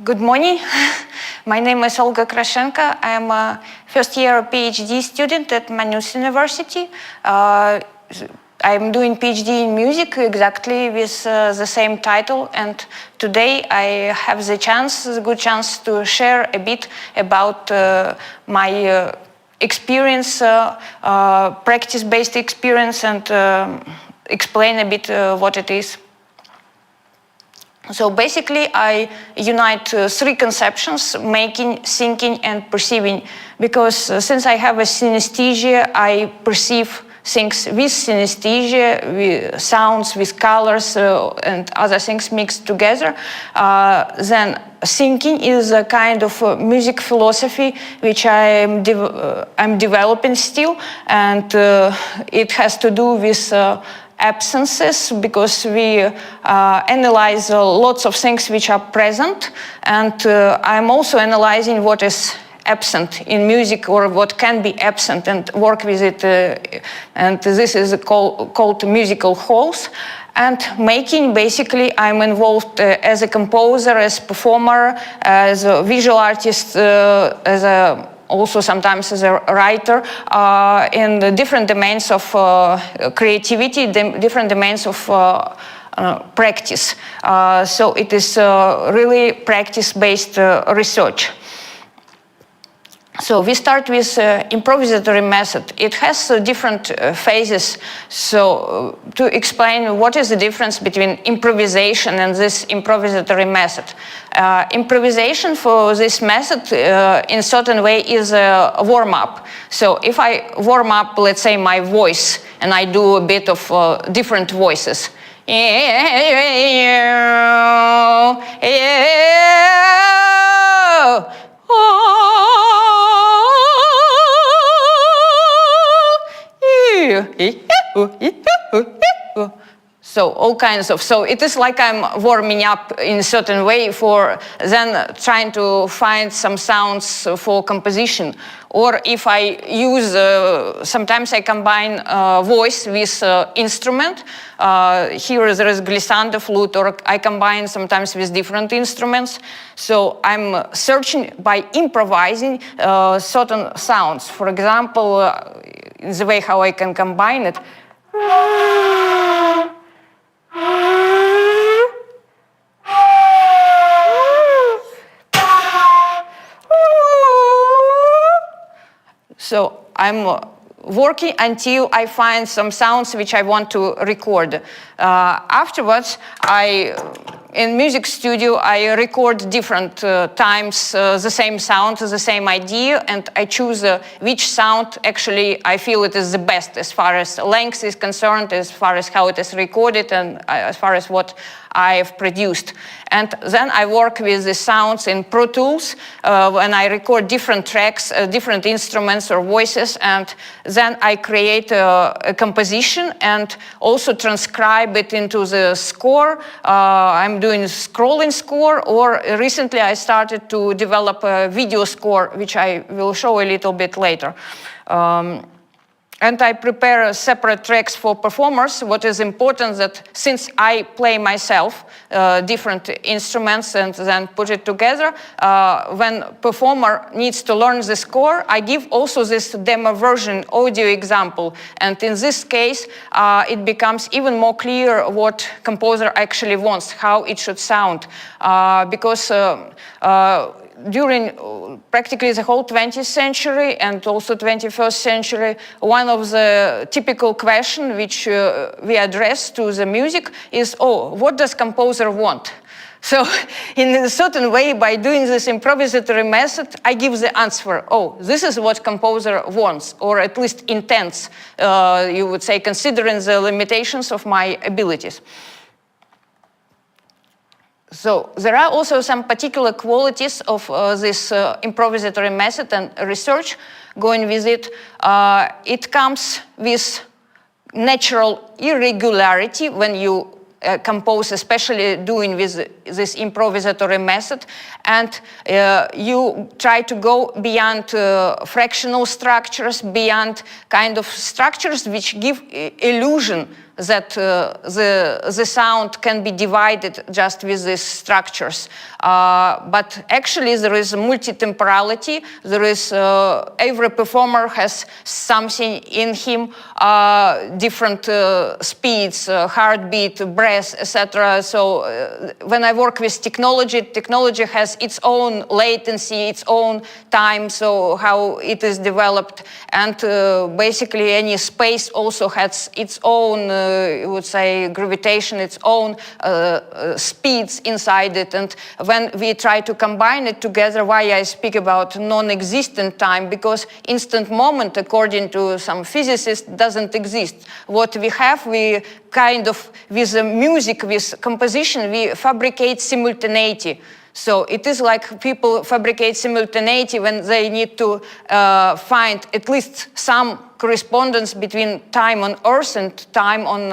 Good morning. My name is Olga Krashenko. I'm a first-year PhD student at Manus University. I'm doing PhD in music exactly with the same title, and today I have the good chance to share a bit about my experience, practice-based experience, and explain a bit what it is. So basically, I unite three conceptions: making, thinking, and perceiving. Because since I have a synesthesia, I perceive things with synesthesia, with sounds, with colors, and other things mixed together. Then thinking is a kind of music philosophy which I'm developing still, and it has to do with absences, because we analyze lots of things which are present, and I'm also analyzing what is absent in music, or what can be absent, and work with it, and this is called musical wholes. And making, basically, I'm involved as a composer, as performer, as a visual artist, also sometimes as a writer, in the different domains of creativity, different domains of practice. So it is really practice-based research. So we start with improvisatory method. It has different phases. So to explain what is the difference between improvisation and this improvisatory method. Improvisation for this method in certain way is a warm-up. So if I warm up, let's say, my voice, and I do a bit of different voices. So all kinds of, so it is like I'm warming up in a certain way for then trying to find some sounds for composition. Or if I use, sometimes I combine voice with instrument. Here there is glissando flute, or I combine sometimes with different instruments. So I'm searching by improvising certain sounds. For example, the way how I can combine it. So I'm working until I find some sounds which I want to record. Afterwards, in music studio, I record different times the same sound, the same idea, and I choose which sound actually I feel it is the best as far as length is concerned, as far as how it is recorded, and as far as what I have produced. And then I work with the sounds in Pro Tools when I record different tracks, different instruments or voices, and then I create a composition and also transcribe it into the score. I'm doing scrolling score, or recently I started to develop a video score, which I will show a little bit later. And I prepare separate tracks for performers. What is important that since I play myself different instruments and then put it together, when performer needs to learn the score, I give also this demo version audio example. And in this case, it becomes even more clear what composer actually wants, how it should sound. Because during practically the whole 20th century and also 21st century, one of the typical questions which we address to the music is, oh, what does composer want? So in a certain way, by doing this improvisatory method, I give the answer, oh, this is what composer wants, or at least intends, you would say, considering the limitations of my abilities. So there are also some particular qualities of this improvisatory method and research going with it. It comes with natural irregularity when you compose, especially doing with this improvisatory method, and you try to go beyond fractional structures, beyond kind of structures which give illusion that the sound can be divided just with these structures. But actually there is multi-temporality. There is, every performer has something in him, different speeds, heartbeat, breath, etc. So when I work with technology, technology has its own latency, its own time, so how it is developed. And basically any space also has its own, I would say, gravitation, its own speeds inside it. And when we try to combine it together, why I speak about non-existent time, because instant moment, according to some physicists, doesn't exist. What we have, we kind of, with the music, with composition, we fabricate simultaneity. So it is like people fabricate simultaneity when they need to find at least some correspondence between time on Earth and time on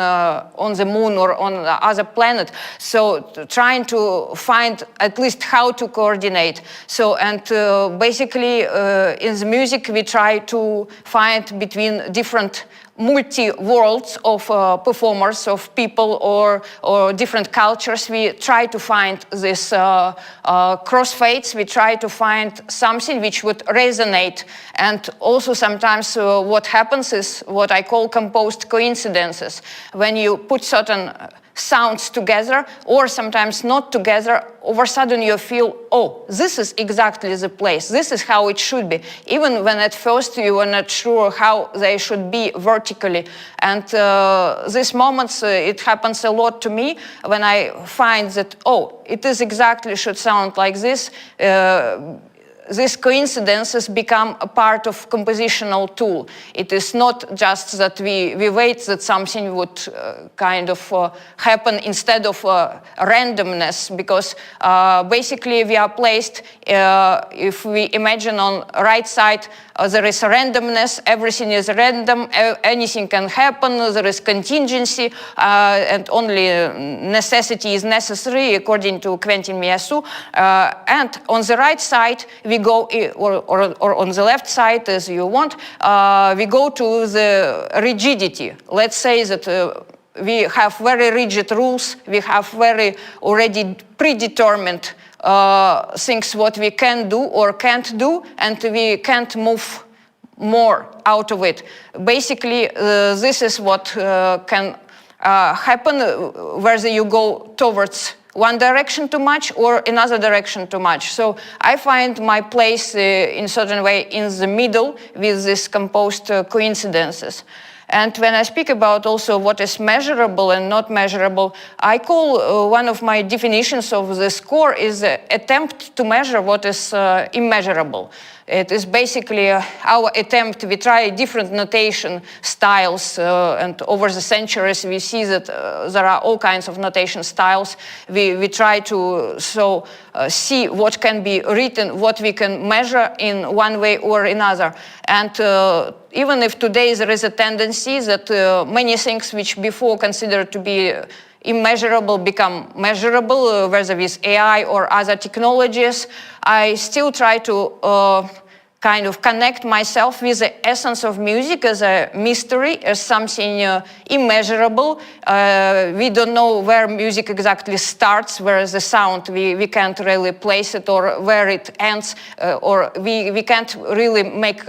the moon or on the other planet. So trying to find at least how to coordinate. So, and basically in the music we try to find between different multi-worlds of performers, of people, or different cultures. We try to find this crossfades. We try to find something which would resonate. And also sometimes what happens is what I call composed coincidences. When you put certain sounds together, or sometimes not together, all of a sudden you feel, oh, this is exactly the place, this is how it should be, even when at first you are not sure how they should be vertically. And these moments, it happens a lot to me when I find that, oh, it is exactly should sound like this. These coincidences become a part of compositional tool. It is not just that we wait that something would kind of happen instead of randomness, because basically we are placed, if we imagine on right side, there is a randomness, everything is random, anything can happen, there is contingency, and only necessity is necessary, according to Quentin Meillassoux. And on the right side, we go, or on the left side, as you want, we go to the rigidity. Let's say that we have very rigid rules, we have very already predetermined things what we can do or can't do, and we can't move more out of it. Basically, this is what can happen, whether you go towards one direction too much or another direction too much. So I find my place in a certain way in the middle with these composed coincidences. And when I speak about also what is measurable and not measurable, I call one of my definitions of the score is the attempt to measure what is immeasurable. It is basically our attempt. We try different notation styles, and over the centuries we see that there are all kinds of notation styles. We try to see what can be written, what we can measure in one way or another. And even if today there is a tendency that many things which before considered to be immeasurable become measurable, whether with AI or other technologies, I still try to kind of connect myself with the essence of music as a mystery, as something immeasurable. We don't know where music exactly starts, where the sound, we can't really place it, or where it ends, or we can't really make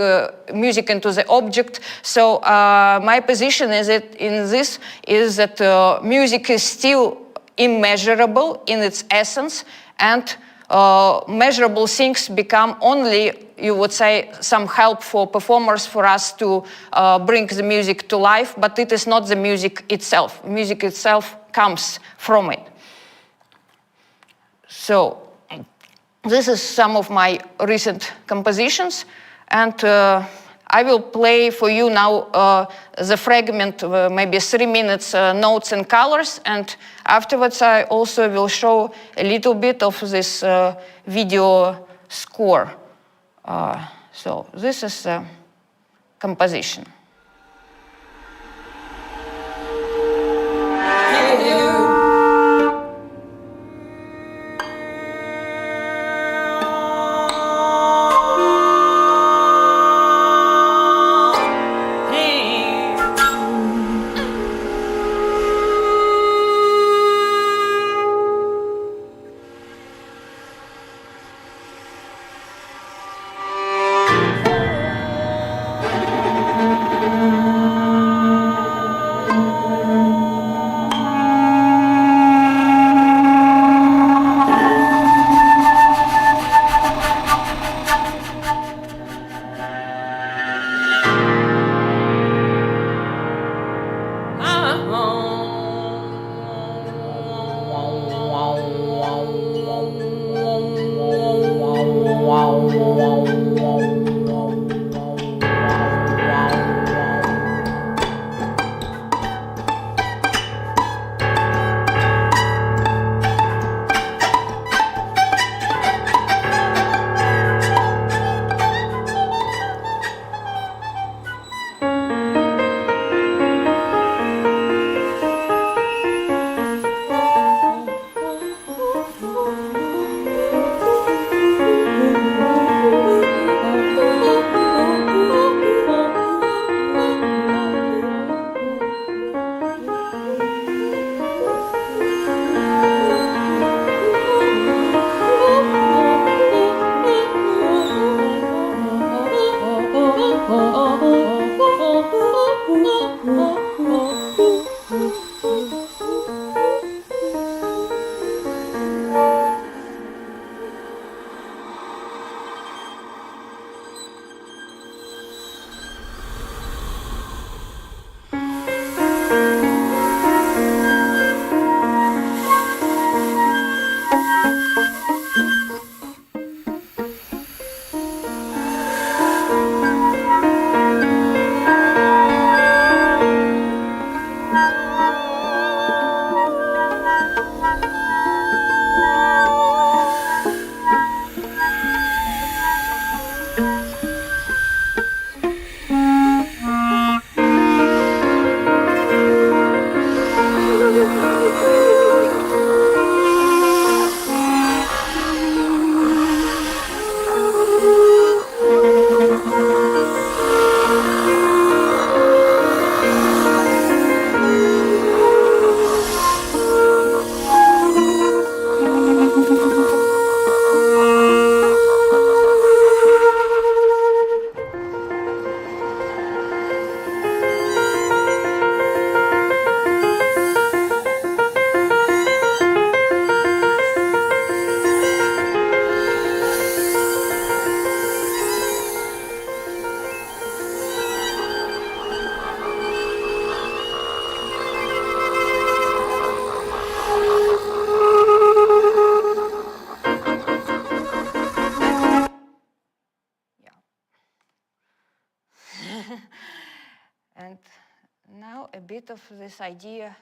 music into the object. So my position is that music is still immeasurable in its essence, and measurable things become only, you would say, some help for performers, for us to bring the music to life, but it is not the music itself. Music itself comes from it. So this is some of my recent compositions, and I will play for you now the fragment, maybe 3 minutes, notes and colors, and afterwards I also will show a little bit of this video score. So this is a composition. bit of this idea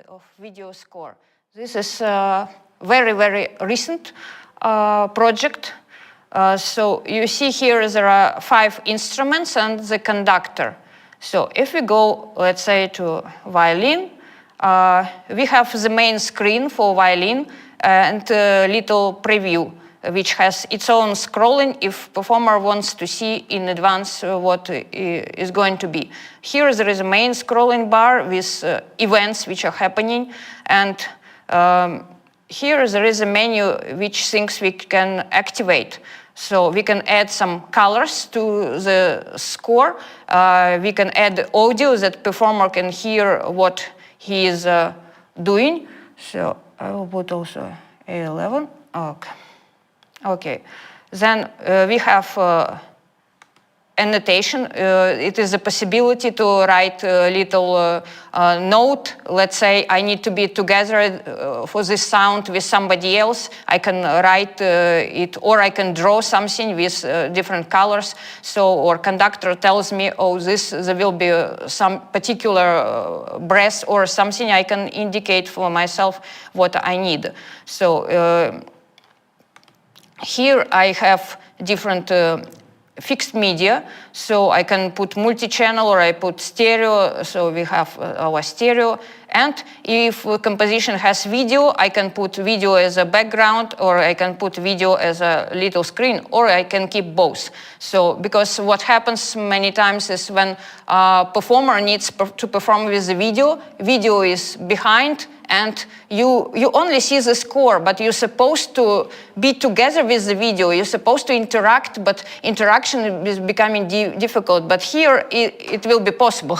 of video score. This is a very, very recent project. So you see here there are 5 instruments and the conductor. So if we go, let's say, to violin, we have the main screen for violin and a little preview, which has its own scrolling if performer wants to see in advance what is going to be. Here there is a main scrolling bar with events which are happening, and here there is a menu which things we can activate. So we can add some colors to the score. We can add audio that performer can hear what he is doing. So I will put also A11. Okay. Okay. Then we have annotation. It is a possibility to write a little note. Let's say I need to be together for this sound with somebody else. I can write it, or I can draw something with different colors. So, or conductor tells me, oh, there will be some particular breath or something. I can indicate for myself what I need. So here I have different fixed media, so I can put multi-channel or I put stereo, so we have our stereo. And if a composition has video, I can put video as a background, or I can put video as a little screen, or I can keep both. So, because what happens many times is when a performer needs to perform with the video is behind, and you only see the score, but you're supposed to be together with the video. You're supposed to interact, but interaction is becoming difficult. But here it will be possible.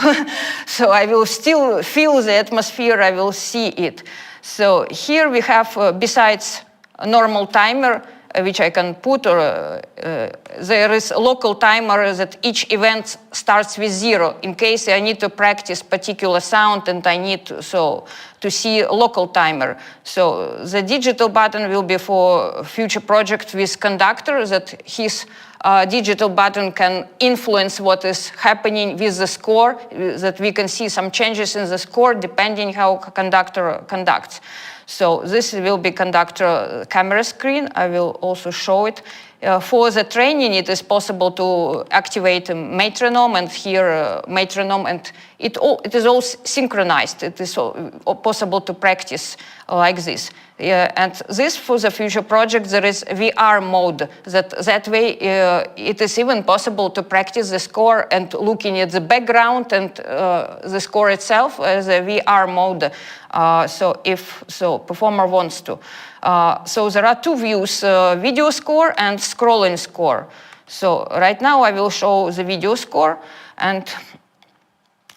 So I will still feel the atmosphere, I will see it. So here we have, besides a normal timer, which I can put, or there is a local timer that each event starts with 0 in case I need to practice particular sound and I need to see a local timer. So the digital button will be for future project with conductor, that his digital button can influence what is happening with the score, that we can see some changes in the score depending how conductor conducts. So this will be conductor camera screen. I will also show it. For the training, it is possible to activate a metronome and hear a metronome, and it is all synchronized. It is possible to practice like this. And this, for the future project, there is VR mode. That way, it is even possible to practice the score and looking at the background and the score itself as a VR mode. So if performer wants to. So there are 2 views, video score and scrolling score. So right now I will show the video score, and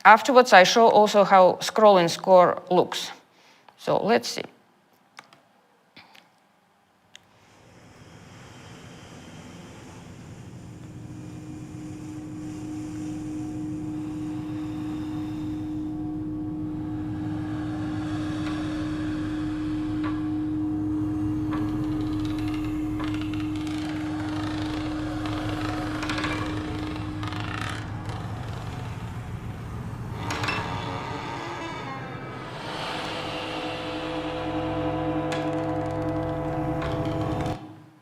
afterwards I show also how scrolling score looks. So let's see.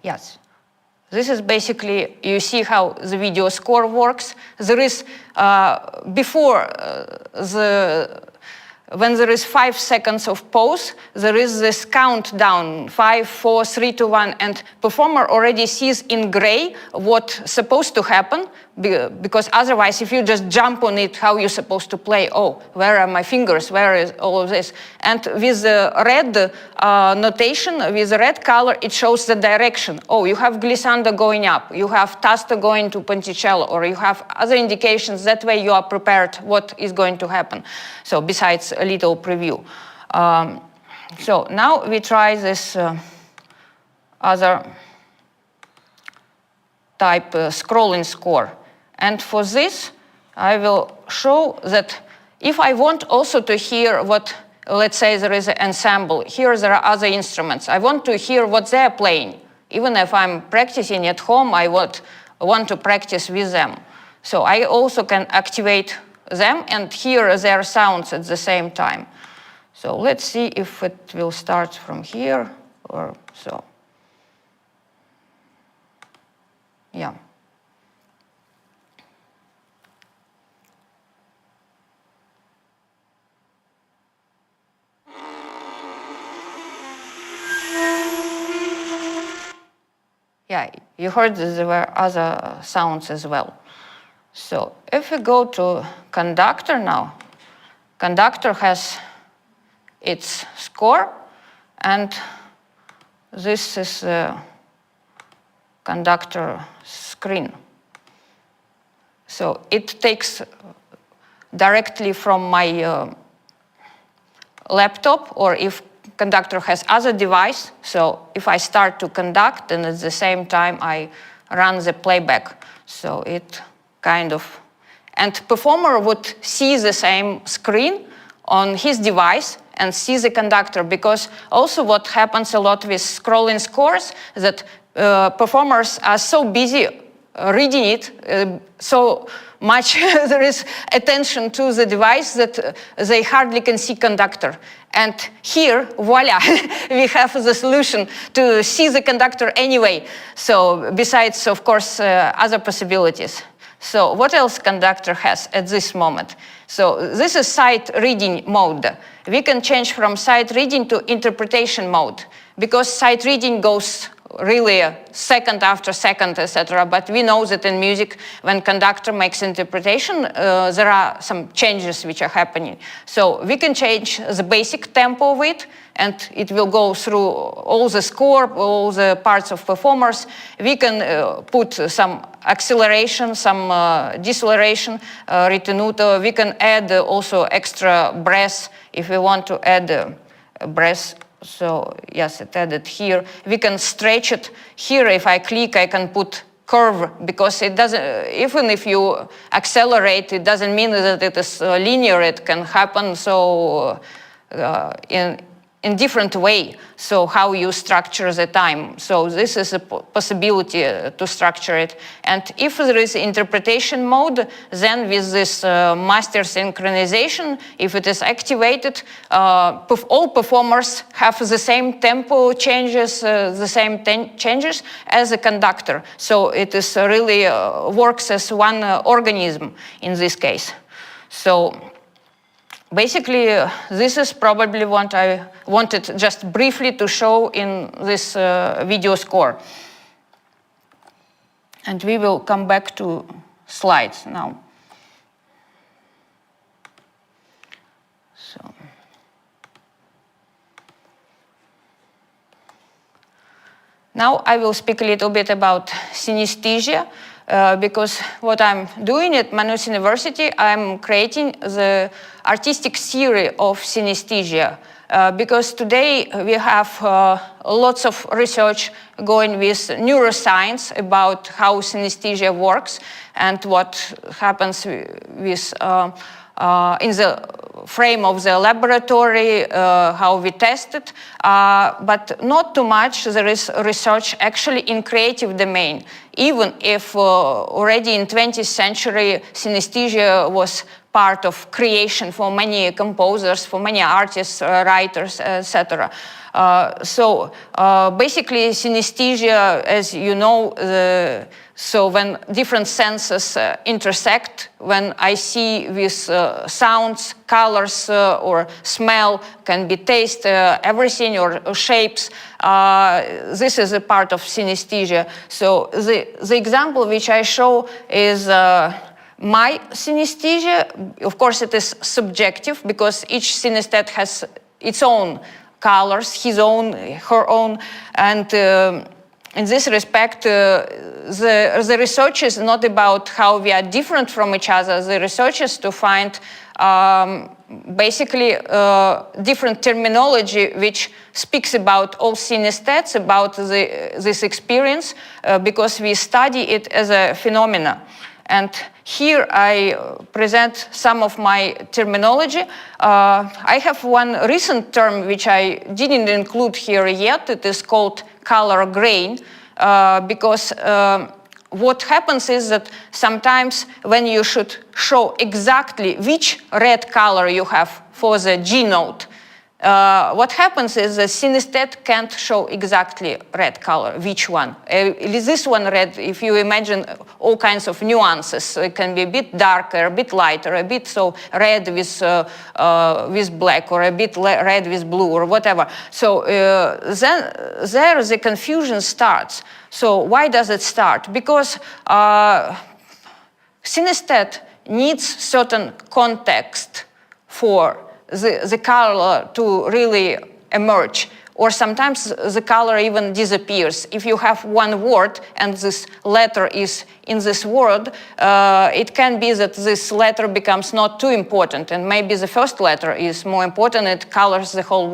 Yes, this is basically, you see how the video score works. There is, before when there is 5 seconds of pause, there is this countdown, 5, 4, 3, 2, 1, and performer already sees in gray what's supposed to happen, because otherwise if you just jump on it, how you're supposed to play, oh, where are my fingers, where is all of this? And with the red notation, with the red color, it shows the direction. Oh, you have glissando going up, you have tasto going to ponticello, or you have other indications. That way you are prepared what is going to happen. So besides a little preview. So now we try this other type scrolling score. And for this, I will show that if I want also to hear what, let's say there is an ensemble, here there are other instruments, I want to hear what they're playing. Even if I'm practicing at home, I want to practice with them. So I also can activate them, and hear their sounds at the same time. So let's see if it will start from here or so. Yeah. Yeah, you heard there were other sounds as well. So if we go to conductor now, conductor has its score, and this is the conductor screen. So it takes directly from my laptop, or if conductor has other device, so if I start to conduct and at the same time I run the playback, so it kind of, and performer would see the same screen on his device and see the conductor, because also what happens a lot with scrolling scores, that performers are so busy reading it, so much there is attention to the device that they hardly can see conductor. And here, voila, we have the solution to see the conductor anyway. So besides, of course, other possibilities. So what else conductor has at this moment? So this is sight reading mode. We can change from sight reading to interpretation mode, because sight reading goes really second after second, etc. But we know that in music, when conductor makes interpretation, there are some changes which are happening. So we can change the basic tempo of it, and it will go through all the score, all the parts of performers. We can put some acceleration, some deceleration, ritenuto. We can add also extra breath if we want to add breath. So yes, it added here. We can stretch it here. If I click, I can put curve, because it doesn't, even if you accelerate, it doesn't mean that it is linear. It can happen so in different way. So how you structure the time. So this is a possibility to structure it. And if there is interpretation mode, then with this master synchronization, if it is activated, all performers have the same tempo changes, the same changes as a conductor. So it is really works as one organism in this case. So basically, this is probably what I wanted just briefly to show in this video score. And we will come back to slides now. So. Now I will speak a little bit about synesthesia. Because what I'm doing at Maynooth University, I'm creating the artistic theory of synesthesia. Because today we have lots of research going with neuroscience about how synesthesia works and what happens with in the frame of the laboratory, how we test it, but not too much there is research actually in creative domain, even if already in 20th century synesthesia was part of creation for many composers, for many artists, writers, etc. So basically synesthesia, as you know, so when different senses intersect, when I see with sounds, colors, or smell, can be taste, everything, or shapes, this is a part of synesthesia. So the example which I show is my synesthesia. Of course, it is subjective because each synesthete has its own colors, his own, her own, and in this respect, the research is not about how we are different from each other. The research is to find basically different terminology which speaks about all synesthetes, about this experience, because we study it as a phenomena. And here I present some of my terminology. I have one recent term which I didn't include here yet. It is called color grain, because what happens is that sometimes when you should show exactly which red color you have for the G note, what happens is the synesthete can't show exactly red color, which one. Is this one red? If you imagine all kinds of nuances, so it can be a bit darker, a bit lighter, a bit so red with black, or a bit red with blue, or whatever. So then there the confusion starts. So why does it start? Because synesthete needs certain context for the color to really emerge, or sometimes the color even disappears. If you have one word and this letter is in this word, it can be that this letter becomes not too important, and maybe the first letter is more important, it colors the whole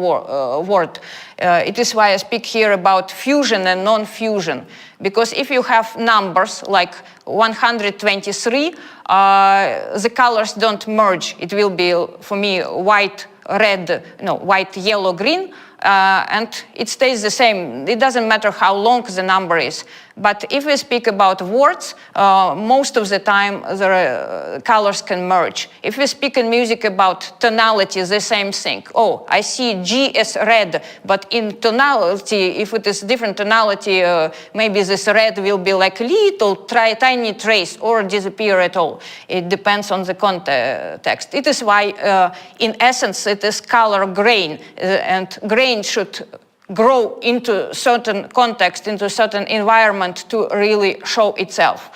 word. It is why I speak here about fusion and non-fusion, because if you have numbers like 123, the colors don't merge. It will be, for me, white, red, no, white, yellow, green, and it stays the same. It doesn't matter how long the number is. But if we speak about words, most of the time the colors can merge. If we speak in music about tonality, the same thing. Oh, I see G as red, but in tonality, if it is different tonality, maybe this red will be like a little tiny trace or disappear at all. It depends on the context. It is why, in essence, it is color grain, and grain should grow into certain context, into certain environment to really show itself.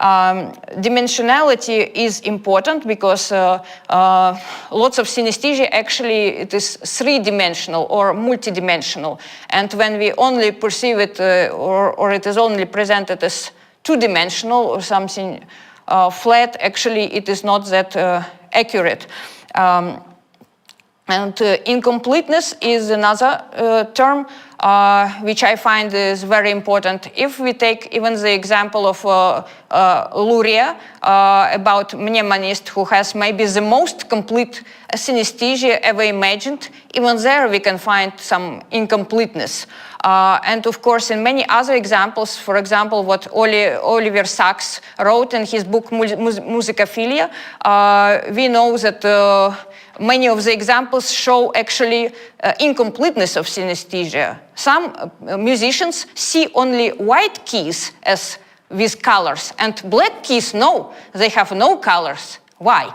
Dimensionality is important because lots of synesthesia actually it is three-dimensional or multidimensional, and when we only perceive it or it is only presented as two-dimensional or something flat, actually it is not that accurate. And incompleteness is another term which I find is very important. If we take even the example of Luria, about mnemonist who has maybe the most complete synesthesia ever imagined, even there we can find some incompleteness. And of course, in many other examples, for example, what Oliver Sacks wrote in his book Musicophilia, we know that many of the examples show actually incompleteness of synesthesia. Some musicians see only white keys as with colors, and black keys, no, they have no colors. Why?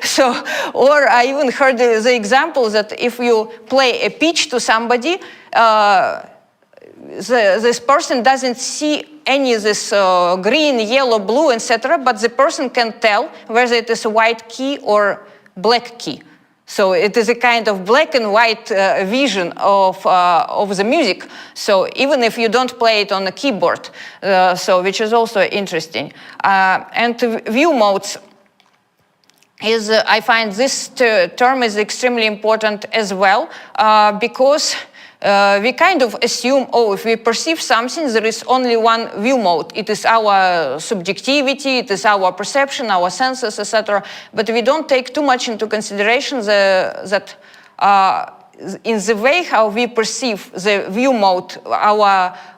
So, or I even heard the example that if you play a pitch to somebody, this person doesn't see any of this green, yellow, blue, etc., but the person can tell whether it is a white key or black key. So it is a kind of black and white vision of the music. So even if you don't play it on a keyboard, so which is also interesting. And view modes is, I find this term is extremely important as well, because we kind of assume, oh, if we perceive something, there is only one view mode. It is our subjectivity, it is our perception, our senses, etc. But we don't take too much into consideration that in the way how we perceive the view mode,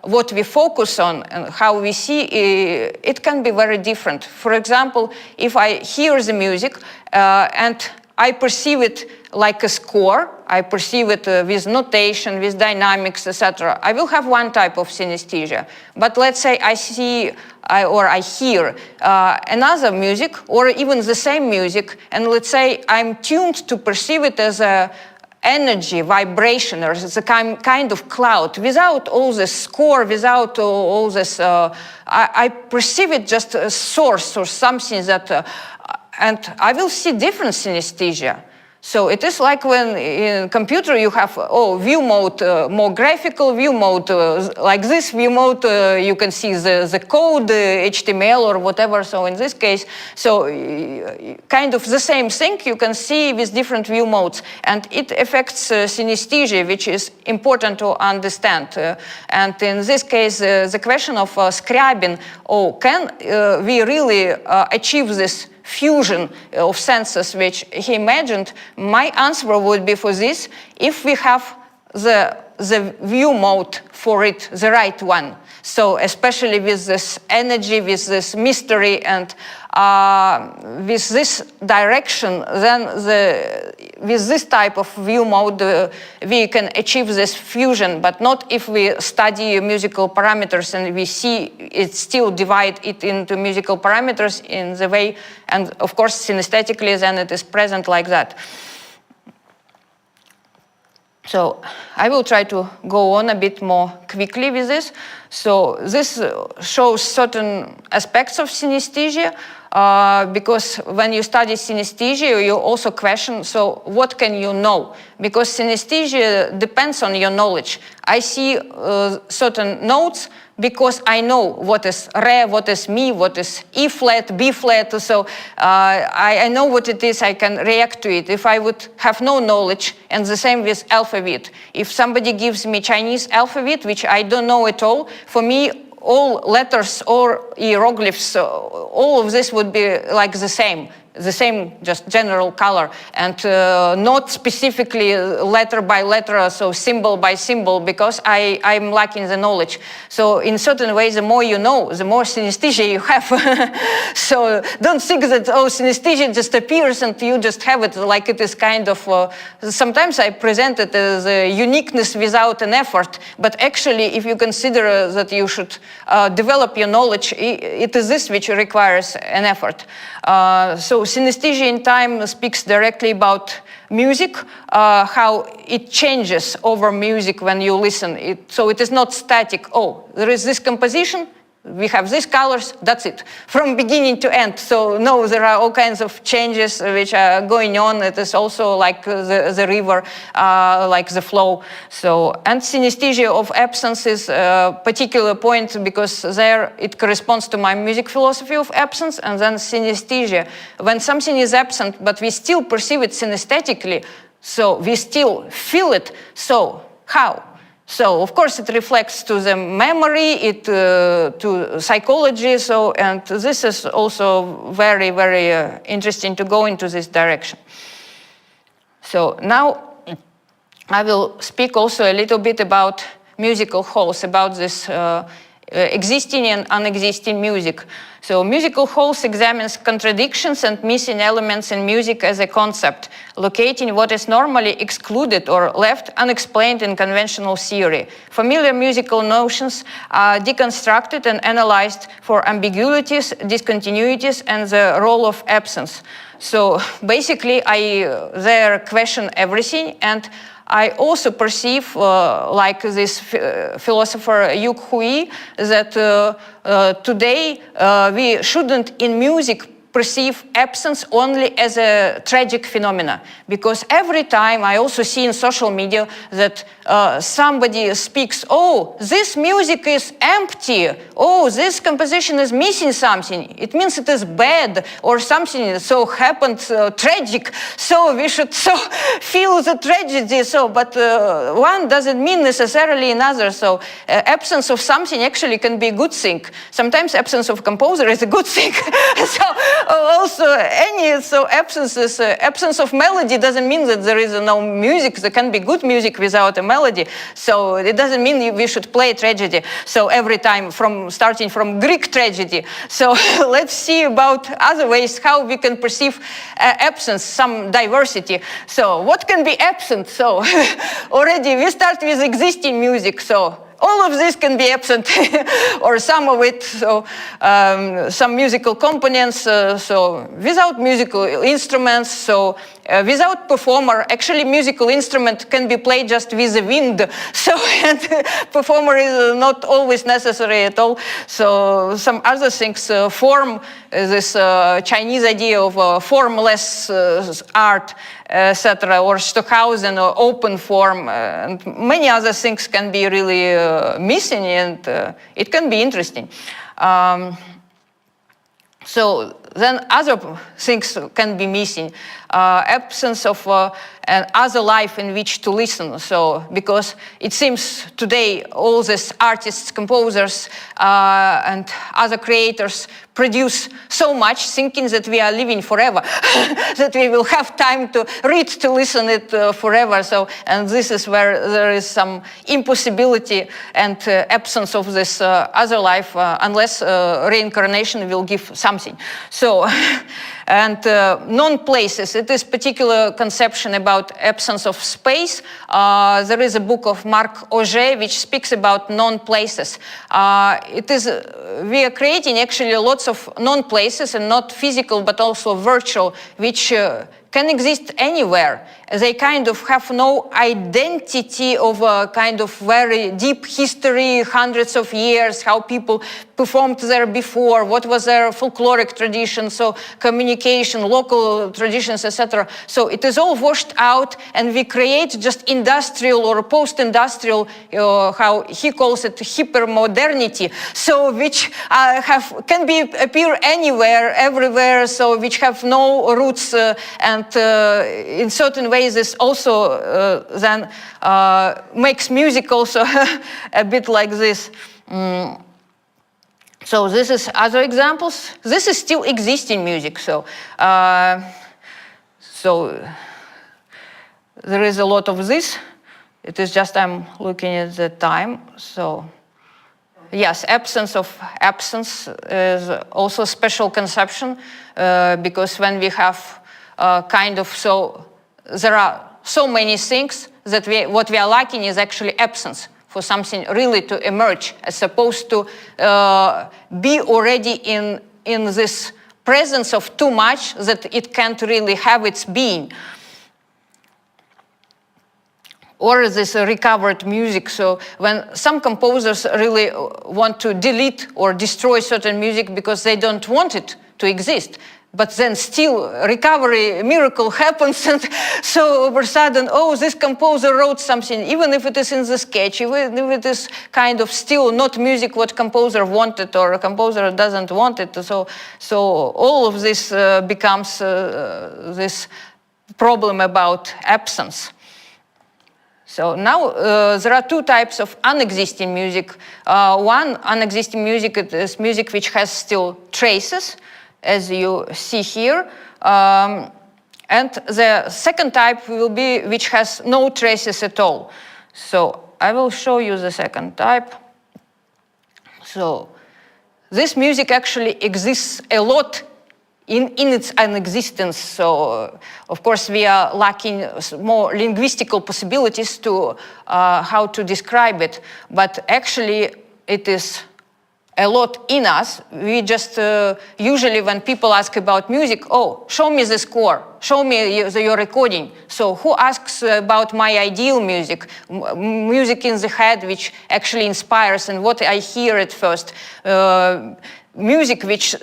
what we focus on and how we see, it can be very different. For example, if I hear the music and I perceive it like a score, I perceive it with notation, with dynamics, etc. I will have one type of synesthesia. But let's say I see or I hear another music, or even the same music, and let's say I'm tuned to perceive it as a energy, vibration, or it's a kind of cloud, without all this score, without all this, I perceive it just a source or something that, and I will see different synesthesia. So it is like when in computer you have, view mode, more graphical view mode, like this view mode, you can see the code, HTML or whatever. So in this case, so kind of the same thing you can see with different view modes. And it affects synesthesia, which is important to understand. And in this case, the question of Scriabin, can we really achieve this fusion of senses which he imagined? My answer would be for this: if we have the the view mode for it, the right one. So especially with this energy, with this mystery, and with this direction, then with this type of view mode, we can achieve this fusion, but not if we study musical parameters and we see it still divide it into musical parameters in the way, and of course synesthetically then it is present like that. So I will try to go on a bit more quickly with this. So this shows certain aspects of synesthesia, because when you study synesthesia, you also question, so what can you know? Because synesthesia depends on your knowledge. I see certain notes because I know what is re, what is mi, what is E flat, B flat, so I know what it is, I can react to it. If I would have no knowledge, and the same with alphabet. If somebody gives me Chinese alphabet, which I don't know at all, for me, all letters or hieroglyphs, all of this would be like the same just general color, and not specifically letter by letter, so symbol by symbol, because I'm lacking the knowledge. So in certain ways, the more you know, the more synesthesia you have. So don't think that, oh, synesthesia just appears and you just have it, like it is kind of, sometimes I present it as a uniqueness without an effort, but actually if you consider that you should develop your knowledge, it is this which requires an effort. So synesthesia in time speaks directly about music, how it changes over music when you listen. So it is not static. Oh, there is this composition, we have these colors, that's it, from beginning to end. So no, there are all kinds of changes which are going on. It is also like the river, like the flow. So, and synesthesia of absence is a particular point, because there it corresponds to my music philosophy of absence, and then synesthesia. When something is absent, but we still perceive it synesthetically, so we still feel it, so how? So, of course, it reflects to the memory, to psychology, so, and this is also very, very interesting to go into this direction. So now I will speak also a little bit about musical wholes, about this existing and unexisting music. So musical wholes examines contradictions and missing elements in music as a concept, locating what is normally excluded or left unexplained in conventional theory. Familiar musical notions are deconstructed and analyzed for ambiguities, discontinuities, and the role of absence. So basically, I there question everything, and I also perceive, like this philosopher Yuk Hui, that today we shouldn't in music perceive absence only as a tragic phenomena, because every time I also see in social media that somebody speaks, oh, this music is empty, oh, this composition is missing something, it means it is bad, or something so happened tragic, so we should so feel the tragedy, so, but one doesn't mean necessarily another, so absence of something actually can be a good thing. Sometimes absence of composer is a good thing. So also absence of melody doesn't mean that there is no music. There can be good music without a melody. So it doesn't mean we should play tragedy. So every time starting from Greek tragedy. So let's see about other ways how we can perceive absence, some diversity. So what can be absent? So already we start with existing music. So all of this can be absent, or some of it, so some musical components, so without musical instruments, so without performer. Actually, musical instrument can be played just with the wind, so and performer is not always necessary at all. So some other things, form, this Chinese idea of formless art, etc., or Stockhausen, or open form, and many other things can be really missing, and it can be interesting. So then other things can be missing. Absence of other life in which to listen. So, because it seems today all these artists, composers, and other creators produce so much, thinking that we are living forever, that we will have time to read, to listen it forever. So, and this is where there is some impossibility and absence of this other life, unless reincarnation will give something. So, and non-places, it is particular conception about absence of space. There is a book of Marc Auger which speaks about non-places. It is, we are creating actually lots of non-places, and not physical but also virtual, which can exist anywhere. They kind of have no identity of a kind of very deep history, hundreds of years, how people performed there before, what was their folkloric tradition, so communication, local traditions, etc. So it is all washed out, and we create just industrial or post-industrial, how he calls it, hypermodernity, so which can appear anywhere, everywhere, so which have no roots, and in certain ways this also then makes music also a bit like this. So this is other examples. This is still existing music. So, so there is a lot of this. It is just I'm looking at the time. So yes, absence of absence is also a special conception, because when we have kind of, so there are so many things that what we are lacking is actually absence for something really to emerge, as opposed to be already in this presence of too much that it can't really have its being. Or this recovered music. So when some composers really want to delete or destroy certain music because they don't want it to exist, but then still recovery miracle happens, and so over a sudden, oh, this composer wrote something, even if it is in the sketch, even if it is kind of still not music what composer wanted or a composer doesn't want it. So all of this becomes this problem about absence. So now there are two types of unexisting music. One unexisting music is music which has still traces, as you see here. And the second type will be which has no traces at all. So I will show you the second type. So this music actually exists a lot in its unexistence. So of course we are lacking more linguistical possibilities to how to describe it, but actually it is a lot in us. We just usually when people ask about music, oh, show me the score, show me your recording. So who asks about my ideal music, music in the head which actually inspires and what I hear at first, music which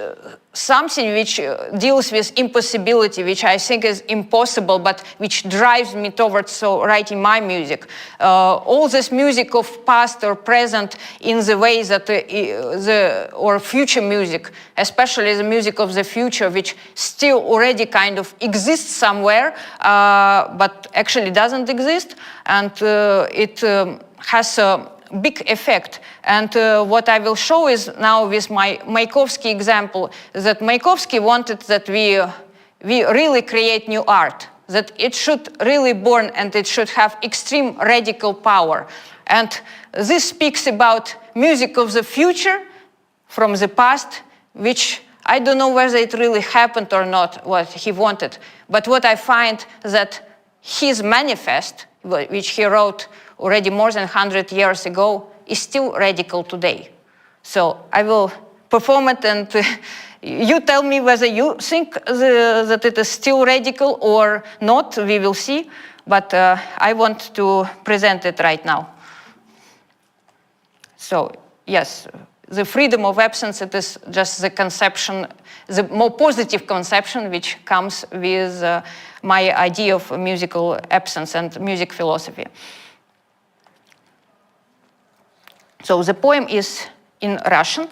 something which deals with impossibility, which I think is impossible, but which drives me towards writing my music. All this music of past or present in the way that or future music, especially the music of the future, which still already kind of exists somewhere, but actually doesn't exist, and it has a big effect. And what I will show is now with my Mayakovsky example, that Mayakovsky wanted that we really create new art, that it should really born and it should have extreme radical power. And this speaks about music of the future from the past, which I don't know whether it really happened or not, what he wanted. But what I find that his manifest, which he wrote already more than 100 years ago, is still radical today. So I will perform it, and you tell me whether you think that it is still radical or not. We will see, but I want to present it right now. So yes, the freedom of absence, it is just the conception, the more positive conception which comes with my idea of musical absence and music philosophy. So the poem is in Russian,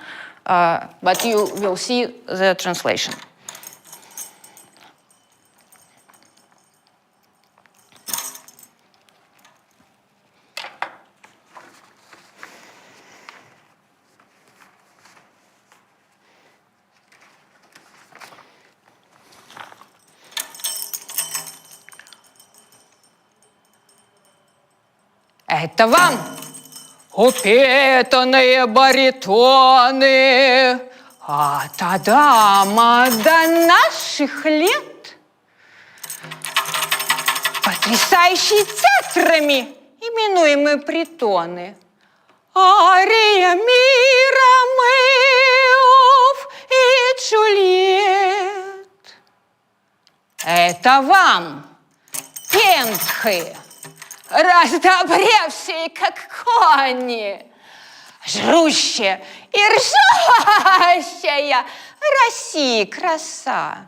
but you will see the translation. Это вам, упитанные баритоны, от Адама до наших лет, потрясающие театрами, именуемые притоны. Ария мира Ромеов и Джульет. Это вам, пентхи, раздобревшие, как кони, жрущая и ржащая России краса,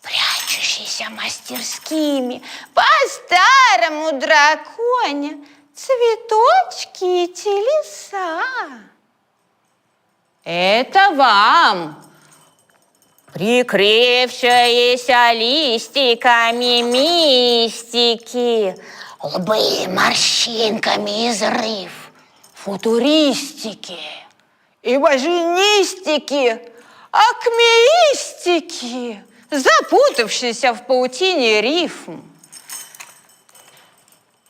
прячущаяся мастерскими по старому драконе цветочки и телеса. Это вам, прикрывшиеся листиками мистики, лбы морщинками изрыв, футуристики, имажинистики, акмеистики, запутавшиеся в паутине рифм.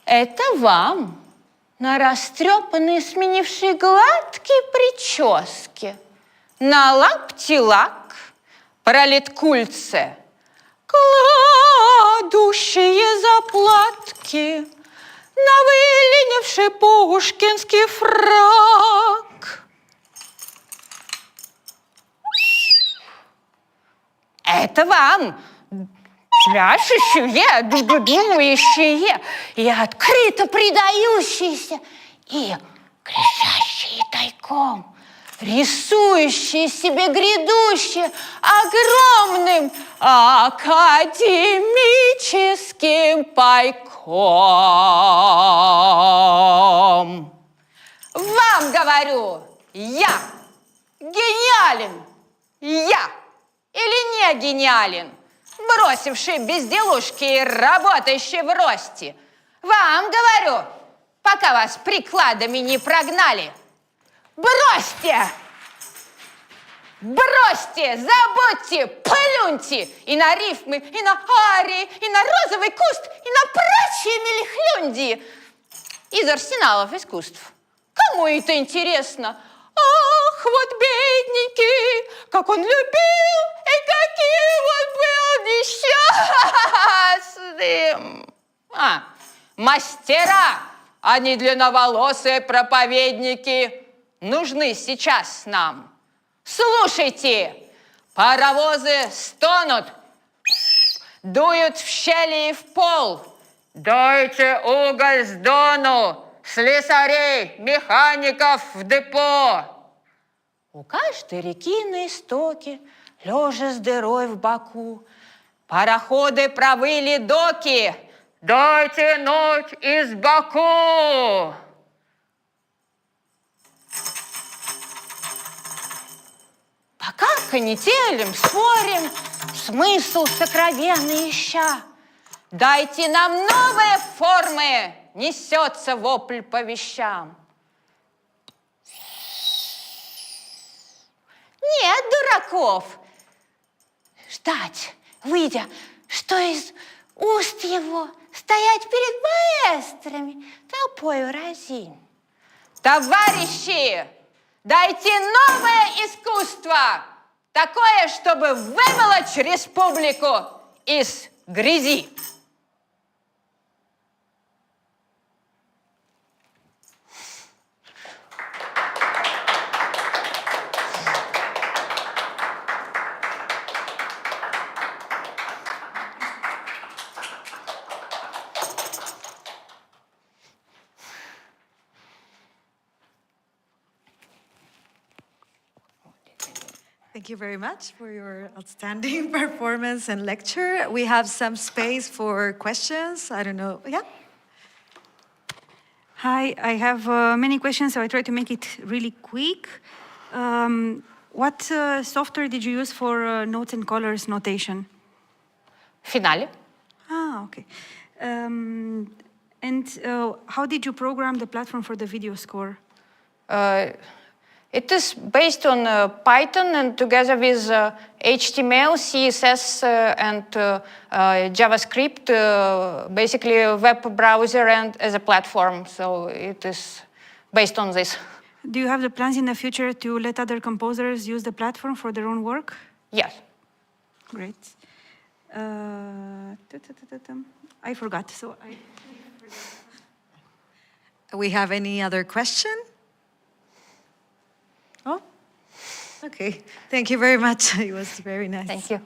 Это вам, на растрепанные, сменившие гладкие прически, на лапти-лак, пролеткульце, кладущие заплатки, на выленивший пушкинский фрак. Это вам, пляшущие, думающие и открыто предающиеся, и кричащие тайком, рисующие себе грядущее огромным академическим пайком. Вам говорю, я гениален, я или не гениален, бросивший безделушки и работающий в росте. Вам говорю, пока вас прикладами не прогнали. Бросьте! Бросьте, забудьте, плюньте и на рифмы, и на арии, и на розовый куст, и на прочие мелехлюнди из арсеналов искусств. Кому это интересно? Ах, вот бедненький, как он любил, и каким он был несчастным. Мастера, а не длинноволосые проповедники, нужны сейчас нам. Слушайте, паровозы стонут, дуют в щели и в пол. Дайте уголь с дону, слесарей, механиков в депо. У каждой реки на истоке, лежа с дырой в боку, пароходы провыли доки. Дайте ночь из Баку. Пока канителем спорим, смысл сокровенный ища, дайте нам новые формы, несется вопль по вещам. Нет дураков. Ждать, выйдя, что из уст его, стоять перед маэстрами, толпою разинь. Товарищи, дайте новое искусство, такое, чтобы вымолоть республику из грязи. Thank you very much for your outstanding performance and lecture. We have some space for questions. I don't know. Yeah? Hi, I have many questions, so I try to make it really quick. What software did you use for notes and colors notation? Finale. Ah, okay. And how did you program the platform for the video score? It is based on Python, and together with HTML, CSS, and JavaScript, basically a web browser and as a platform. So it is based on this. Do you have the plans in the future to let other composers use the platform for their own work? Yes. Great. I forgot, so I... We have any other question? Oh, okay. Thank you very much. It was very nice. Thank you.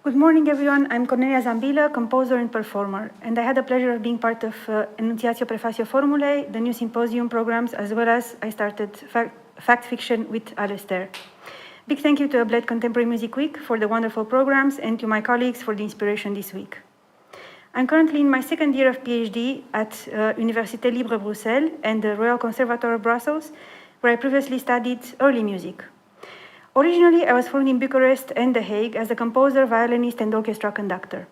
Good morning, everyone. I'm Cornelia Zambila, composer and performer, and I had the pleasure of being part of enuntiatio.praefatio.formulae, the new symposium programs, as well as I started fact fiction with Alistair. Big thank you to Bled Contemporary Music Week for the wonderful programs and to my colleagues for the inspiration this week. I'm currently in my second year of PhD at Université Libre Bruxelles and the Royal Conservatoire of Brussels, where I previously studied early music. Originally, I was formed in Bucharest and The Hague as a composer, violinist, and orchestra conductor.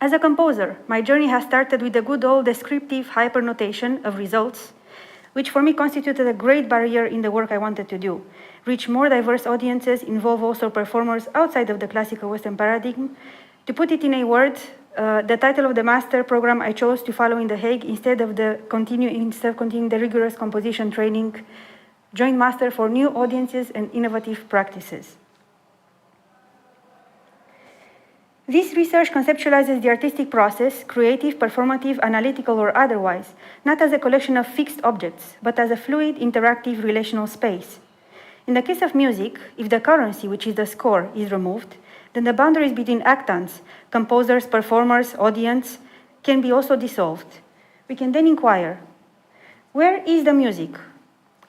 As a composer, my journey has started with the good old descriptive hypernotation of results, which for me constituted a great barrier in the work I wanted to do, reach more diverse audiences, involve also performers outside of the classical Western paradigm. To put it in a word, the title of the master program I chose to follow in The Hague instead of continuing the rigorous composition training, joint master for new audiences and innovative practices. This research conceptualizes the artistic process, creative, performative, analytical, or otherwise, not as a collection of fixed objects, but as a fluid, interactive, relational space. In the case of music, if the currency, which is the score, is removed, then the boundaries between actants, composers, performers, audience, can be also dissolved. We can then inquire, where is the music?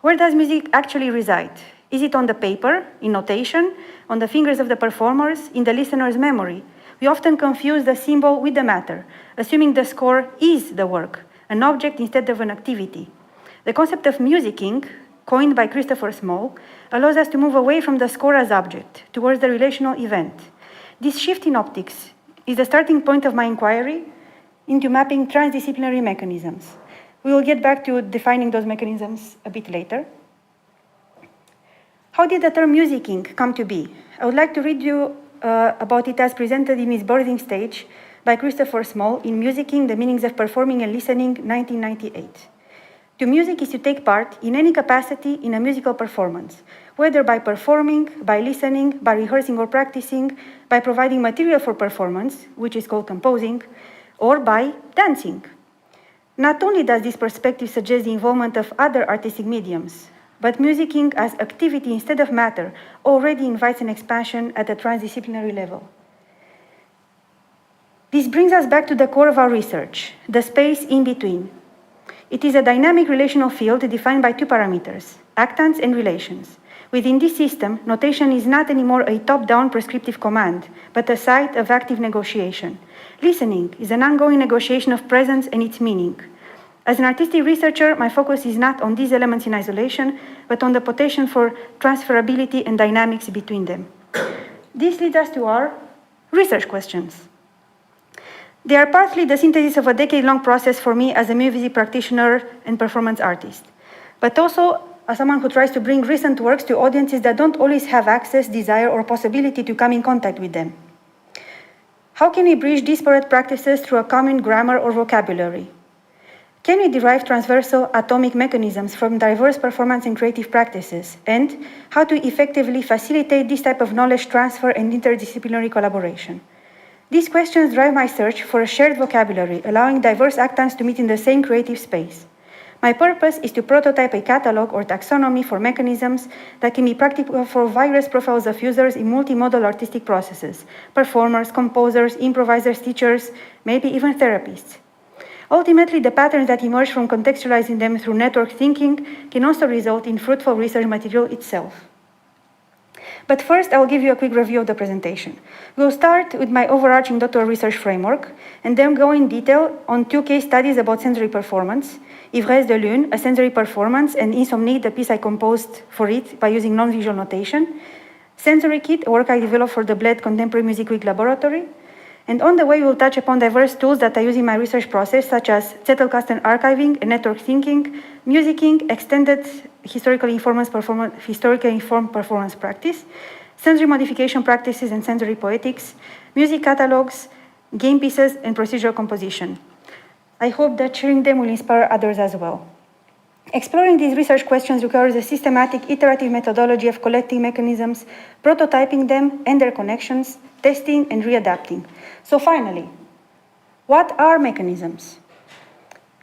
Where does music actually reside? Is it on the paper, in notation, on the fingers of the performers, in the listener's memory? We often confuse the symbol with the matter, assuming the score is the work, an object instead of an activity. The concept of musicking, coined by Christopher Small, allows us to move away from the score as object, towards the relational event. This shift in optics is the starting point of my inquiry into mapping transdisciplinary mechanisms. We will get back to defining those mechanisms a bit later. How did the term musicking come to be? I would like to read you about it as presented in its birthing stage by Christopher Small in Musicking, the Meanings of Performing and Listening, 1998. To music is to take part in any capacity in a musical performance, whether by performing, by listening, by rehearsing or practicing, by providing material for performance, which is called composing, or by dancing. Not only does this perspective suggest the involvement of other artistic mediums, but musicking as activity instead of matter already invites an expansion at a transdisciplinary level. This brings us back to the core of our research, the space in between. It is a dynamic relational field defined by two parameters, actants and relations. Within this system, notation is not anymore a top-down prescriptive command, but a site of active negotiation. Listening is an ongoing negotiation of presence and its meaning. As an artistic researcher, my focus is not on these elements in isolation, but on the potential for transferability and dynamics between them. This leads us to our research questions. They are partly the synthesis of a decade-long process for me as a music practitioner and performance artist. but also as someone who tries to bring recent works to audiences that don't always have access, desire, or possibility to come in contact with them. How can we bridge disparate practices through a common grammar or vocabulary? Can we derive transversal atomic mechanisms from diverse performance and creative practices? And how to effectively facilitate this type of knowledge transfer and interdisciplinary collaboration? These questions drive my search for a shared vocabulary, allowing diverse actants to meet in the same creative space. My purpose is to prototype a catalog or taxonomy for mechanisms that can be practical for various profiles of users in multimodal artistic processes: performers, composers, improvisers, teachers, maybe even therapists. Ultimately, the patterns that emerge from contextualizing them through network thinking can also result in fruitful research material itself. But first, I'll give you a quick review of the presentation. We'll start with my overarching doctoral research framework, and then go in detail on 2 case studies about sensory performance: Ivresse de Lune, a sensory performance, and Insomnie, the piece I composed for it by using non-visual notation; Sensory Kit, a work I developed for the Bled Contemporary Music Week Laboratory. And on the way, we'll touch upon diverse tools that I use in my research process, such as Zettelkasten archiving and network thinking, musicking, extended historically informed performance practice, sensory modification practices and sensory poetics, music catalogs, game pieces, and procedural composition. I hope that sharing them will inspire others as well. Exploring these research questions requires a systematic, iterative methodology of collecting mechanisms, prototyping them and their connections, testing and readapting. So finally, what are mechanisms?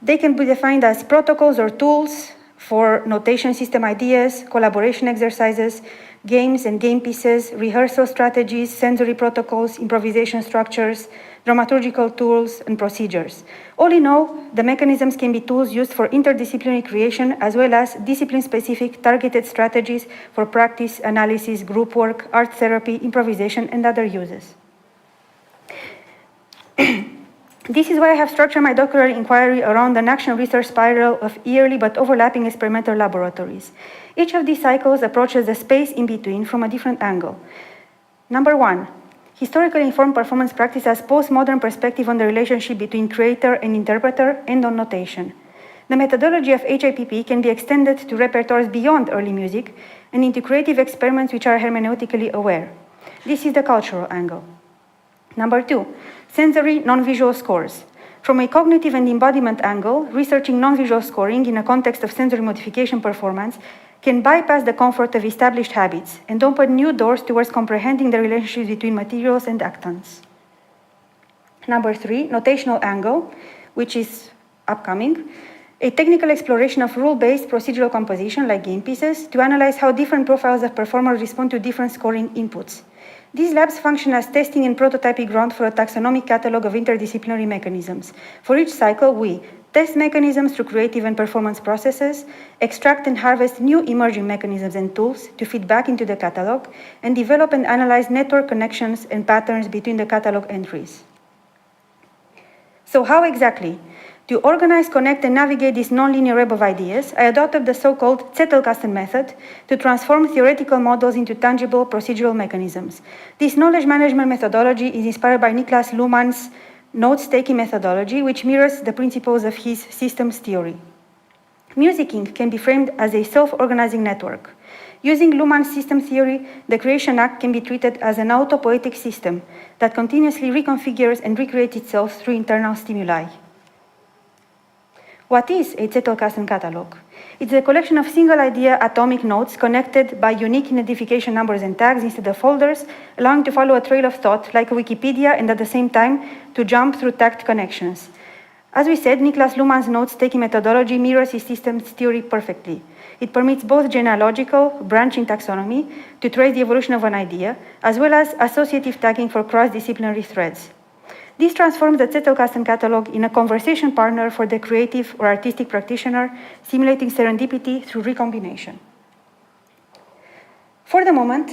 They can be defined as protocols or tools for notation system ideas, collaboration exercises, games and game pieces, rehearsal strategies, sensory protocols, improvisation structures, dramaturgical tools, and procedures. All in all, the mechanisms can be tools used for interdisciplinary creation, as well as discipline-specific targeted strategies for practice, analysis, group work, art therapy, improvisation, and other uses. This is why I have structured my doctoral inquiry around an action research spiral of yearly but overlapping experimental laboratories. Each of these cycles approaches the space in between from a different angle. Number 1, historically informed performance practice as postmodern perspective on the relationship between creator and interpreter and on notation. The methodology of HIPP can be extended to repertoires beyond early music and into creative experiments which are hermeneutically aware. This is the cultural angle. Number 2, sensory non-visual scores. From a cognitive and embodiment angle, researching non-visual scoring in a context of sensory modification performance can bypass the comfort of established habits and open new doors towards comprehending the relationships between materials and actants. Number 3, notational angle, which is upcoming, a technical exploration of rule-based procedural composition like game pieces to analyze how different profiles of performers respond to different scoring inputs. These labs function as testing and prototyping ground for a taxonomic catalog of interdisciplinary mechanisms. For each cycle, we test mechanisms through creative and performance processes, extract and harvest new emerging mechanisms and tools to feed back into the catalog, and develop and analyze network connections and patterns between the catalog entries. So how exactly? To organize, connect, and navigate this nonlinear web of ideas, I adopted the so-called Zettelkasten method to transform theoretical models into tangible procedural mechanisms. This knowledge management methodology is inspired by Niklas Luhmann's notes-taking methodology, which mirrors the principles of his systems theory. Musicking can be framed as a self-organizing network. Using Luhmann's system theory, the creation act can be treated as an auto-poetic system that continuously reconfigures and recreates itself through internal stimuli. What is a Zettelkasten catalog? It's a collection of single-idea atomic notes connected by unique identification numbers and tags instead of folders, allowing to follow a trail of thought like Wikipedia and at the same time to jump through tagged connections. As we said, Niklas Luhmann's notes-taking methodology mirrors his systems theory perfectly. It permits both genealogical, branching taxonomy to trace the evolution of an idea, as well as associative tagging for cross-disciplinary threads. This transforms the Zettelkasten catalog in a conversation partner for the creative or artistic practitioner, simulating serendipity through recombination. For the moment,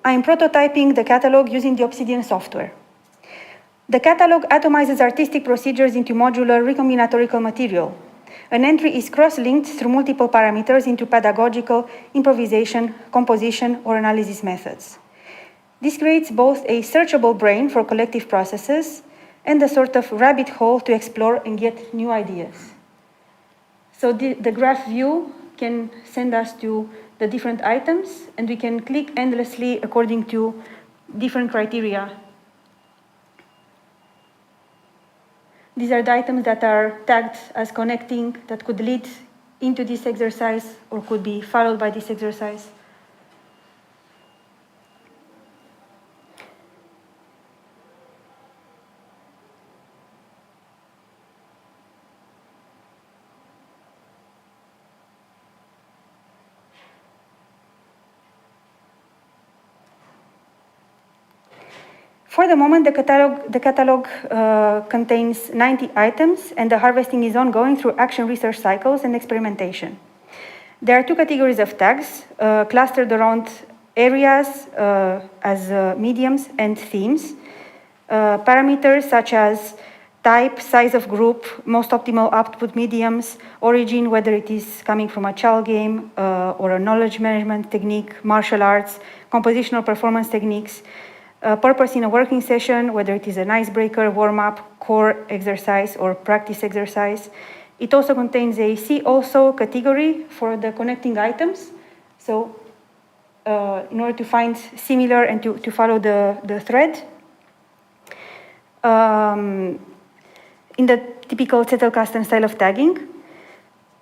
I am prototyping the catalog using the Obsidian software. The catalog atomizes artistic procedures into modular recombinatorial material. An entry is cross-linked through multiple parameters into pedagogical, improvisation, composition, or analysis methods. This creates both a searchable brain for collective processes and a sort of rabbit hole to explore and get new ideas. So the graph view can send us to the different items, and we can click endlessly according to different criteria. These are the items that are tagged as connecting, that could lead into this exercise or could be followed by this exercise. For the moment, the catalog contains 90 items, and the harvesting is ongoing through action research cycles and experimentation. There are two categories of tags clustered around areas as mediums and themes. Parameters such as type, size of group, most optimal output mediums, origin, whether it is coming from a child game or a knowledge management technique, martial arts, compositional performance techniques, purpose in a working session, whether it is an icebreaker, warm-up, core exercise, or practice exercise. It also contains a See Also category for the connecting items. So in order to find similar and to follow the thread. In the typical Zettelkasten style of tagging.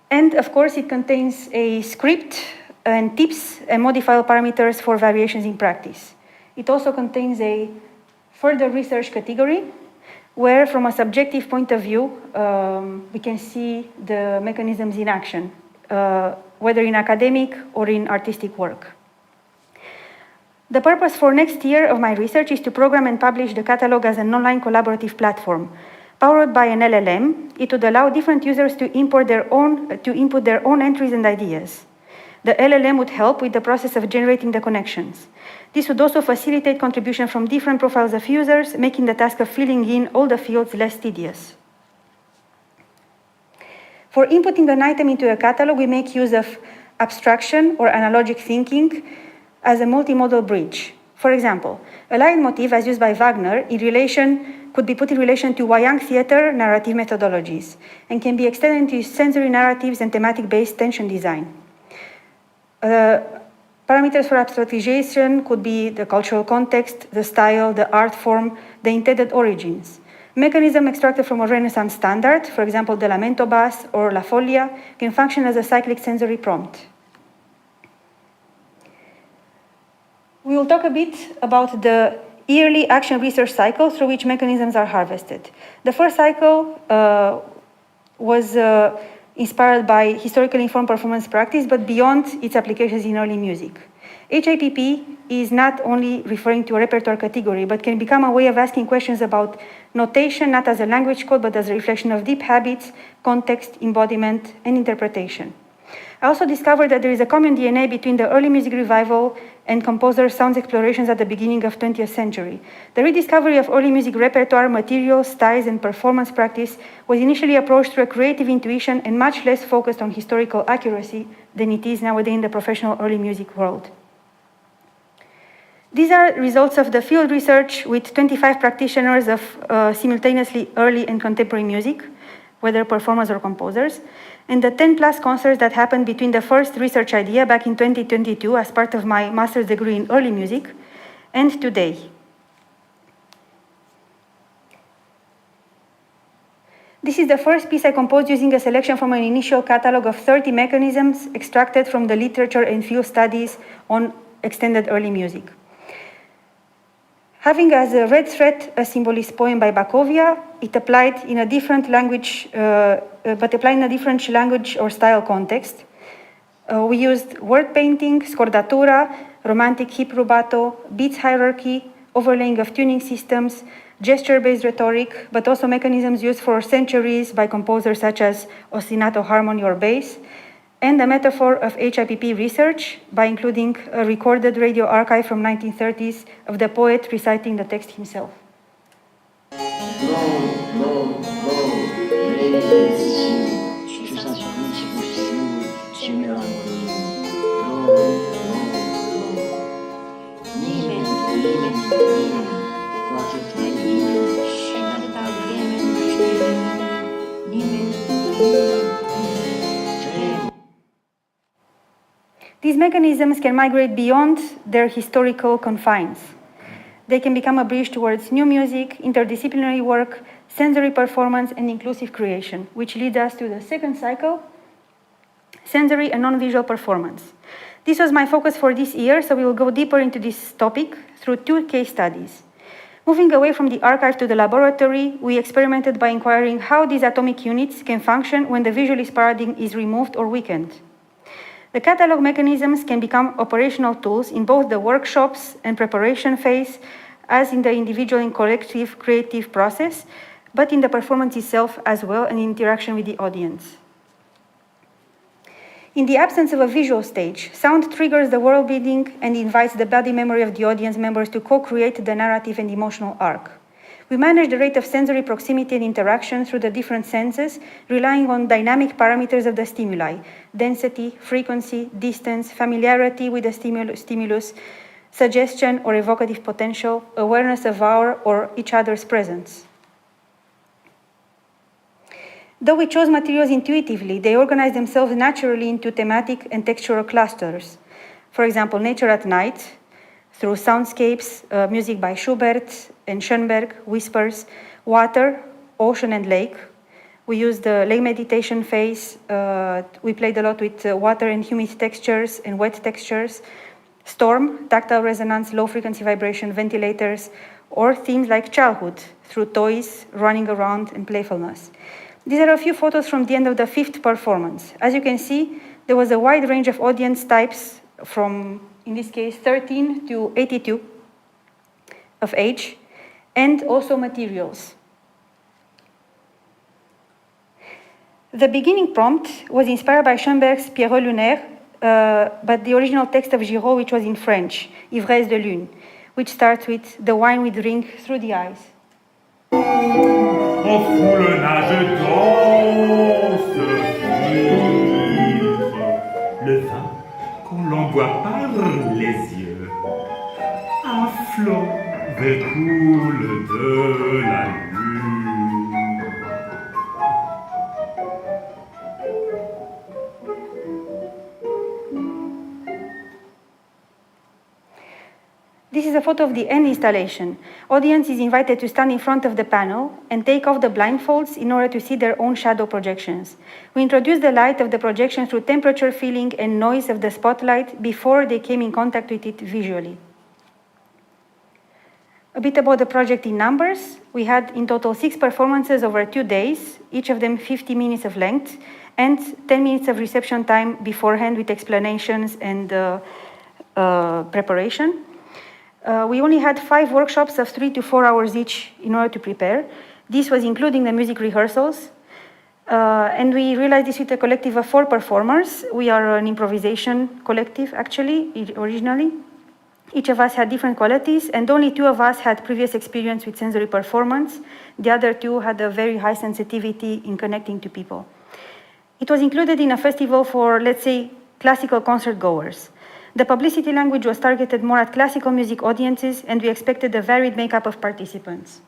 And of course, it contains a script and tips and modifiable parameters for variations in practice. It also contains a further research category where, from a subjective point of view, we can see the mechanisms in action, whether in academic or in artistic work. The purpose for next year of my research is to program and publish the catalog as an online collaborative platform. Powered by an LLM, it would allow different users to input their own entries and ideas. The LLM would help with the process of generating the connections. This would also facilitate contribution from different profiles of users, making the task of filling in all the fields less tedious. For inputting an item into a catalog, we make use of abstraction or analogic thinking as a multimodal bridge. For example, a leitmotif as used by Wagner could be put in relation to Wayang theater narrative methodologies and can be extended into sensory narratives and thematic-based tension design. Parameters for abstractization could be the cultural context, the style, the art form, the intended origins. Mechanism extracted from a Renaissance standard, for example, the Lamento Bass or La Folia, can function as a cyclic sensory prompt. We will talk a bit about the yearly action research cycle through which mechanisms are harvested. The first cycle was inspired by historically informed performance practice, but beyond its applications in early music. HIPP is not only referring to a repertoire category, but can become a way of asking questions about notation, not as a language code, but as a reflection of deep habits, context, embodiment, and interpretation. I also discovered that there is a common DNA between the early music revival and composer sounds explorations at the beginning of 20th century. The rediscovery of early music repertoire, materials, styles, and performance practice was initially approached through a creative intuition and much less focused on historical accuracy than it is nowadays in the professional early music world. These are results of the field research with 25 practitioners of simultaneously early and contemporary music, whether performers or composers, and the 10+ concerts that happened between the first research idea back in 2022 as part of my master's degree in early music and today. This is the first piece I composed using a selection from an initial catalog of 30 mechanisms extracted from the literature and field studies on extended early music. Having as a red thread a symbolist poem by Bakovia, it applied in a different language, or style context. We used word painting, scordatura, romantic hip rubato, beats hierarchy, overlaying of tuning systems, gesture-based rhetoric, but also mechanisms used for centuries by composers such as ostinato harmony or bass, and a metaphor of HIPP research by including a recorded radio archive from 1930s of the poet reciting the text himself. These mechanisms can migrate beyond their historical confines. They can become a bridge towards new music, interdisciplinary work, sensory performance, and inclusive creation, which leads us to the second cycle, sensory and non-visual performance. This was my focus for this year, so we will go deeper into this topic through 2 case studies. Moving away from the archive to the laboratory, we experimented by inquiring how these atomic units can function when the visualist paradigm is removed or weakened. The catalog mechanisms can become operational tools in both the workshops and preparation phase, as in the individual and collective creative process, but in the performance itself as well, and interaction with the audience. In the absence of a visual stage, sound triggers the world building and invites the body memory of the audience members to co-create the narrative and emotional arc. We manage the rate of sensory proximity and interaction through the different senses, relying on dynamic parameters of the stimuli: density, frequency, distance, familiarity with the stimulus, suggestion or evocative potential, awareness of our or each other's presence. Though we chose materials intuitively, they organize themselves naturally into thematic and textural clusters. For example, nature at night, through soundscapes, music by Schubert and Schoenberg, whispers, water, ocean and lake. We used the lake meditation phase. We played a lot with water and humid textures and wet textures. Storm, tactile resonance, low frequency vibration, ventilators, or themes like childhood, through toys, running around, and playfulness. These are a few photos from the end of the 5th performance. As you can see, there was a wide range of audience types from, in this case, 13 to 82 of age, and also materials. The beginning prompt was inspired by Schoenberg's Pierrot Lunaire, but the original text of Giraud, which was in French, Ivresse de Lune, which starts with the wine we drink through the eyes. En foule nage danse, le vin qu'on l'on boit par les yeux, un flot découle de la lune. This is a photo of the end installation. Audience is invited to stand in front of the panel and take off the blindfolds in order to see their own shadow projections. We introduced the light of the projection through temperature feeling and noise of the spotlight before they came in contact with it visually. A bit about the project in numbers. We had in total 6 performances over 2 days, each of them 50 minutes of length, and 10 minutes of reception time beforehand with explanations and preparation. We only had 5 workshops of 3 to 4 hours each in order to prepare. This was including the music rehearsals. And we realized this with a collective of 4 performers. We are an improvisation collective, actually, originally. Each of us had different qualities, and only 2 of us had previous experience with sensory performance. The other 2 had a very high sensitivity in connecting to people. It was included in a festival for, let's say, classical concert goers. The publicity language was targeted more at classical music audiences, and we expected a varied makeup of participants.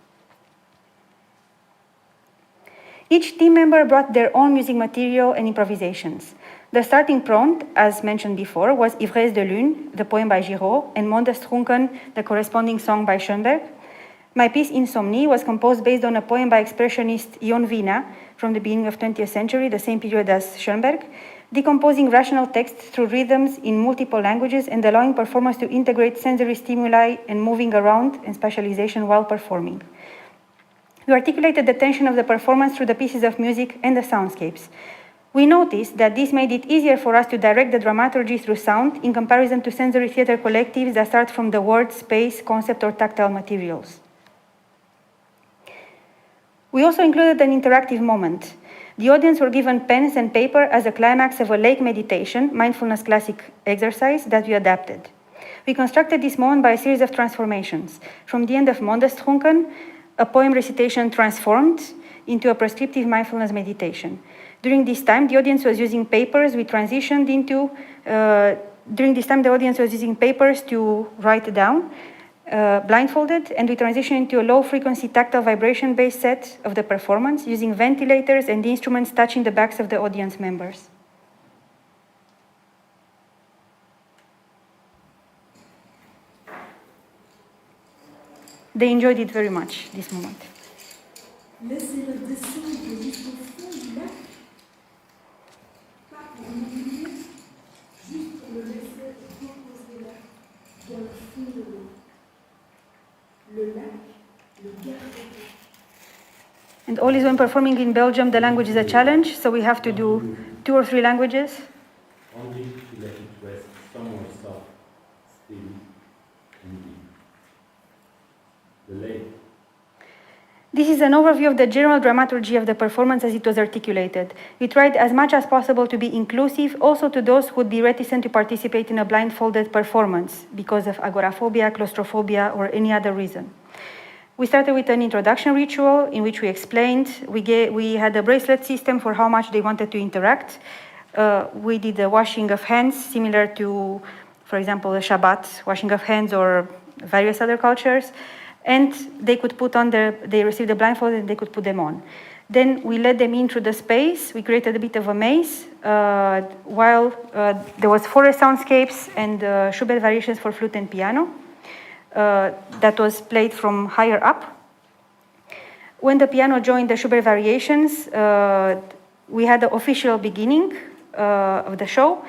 Each team member brought their own music material and improvisations. The starting prompt, as mentioned before, was Ivresse de Lune, the poem by Giraud, and Mondestrunken, the corresponding song by Schoenberg. My piece, Insomnie, was composed based on a poem by expressionist Ion Vina from the beginning of 20th century, the same period as Schoenberg, decomposing rational text through rhythms in multiple languages and allowing performers to integrate sensory stimuli and moving around and spatialization while performing. We articulated the tension of the performance through the pieces of music and the soundscapes. We noticed that this made it easier for us to direct the dramaturgy through sound in comparison to sensory theater collectives that start from the word, space, concept, or tactile materials. We also included an interactive moment. The audience were given pens and paper as a climax of a lake meditation, mindfulness classic exercise that we adapted. We constructed this moment by a series of transformations. From the end of Mondestrunken, a poem recitation transformed into a prescriptive mindfulness meditation. During this time, the audience was using papers. We transitioned into, during this time, the audience was using papers to write down, blindfolded, and we transitioned into a low-frequency tactile vibration-based set of the performance using ventilators and the instruments touching the backs of the audience members. they enjoyed it very much, this moment. Laissez-le descendre jusqu'au fond du lac, pas pour l'oublier, juste pour le laisser reposer là, dans le fond de l'eau. Le lac, le garde. And always when performing in Belgium, the language is a challenge, so we have to do 2 or 3 languages. Only to let it rest somewhere soft, steady, and deep. The lake. This is an overview of the general dramaturgy of the performance as it was articulated. We tried as much as possible to be inclusive, also to those who would be reticent to participate in a blindfolded performance because of agoraphobia, claustrophobia, or any other reason. We started with an introduction ritual in which we explained. We had a bracelet system for how much they wanted to interact. We did a washing of hands, similar to, for example, a Shabbat, washing of hands, or various other cultures. And they could put on they received the blindfold and they could put them on. Then we led them in through the space. We created a bit of a maze while there was forest soundscapes and Schubert variations for flute and piano that was played from higher up. When the piano joined the Schubert variations, we had the official beginning of the show,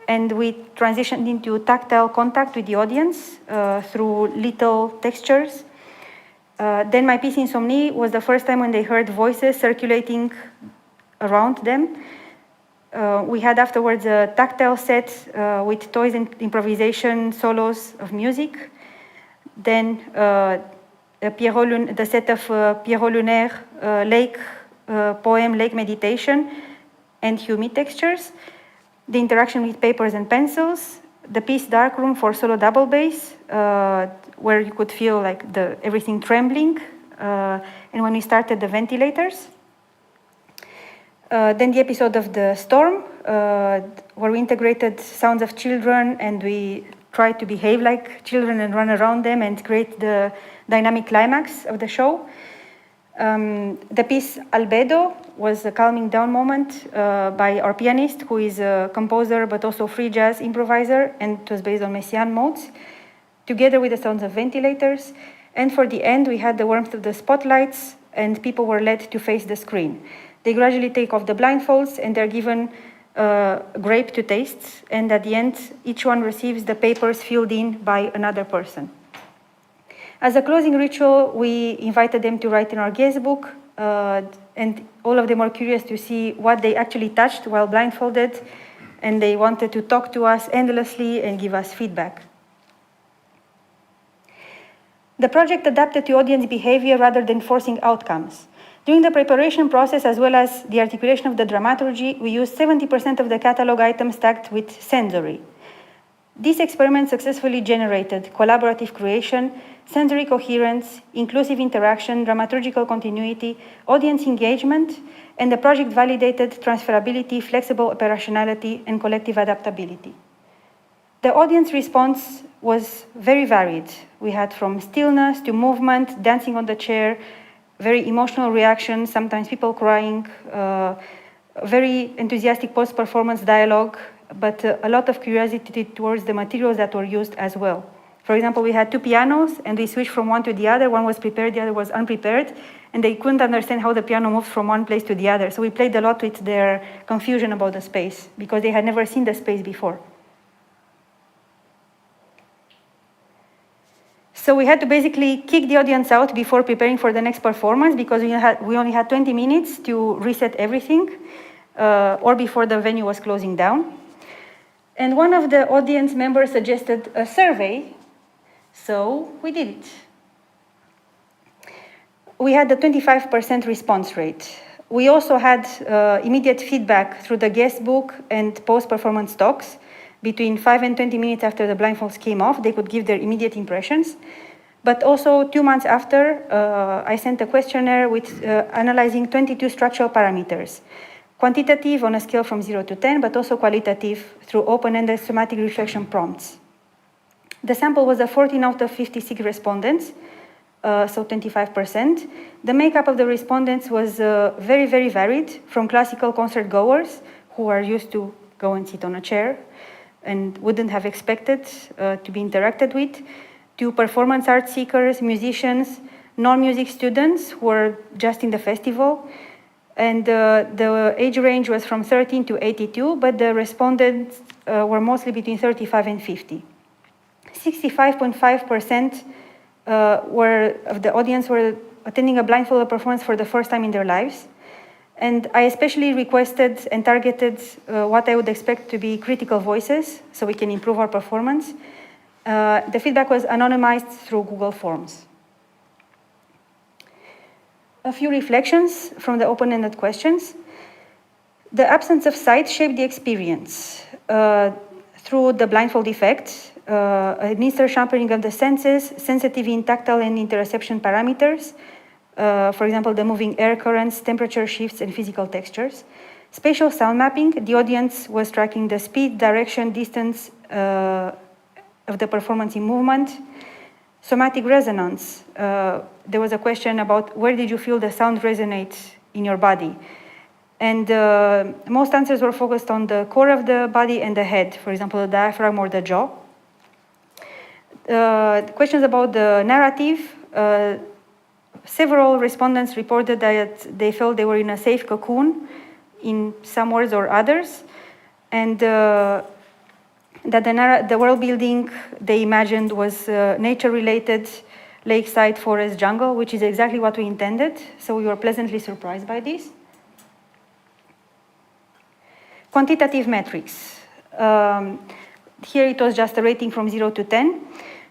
and we transitioned into tactile contact with the audience through little textures. Then my piece Insomnie was the first time when they heard voices circulating around them. We had afterwards a tactile set with toys and improvisation solos of music. Then the set of Pierrot Lunaire lake poem, Lake Meditation, and humid textures. The interaction with papers and pencils. The piece Darkroom for solo double bass, where you could feel like everything trembling. And when we started the ventilators. Then the episode of the Storm, where we integrated sounds of children and we tried to behave like children and run around them and create the dynamic climax of the show. The piece Albedo was a calming down moment by our pianist, who is a composer but also free jazz improviser, and it was based on Messiaen modes, together with the sounds of ventilators. And for the end, we had the warmth of the spotlights, and people were led to face the screen. They gradually take off the blindfolds, and they're given a grape to taste, and at the end, each one receives the papers filled in by another person. As a closing ritual, we invited them to write in our guest book, and all of them were curious to see what they actually touched while blindfolded, and they wanted to talk to us endlessly and give us feedback. The project adapted to audience behavior rather than forcing outcomes. During the preparation process, as well as the articulation of the dramaturgy, we used 70% of the catalog items tagged with sensory. This experiment successfully generated collaborative creation, sensory coherence, inclusive interaction, dramaturgical continuity, audience engagement, and the project validated transferability, flexible operationality, and collective adaptability. The audience response was very varied. We had from stillness to movement, dancing on the chair, very emotional reactions, sometimes people crying, very enthusiastic post-performance dialogue, but a lot of curiosity towards the materials that were used as well. For example, we had two pianos, and we switched from one to the other. One was prepared, the other was unprepared, and they couldn't understand how the piano moved from one place to the other. So we played a lot with their confusion about the space, because they had never seen the space before. So we had to basically kick the audience out before preparing for the next performance, because we only had 20 minutes to reset everything, or before the venue was closing down. And one of the audience members suggested a survey, so we did it. We had a 25% response rate. We also had immediate feedback through the guest book and post-performance talks. Between 5 and 20 minutes after the blindfolds came off, they could give their immediate impressions. But also 2 months after, I sent a questionnaire with analyzing 22 structural parameters. Quantitative on a scale from 0 to 10, but also qualitative through open-ended thematic reflection prompts. The sample was a 14 out of 56 respondents, so 25%. The makeup of the respondents was very, very varied, from classical concert goers who are used to go and sit on a chair and wouldn't have expected to be interacted with, to performance art seekers, musicians, non-music students who were just in the festival. And the age range was from 13 to 82, but the respondents were mostly between 35 and 50. 65.5% of the audience were attending a blindfolded performance for the first time in their lives. And I especially requested and targeted what I would expect to be critical voices, so we can improve our performance. The feedback was anonymized through Google Forms. A few reflections from the open-ended questions. The absence of sight shaped the experience through the blindfold effect, administered sharpening of the senses, sensitive in tactile and interoception parameters, for example, the moving air currents, temperature shifts, and physical textures. Spatial sound mapping, the audience was tracking the speed, direction, distance of the performance in movement. Somatic resonance, there was a question about where did you feel the sound resonate in your body? And most answers were focused on the core of the body and the head, for example, the diaphragm or the jaw. Questions about the narrative, several respondents reported that they felt they were in a safe cocoon in some words or others, and that the world building they imagined was nature-related, lakeside, forest, jungle, which is exactly what we intended, so we were pleasantly surprised by this. Quantitative metrics. Here it was just a rating from 0 to 10.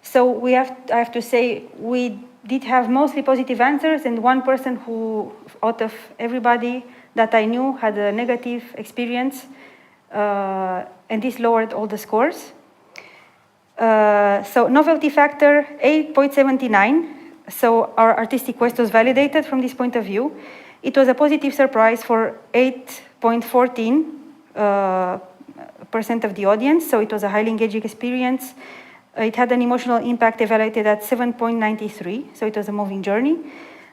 So I have to say, we did have mostly positive answers, and one person who, out of everybody that I knew, had a negative experience, and this lowered all the scores. So novelty factor, 8.79. So our artistic quest was validated from this point of view. It was a positive surprise for 8.14% of the audience, so it was a highly engaging experience. It had an emotional impact evaluated at 7.93, so it was a moving journey.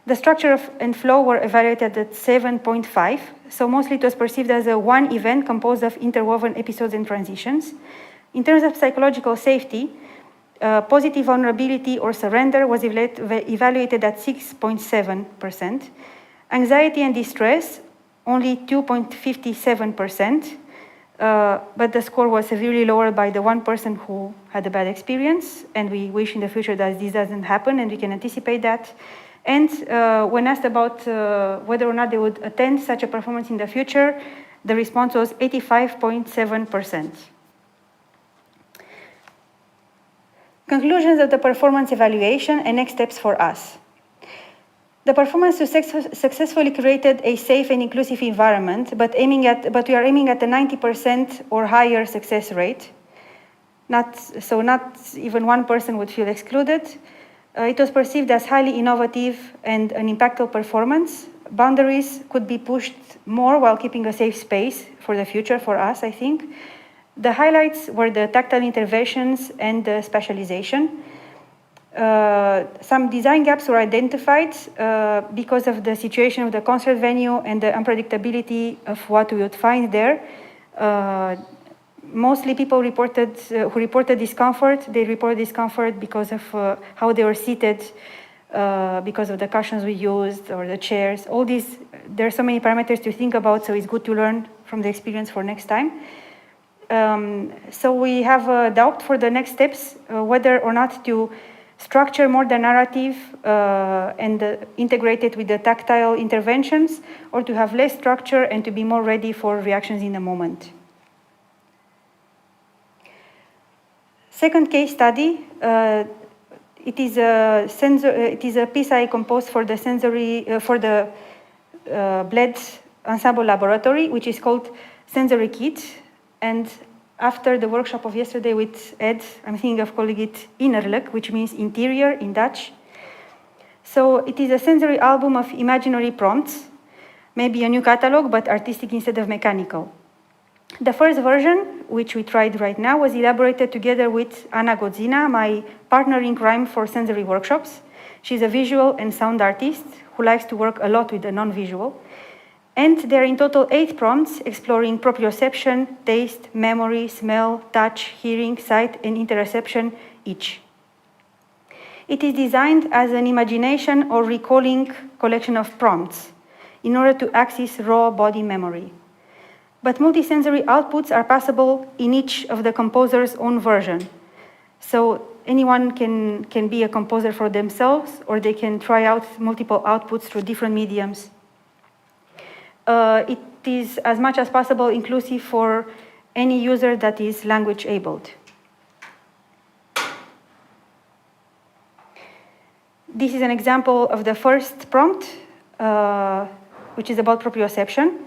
The structure and flow were evaluated at 7.5, so mostly it was perceived as a one event composed of interwoven episodes and transitions. In terms of psychological safety, positive vulnerability or surrender was evaluated at 6.7%. Anxiety and distress, only 2.57%, but the score was severely lowered by the one person who had a bad experience, and we wish in the future that this doesn't happen, and we can anticipate that. And when asked about whether or not they would attend such a performance in the future, the response was 85.7%. Conclusions of the performance evaluation and next steps for us. The performance successfully created a safe and inclusive environment, but we are aiming at a 90% or higher success rate. Not even one person would feel excluded. It was perceived as highly innovative and an impactful performance. Boundaries could be pushed more while keeping a safe space for the future for us, I think. The highlights were the tactile interventions and the specialization. Some design gaps were identified because of the situation of the concert venue and the unpredictability of what we would find there. Mostly people who reported discomfort, they reported discomfort because of how they were seated, because of the cushions we used or the chairs. All these, there are so many parameters to think about, so it's good to learn from the experience for next time. So we have a doubt for the next steps, whether or not to structure more the narrative and integrate it with the tactile interventions, or to have less structure and to be more ready for reactions in the moment. Second case study, it is a piece I composed for the Bled Ensemble Laboratory, which is called Sensory Kit. And after the workshop of yesterday with Ed, I'm thinking of calling it Innerlijk, which means interior in Dutch. So it is a sensory album of imaginary prompts, maybe a new catalog, but artistic instead of mechanical. The first version, which we tried right now, was elaborated together with Anna Godzina, my partner in crime for sensory workshops. She's a visual and sound artist who likes to work a lot with the non-visual. And there are in total 8 prompts exploring proprioception, taste, memory, smell, touch, hearing, sight, and interoception each. It is designed as an imagination or recalling collection of prompts in order to access raw body memory. But multisensory outputs are possible in each of the composer's own version. So anyone can be a composer for themselves, or they can try out multiple outputs through different mediums. It is as much as possible inclusive for any user that is language abled. This is an example of the first prompt, which is about proprioception.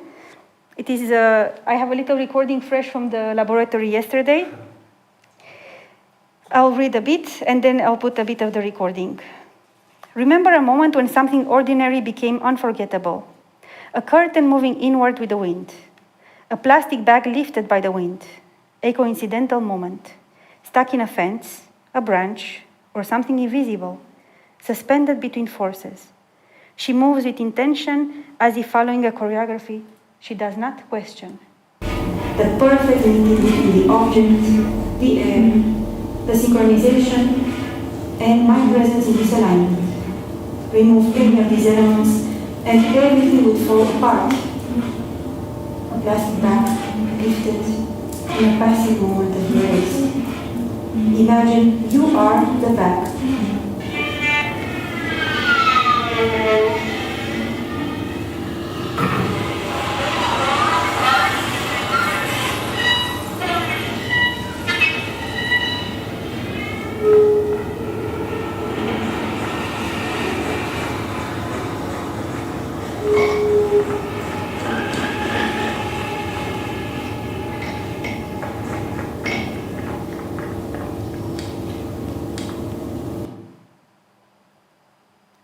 It is, I have a little recording fresh from the laboratory yesterday. I'll read a bit, and then I'll put a bit of the recording. Remember a moment when something ordinary became unforgettable. A curtain moving inward with the wind. A plastic bag lifted by the wind. A coincidental moment. Stuck in a fence, a branch, or something invisible. Suspended between forces. She moves with intention as if following a choreography. She does not question. The perfect link between the object, the air, the synchronization, and my presence in this alignment. Remove any of these elements and everything would fall apart. A plastic bag lifted in a passive moment of grace. Imagine you are the bag.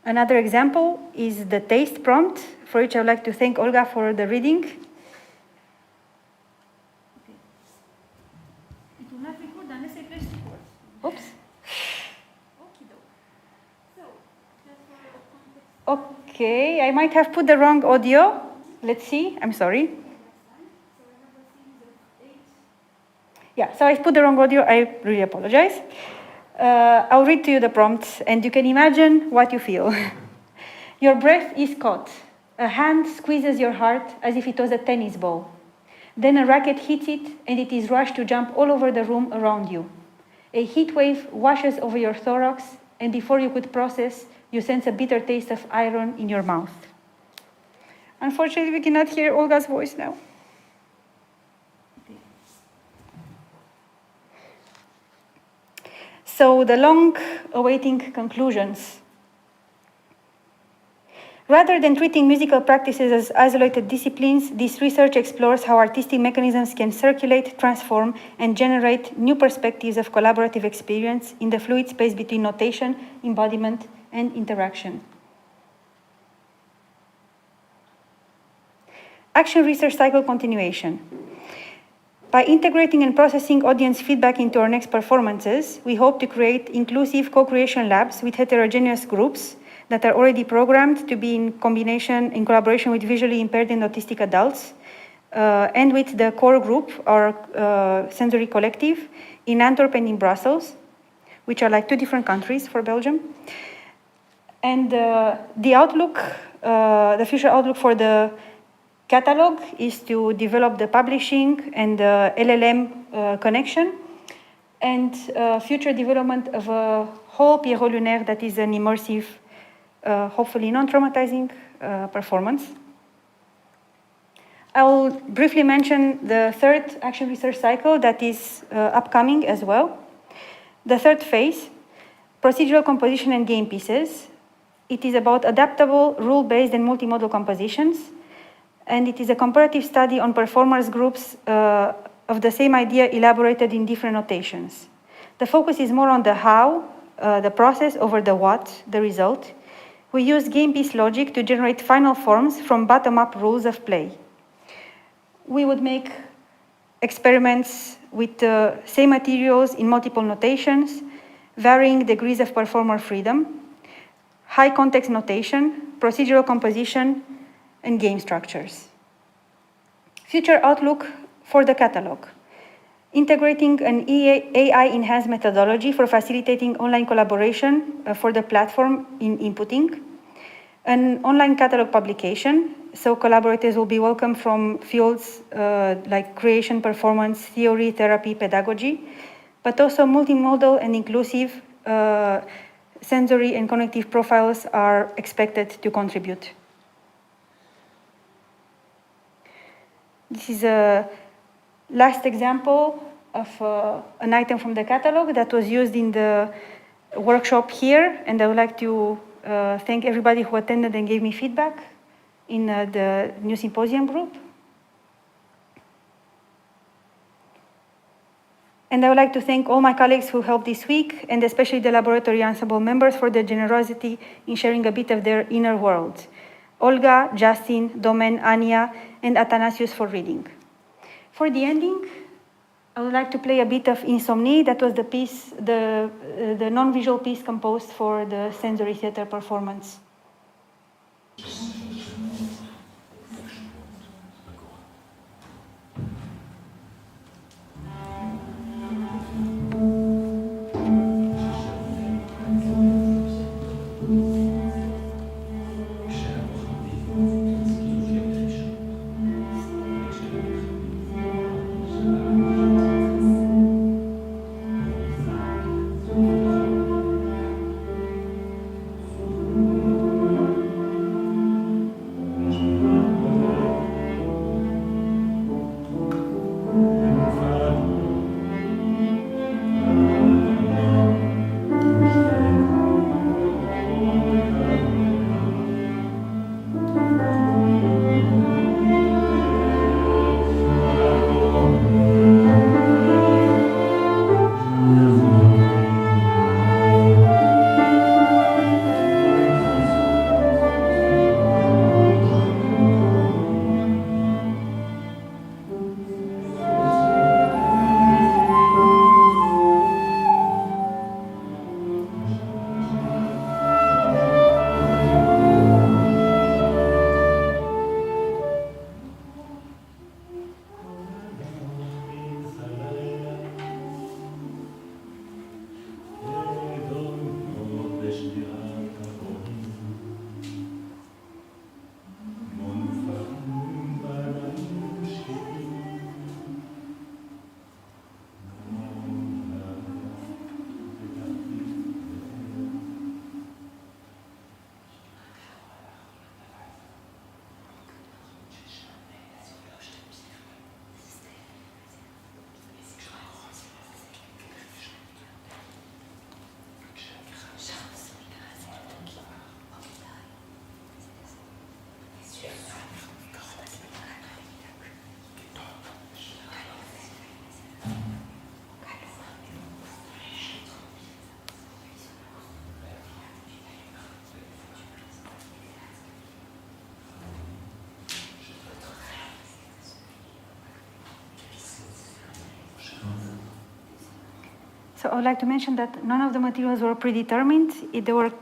Another example is the taste prompt, for which I would like to thank Olga for the reading. It will not record unless I press record. Oops. Okay, I might have put the wrong audio. Let's see, I'm sorry. Yeah, so I put the wrong audio, I really apologize. I'll read to you the prompts, and you can imagine what you feel. Your breath is caught. A hand squeezes your heart as if it was a tennis ball. Then a racket hits it, and it is rushed to jump all over the room around you. A heat wave washes over your thorax, and before you could process, you sense a bitter taste of iron in your mouth. Unfortunately, we cannot hear Olga's voice now. So the long-awaiting conclusions. Rather than treating musical practices as isolated disciplines, this research explores how artistic mechanisms can circulate, transform, and generate new perspectives of collaborative experience in the fluid space between notation, embodiment, and interaction. Action research cycle continuation. By integrating and processing audience feedback into our next performances, we hope to create inclusive co-creation labs with heterogeneous groups that are already programmed to be in collaboration with visually impaired and autistic adults, and with the core group, our sensory collective, in Antwerp and in Brussels, which are like two different countries for Belgium. And the outlook, the future outlook for the catalog is to develop the publishing and the LLM connection, and future development of a whole Pierrot Lunaire that is an immersive, hopefully non-traumatizing performance. I will briefly mention the third action research cycle that is upcoming as well. The third phase, procedural composition and game pieces. It is about adaptable, rule-based and multimodal compositions. And it is a comparative study on performers groups of the same idea elaborated in different notations. The focus is more on the how, the process, over the what, the result. We use game piece logic to generate final forms from bottom-up rules of play. We would make experiments with the same materials in multiple notations, varying degrees of performer freedom, high context notation, procedural composition, and game structures. Future outlook for the catalog. integrating an AI-enhanced methodology for facilitating online collaboration for the platform in inputting, an online catalog publication, so collaborators will be welcome from fields like creation, performance, theory, therapy, pedagogy, but also multimodal and inclusive sensory and cognitive profiles are expected to contribute. This is a last example of an item from the catalog that was used in the workshop here, and I would like to thank everybody who attended and gave me feedback in the new symposium group. And I would like to thank all my colleagues who helped this week, and especially the laboratory ensemble members for their generosity in sharing a bit of their inner world. Olga, Justin, Thomann, Anya, and Athanasius for reading. For the ending, I would like to play a bit of Insomnie. That was the piece, the non-visual piece composed for the sensory theater performance. So I would like to mention that none of the materials were predetermined. They were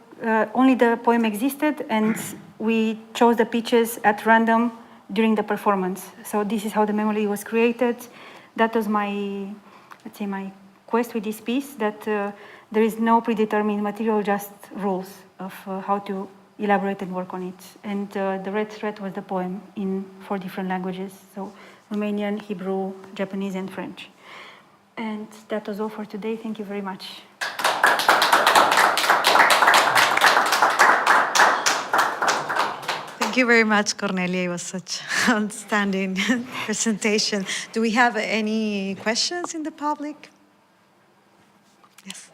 only the poem existed, and we chose the pitches at random during the performance. So this is how the melody was created. That was my, let's say, my quest with this piece, that there is no predetermined material, just rules of how to elaborate and work on it. And the red thread was the poem in 4 different languages, so Romanian, Hebrew, Japanese, and French. And that was all for today. Thank you very much. Thank you very much, Cornelia. It was such an outstanding presentation. Do we have any questions in the public? Yes.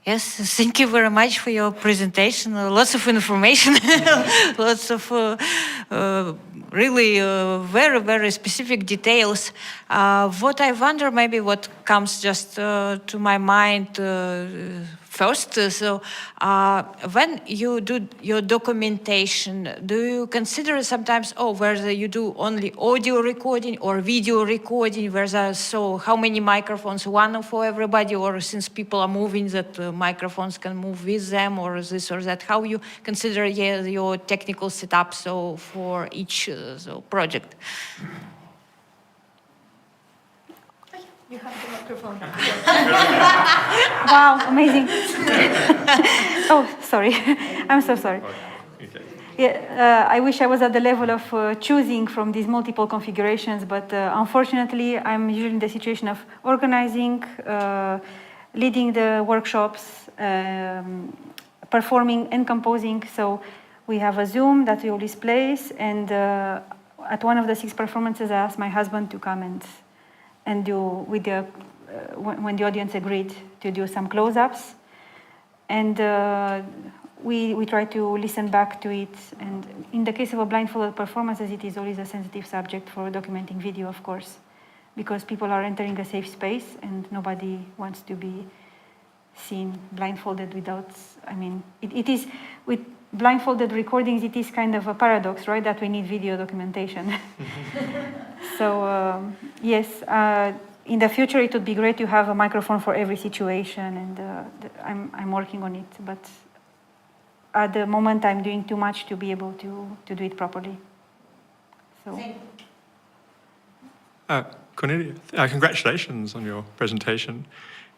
Yes, thank you very much for your presentation. Lots of information, lots of really very, very specific details. What I wonder, maybe what comes just to my mind first, so when you do your documentation, do you consider sometimes, whether you do only audio recording or video recording, whether, so how many microphones, one for everybody, or since people are moving, that microphones can move with them, or this or that? How you consider your technical setup, so for each project? You have the microphone. Wow, amazing. Oh, sorry. I'm so sorry. Okay. Yeah, I wish I was at the level of choosing from these multiple configurations, but unfortunately, I'm usually in the situation of organizing, leading the workshops, performing and composing. So we have a Zoom that we always place, and at one of the 6 performances, I asked my husband to come and do with the when the audience agreed to do some close-ups, and we try to listen back to it. And in the case of a blindfolded performances, it is always a sensitive subject for documenting video, of course, because people are entering a safe space and nobody wants to be seen blindfolded without, I mean, it is, with blindfolded recordings, it is kind of a paradox, right, that we need video documentation. So, yes, in the future, it would be great to have a microphone for every situation, and I'm working on it, but at the moment, I'm doing too much to be able to do it properly. So. Cornelia, congratulations on your presentation.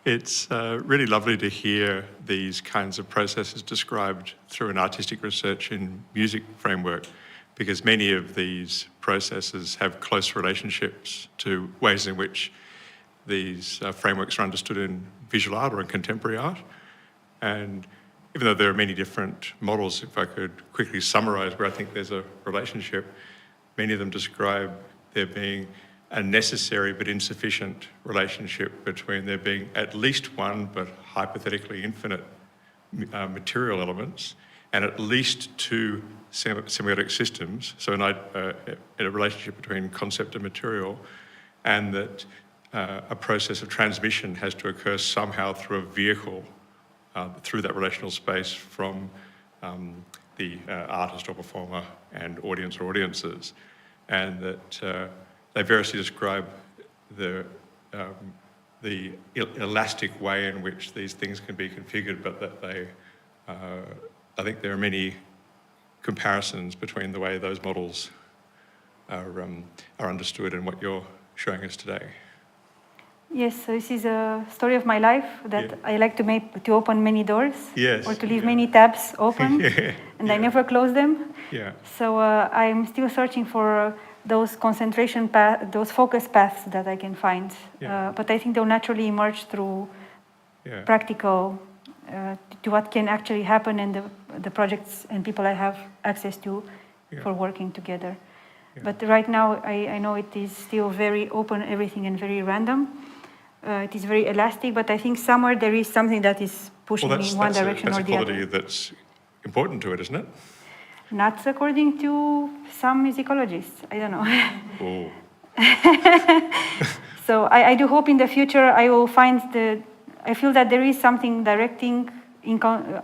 It's really lovely to hear these kinds of processes described through an artistic research in music framework, because many of these processes have close relationships to ways in which these frameworks are understood in visual art or in contemporary art. And even though there are many different models, if I could quickly summarize where I think there's a relationship, many of them describe there being a necessary but insufficient relationship between there being at least one but hypothetically infinite material elements and at least 2 semiotic systems, so a relationship between concept and material, and that a process of transmission has to occur somehow through a vehicle, through that relational space from the artist or performer and audience or audiences, and that they variously describe the elastic way in which these things can be configured, but that they, I think there are many comparisons between the way those models are understood and what you're showing us today. Yes, so this is a story of my life that I like to open many doors, or to leave many tabs open, and I never close them. Yeah. So I'm still searching for those concentration paths, those focus paths that I can find. But I think they'll naturally emerge through practical, to what can actually happen in the projects and people I have access to for working together. But right now, I know it is still very open, everything, and very random. It is very elastic, but I think somewhere there is something that is pushing me in one direction or the other. That's a quality that's important to it, isn't it? Not according to some musicologists. I don't know. Oh. So I do hope in the future I will find I feel that there is something directing,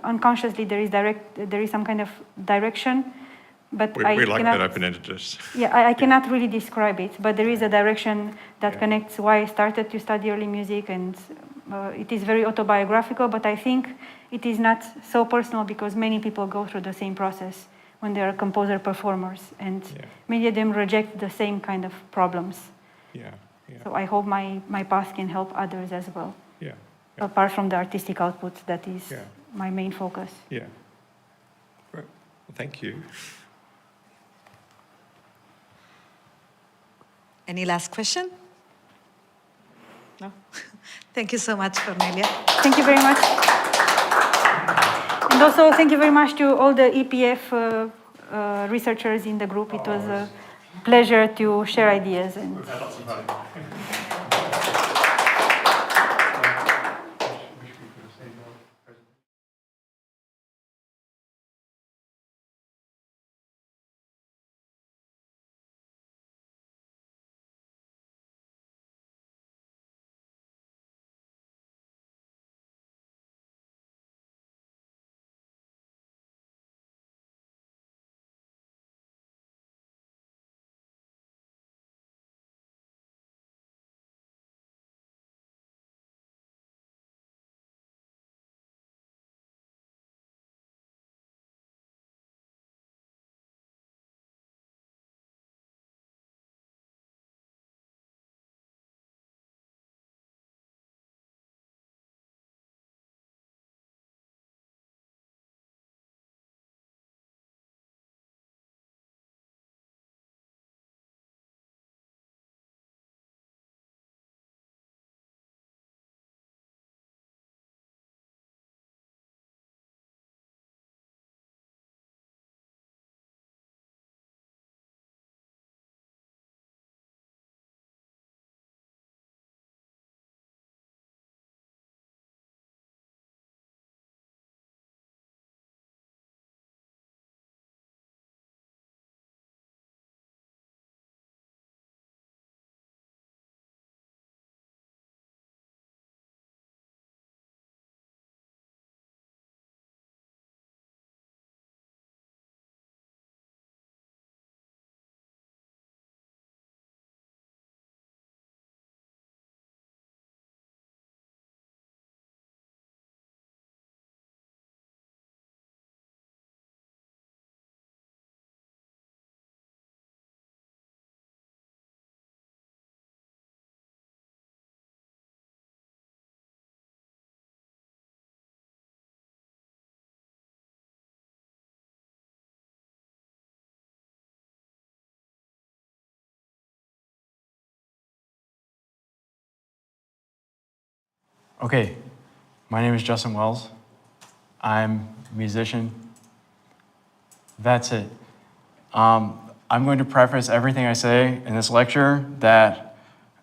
unconsciously there is some kind of direction, but we like that open-endedness. Yeah, I cannot really describe it, but there is a direction that connects why I started to study early music, and it is very autobiographical, but I think it is not so personal because many people go through the same process when they are composer-performers, and many of them reject the same kind of problems. So I hope my path can help others as well. Apart from the artistic output, that is my main focus. Yeah. Great. Well, thank you. Any last question? No? Thank you so much, Cornelia. Thank you very much. And also, thank you very much to all the EPF researchers in the group. It was a pleasure to share ideas. Okay, my name is Justin Wells. I'm a musician. That's it. I'm going to preface everything I say in this lecture that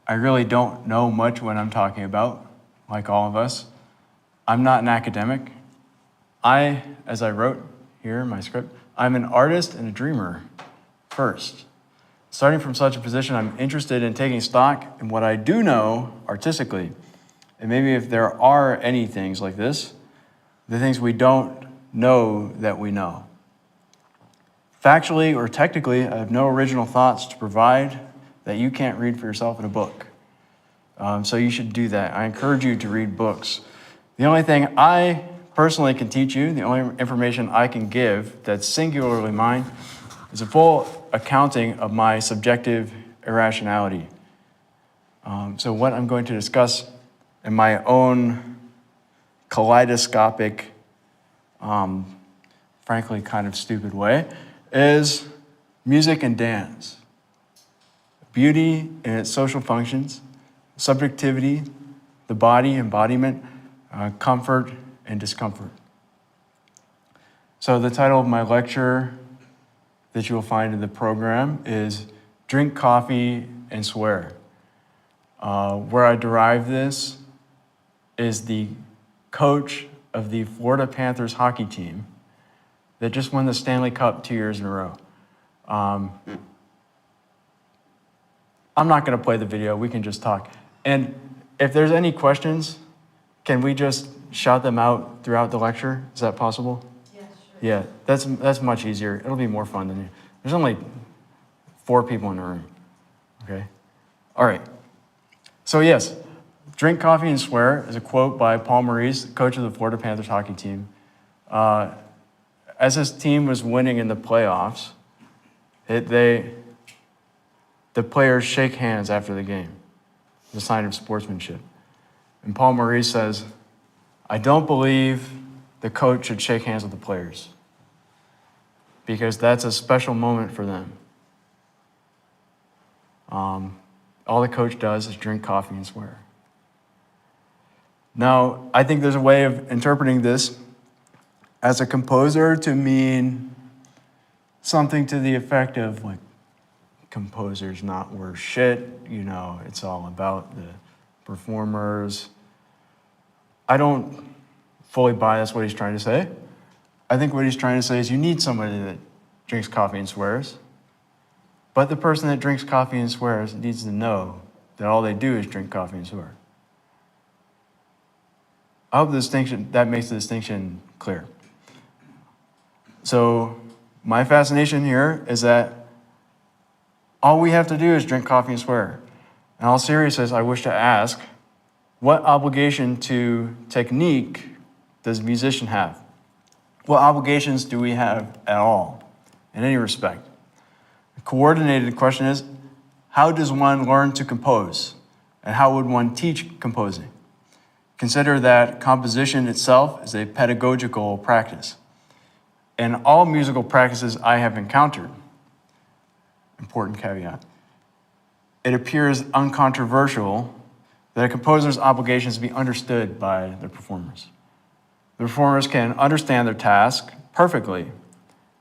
I really don't know much what I'm talking about, like all of us. I'm not an academic. As I wrote here in my script, I'm an artist and a dreamer first. Starting from such a position, I'm interested in taking stock in what I do know artistically. And maybe if there are any things like this, the things we don't know that we know. Factually or technically, I have no original thoughts to provide that you can't read for yourself in a book. So you should do that. I encourage you to read books. The only thing I personally can teach you, the only information I can give that's singularly mine, is a full accounting of my subjective irrationality. So what I'm going to discuss in my own kaleidoscopic, frankly kind of stupid way, is music and dance. Beauty and its social functions, subjectivity, the body, embodiment, comfort, and discomfort. So the title of my lecture that you will find in the program is Drink Coffee and Swear. Where I derive this is the coach of the Florida Panthers hockey team that just won the Stanley Cup 2 years in a row. I'm not going to play the video. We can just talk. And if there's any questions, can we just shout them out throughout the lecture? Is that possible? Yes, sure. Yeah, that's much easier. It'll be more fun than you. There's only 4 people in the room. Okay? All right. So yes, Drink Coffee and Swear is a quote by Paul Maurice, coach of the Florida Panthers hockey team. As his team was winning in the playoffs, the players shake hands after the game, the sign of sportsmanship. And Paul Maurice says, I don't believe the coach should shake hands with the players because that's a special moment for them. All the coach does is drink coffee and swear. Now, I think there's a way of interpreting this as a composer to mean something to the effect of, like, composers not worth shit, you know, it's all about the performers. I don't fully buy that's what he's trying to say. I think what he's trying to say is you need somebody that drinks coffee and swears, but the person that drinks coffee and swears needs to know that all they do is drink coffee and swear. I hope that makes the distinction clear. So my fascination here is that all we have to do is drink coffee and swear. In all seriousness, I wish to ask, what obligation to technique does a musician have? What obligations do we have at all, in any respect? A coordinated question is, how does one learn to compose? And how would one teach composing? Consider that composition itself is a pedagogical practice. In all musical practices I have encountered, important caveat, it appears uncontroversial that a composer's obligations be understood by the performers. The performers can understand their task perfectly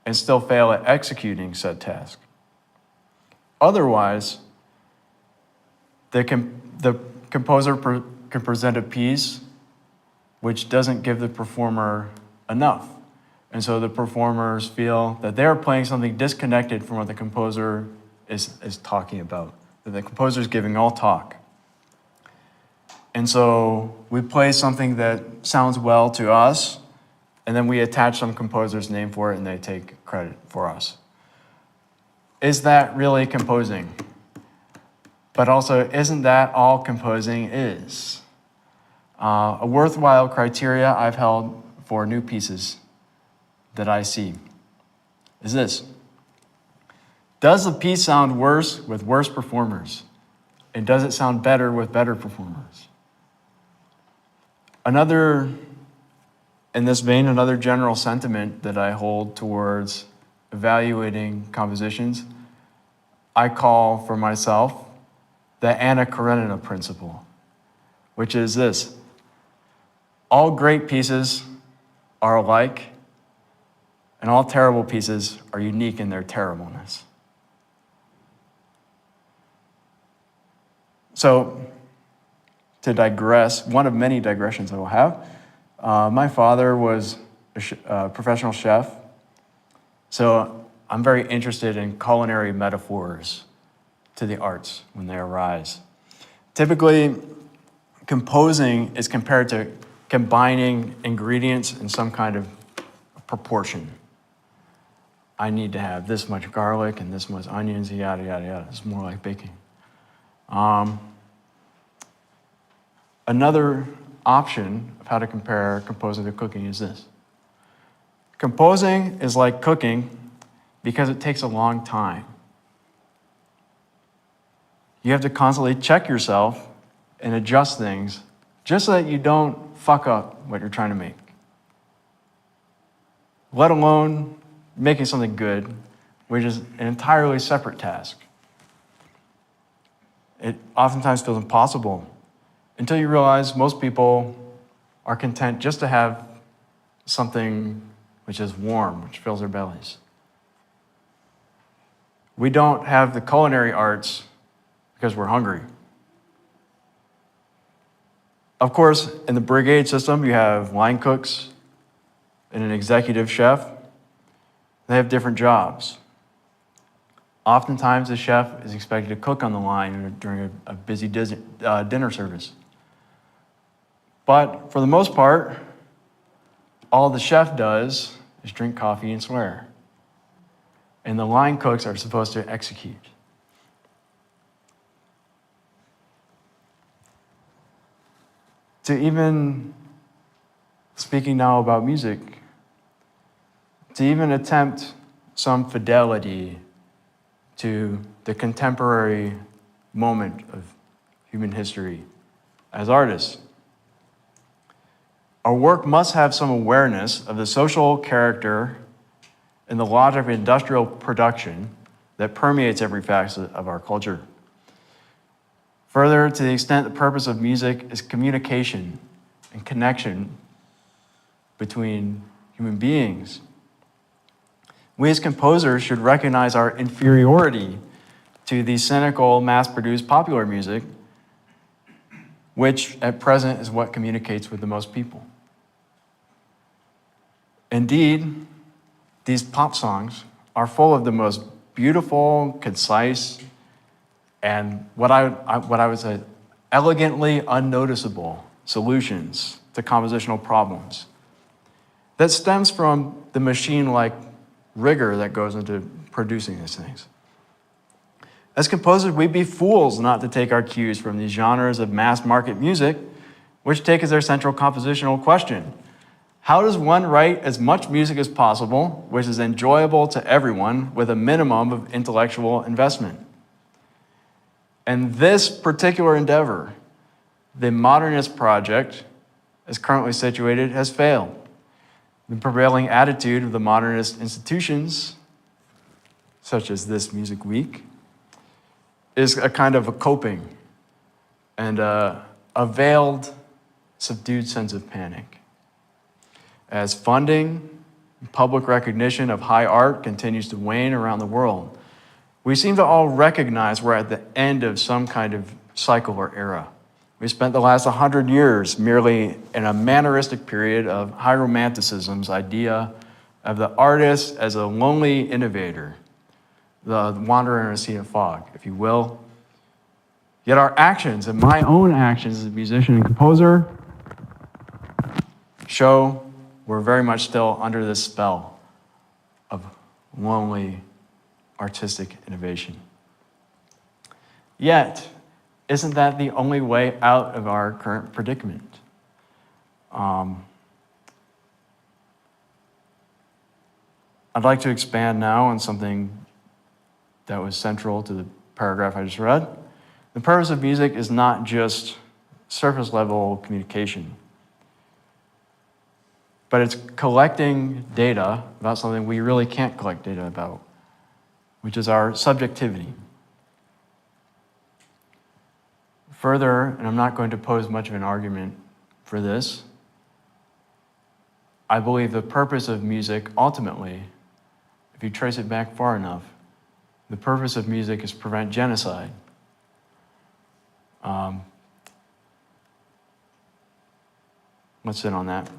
and still fail at executing said task. Otherwise, the composer can present a piece which doesn't give the performer enough. And so the performers feel that they're playing something disconnected from what the composer is talking about, that the composer is giving all talk. And so we play something that sounds well to us, and then we attach some composer's name for it, and they take credit for us. Is that really composing? But also, isn't that all composing is? A worthwhile criteria I've held for new pieces that I see is this. Does the piece sound worse with worse performers? And does it sound better with better performers? In this vein, another general sentiment that I hold towards evaluating compositions, I call for myself the Anna Karenina principle, which is this. all great pieces are alike, and all terrible pieces are unique in their terribleness. So, to digress, one of many digressions I will have, my father was a professional chef, so I'm very interested in culinary metaphors to the arts when they arise. Typically, composing is compared to combining ingredients in some kind of proportion. I need to have this much garlic and this much onions, yada, yada, yada. It's more like baking. Another option of how to compare composing to cooking is this. Composing is like cooking because it takes a long time. You have to constantly check yourself and adjust things just so that you don't fuck up what you're trying to make. Let alone making something good, which is an entirely separate task. It oftentimes feels impossible until you realize most people are content just to have something which is warm, which fills their bellies. We don't have the culinary arts because we're hungry. Of course, in the brigade system, you have line cooks and an executive chef. They have different jobs. Oftentimes, the chef is expected to cook on the line during a busy dinner service. But for the most part, all the chef does is drink coffee and swear. And the line cooks are supposed to execute. To even, speaking now about music, to even attempt some fidelity to the contemporary moment of human history as artists, our work must have some awareness of the social character and the logic of industrial production that permeates every facet of our culture. Further, to the extent the purpose of music is communication and connection between human beings, we as composers should recognize our inferiority to the cynical, mass-produced popular music, which at present is what communicates with the most people. Indeed, these pop songs are full of the most beautiful, concise, and what I would say elegantly unnoticeable solutions to compositional problems. That stems from the machine-like rigor that goes into producing these things. As composers, we'd be fools not to take our cues from these genres of mass market music, which take as their central compositional question: how does one write as much music as possible, which is enjoyable to everyone, with a minimum of intellectual investment? And this particular endeavor, the modernist project, as currently situated, has failed. The prevailing attitude of the modernist institutions, such as this Music Week, is a kind of a coping and a veiled, subdued sense of panic. As funding, public recognition of high art continues to wane around the world, we seem to all recognize we're at the end of some kind of cycle or era. We spent the last 100 years merely in a manneristic period of high romanticism's idea of the artist as a lonely innovator, the wanderer in a sea of fog, if you will. Yet our actions, and my own actions as a musician and composer, show we're very much still under this spell of lonely artistic innovation. Yet, isn't that the only way out of our current predicament? I'd like to expand now on something that was central to the paragraph I just read. The purpose of music is not just surface level communication, but it's collecting data about something we really can't collect data about, which is our subjectivity. Further, and I'm not going to pose much of an argument for this, I believe the purpose of music, ultimately, if you trace it back far enough, the purpose of music is to prevent genocide. Let's sit on that.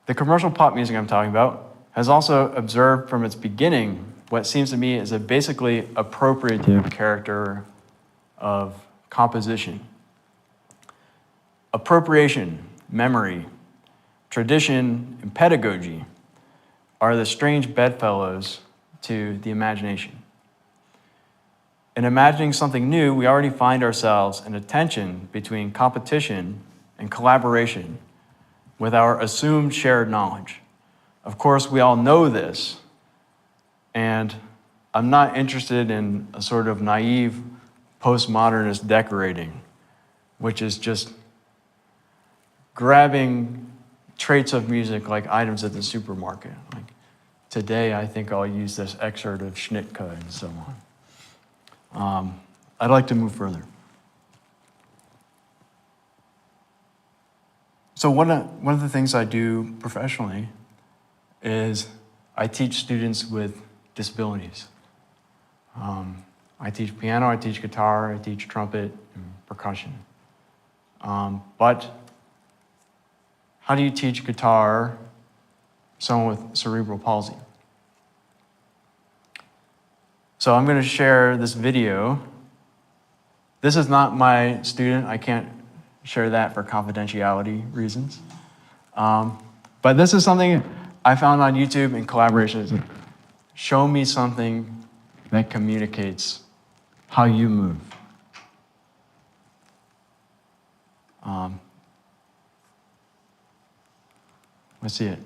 The commercial pop music I'm talking about has also observed from its beginning what seems to me is a basically appropriative character of composition. Appropriation, memory, tradition, and pedagogy are the strange bedfellows to the imagination. In imagining something new, we already find ourselves in a tension between competition and collaboration with our assumed shared knowledge. Of course, we all know this, and I'm not interested in a sort of naive postmodernist decorating, which is just grabbing traits of music like items at the supermarket. Like, today, I think I'll use this excerpt of Schnittke and so on. I'd like to move further. So one of the things I do professionally is I teach students with disabilities. I teach piano, I teach guitar, I teach trumpet and percussion. But how do you teach guitar someone with cerebral palsy? So I'm going to share this video. This is not my student. I can't share that for confidentiality reasons. But this is something I found on YouTube in collaboration. Show me something that communicates how you move. Let's see it.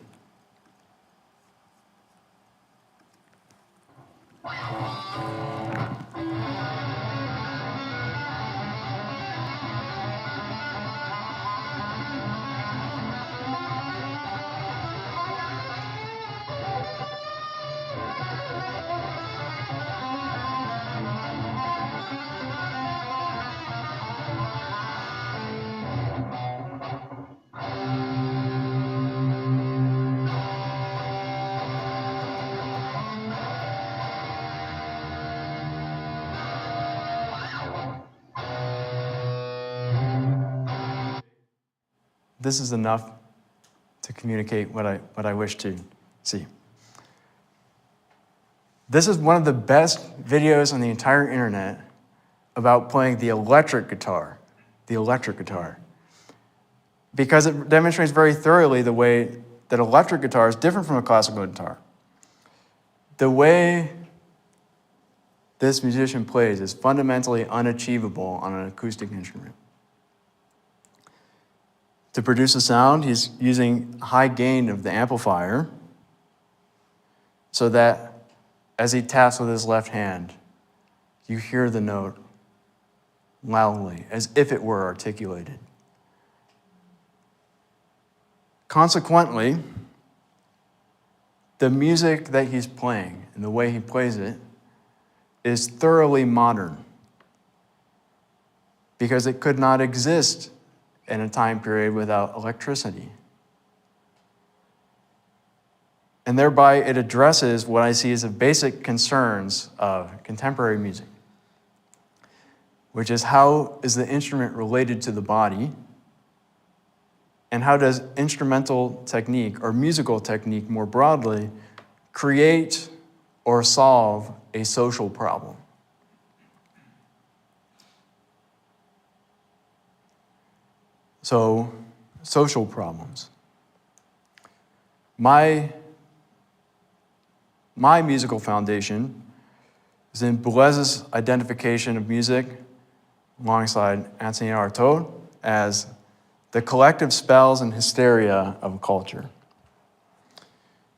This is enough to communicate what I wish to see. This is one of the best videos on the entire internet about playing the electric guitar, because it demonstrates very thoroughly the way that electric guitar is different from a classical guitar. The way this musician plays is fundamentally unachievable on an acoustic instrument. To produce a sound, he's using high gain of the amplifier so that as he taps with his left hand, you hear the note loudly, as if it were articulated. Consequently, the music that he's playing and the way he plays it is thoroughly modern, because it could not exist in a time period without electricity. And thereby it addresses what I see as the basic concerns of contemporary music, which is how is the instrument related to the body, and how does instrumental technique or musical technique more broadly create or solve a social problem. So, social problems. My musical foundation is in Boulez's identification of music alongside Anthony Artaud as the collective spells and hysteria of a culture.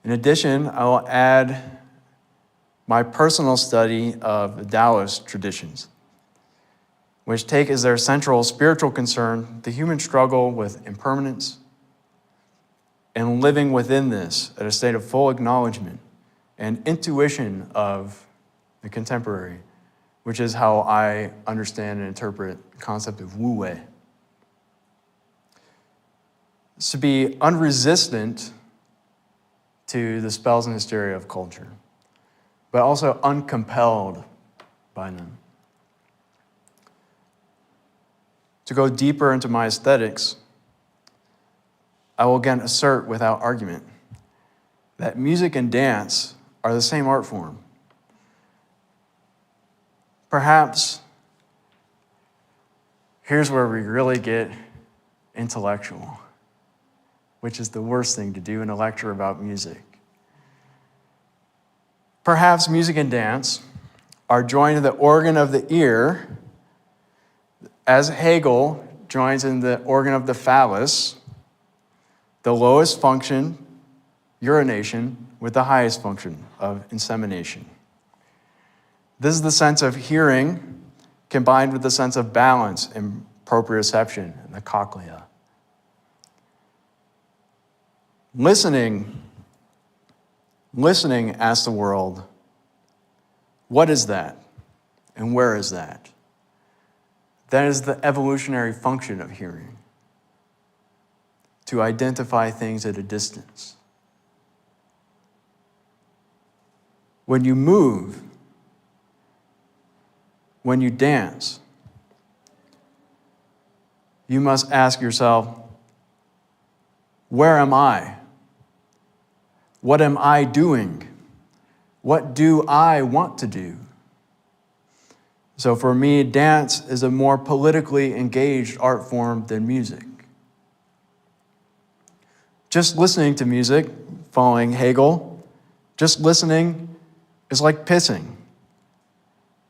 In addition, I will add my personal study of the Taoist traditions, which take as their central spiritual concern the human struggle with impermanence and living within this at a state of full acknowledgement and intuition of the contemporary, which is how I understand and interpret the concept of wu-wei. to be unresistant to the spells and hysteria of culture, but also uncompelled by them. To go deeper into my aesthetics, I will again assert without argument that music and dance are the same art form. Perhaps here's where we really get intellectual, which is the worst thing to do in a lecture about music. Perhaps music and dance are joined in the organ of the ear, as Hegel joins in the organ of the phallus, the lowest function, urination, with the highest function of insemination. This is the sense of hearing combined with the sense of balance and proprioception in the cochlea. Listening asks the world, what is that? And where is that? That is the evolutionary function of hearing, to identify things at a distance. When you move, when you dance, you must ask yourself, where am I? What am I doing? What do I want to do? So for me, dance is a more politically engaged art form than music. Just listening to music, following Hegel, just listening is like pissing.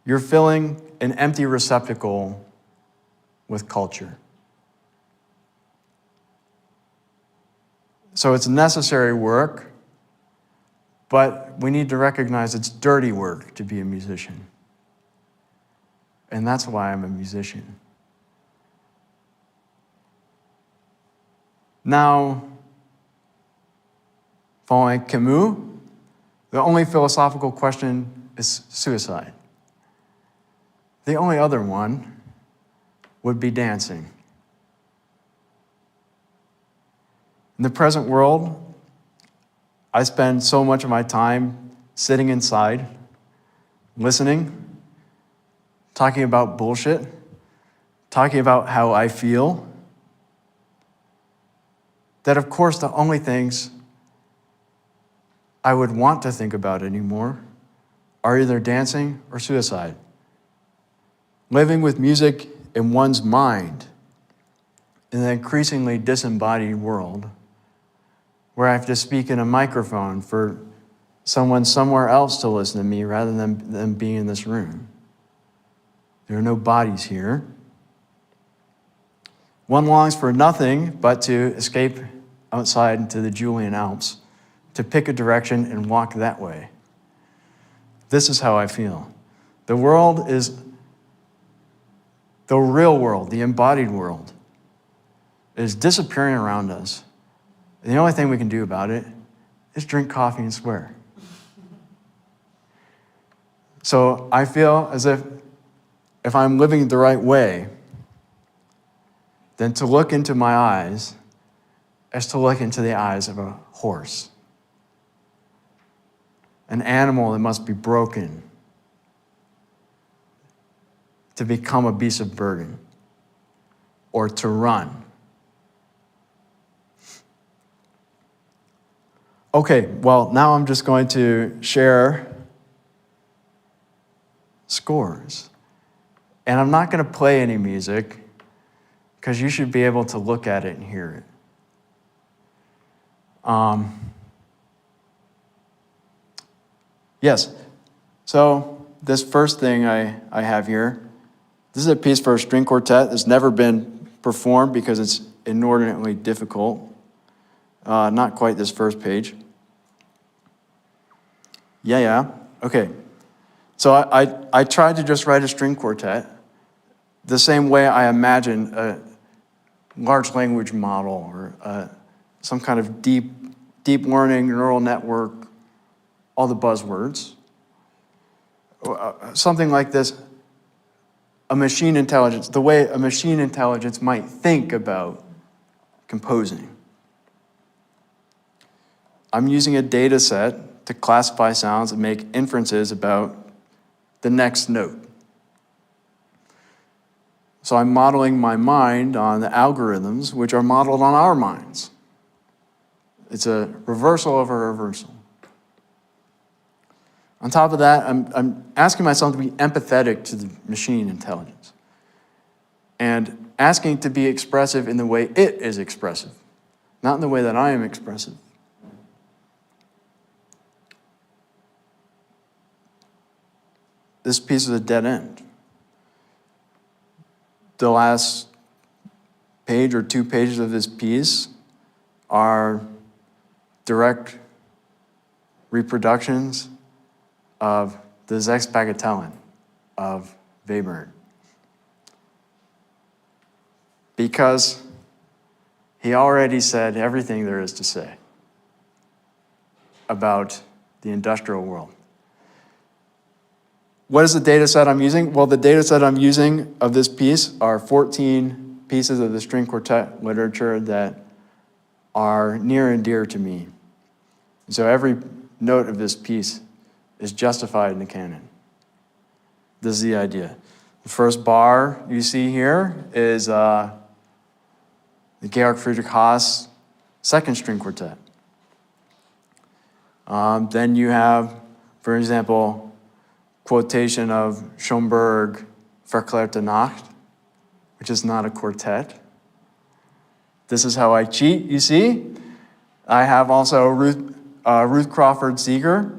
You're filling an empty receptacle with culture. So it's necessary work, but we need to recognize it's dirty work to be a musician. And that's why I'm a musician. Now, following Camus, the only philosophical question is suicide. The only other one would be dancing. In the present world, I spend so much of my time sitting inside, listening, talking about bullshit, talking about how I feel, that of course the only things I would want to think about anymore are either dancing or suicide. Living with music in one's mind in an increasingly disembodied world where I have to speak in a microphone for someone somewhere else to listen to me rather than them being in this room. There are no bodies here. One longs for nothing but to escape outside into the Julian Alps, to pick a direction and walk that way. This is how I feel. The world is the real world, the embodied world, is disappearing around us. And the only thing we can do about it is drink coffee and swear. So I feel as if I'm living the right way, then to look into my eyes is to look into the eyes of a horse, an animal that must be broken to become a beast of burden or to run. Okay, well, now I'm just going to share scores. And I'm not going to play any music because you should be able to look at it and hear it. Yes, so this first thing I have here, this is a piece for a string quartet that's never been performed because it's inordinately difficult. Not quite this first page. Yeah, okay. So I tried to just write a string quartet the same way I imagine a large language model or some kind of deep learning neural network, all the buzzwords. Something like this, a machine intelligence, the way a machine intelligence might think about composing. I'm using a data set to classify sounds and make inferences about the next note. So I'm modeling my mind on the algorithms which are modeled on our minds. It's a reversal of a reversal. On top of that, I'm asking myself to be empathetic to the machine intelligence and asking to be expressive in the way it is expressive, not in the way that I am expressive. This piece is a dead end. The last page or 2 pages of this piece are direct reproductions of the Sechsbagatellen of Webern. Because he already said everything there is to say about the industrial world. What is the data set I'm using? Well, the data set I'm using of this piece are 14 pieces of the string quartet literature that are near and dear to me. So every note of this piece is justified in the canon. This is the idea. The first bar you see here is the Georg Friedrich Haas second string quartet. Then you have, for example, quotation of Schönberg, Verklärte Nacht, which is not a quartet. This is how I cheat, you see. I have also Ruth Crawford Seeger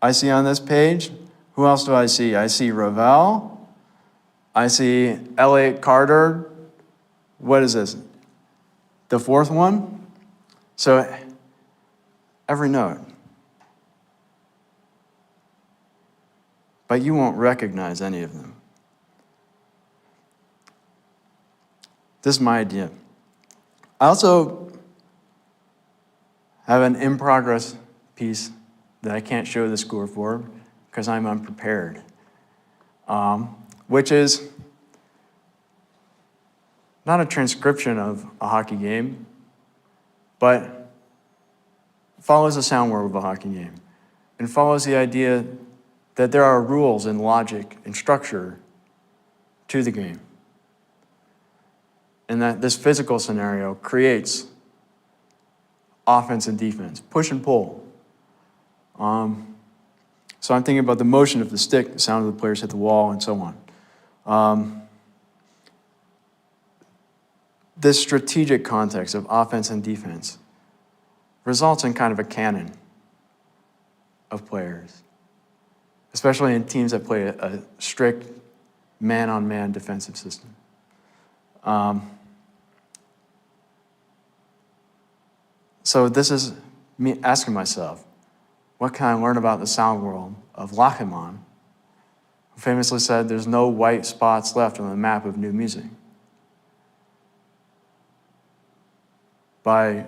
I see on this page. Who else do I see? I see Ravel. I see Elliott Carter. What is this? The fourth one? So every note. But you won't recognize any of them. This is my idea. I also have an in-progress piece that I can't show the score for because I'm unprepared, which is not a transcription of a hockey game, but follows the sound world of a hockey game and follows the idea that there are rules and logic and structure to the game. And that this physical scenario creates offense and defense, push and pull. So I'm thinking about the motion of the stick, the sound of the players hit the wall, and so on. This strategic context of offense and defense results in kind of a canon of players, especially in teams that play a strict man-on-man defensive system. So this is me asking myself, what can I learn about the sound world of Lachenmann, who famously said there's no white spots left on the map of new music? By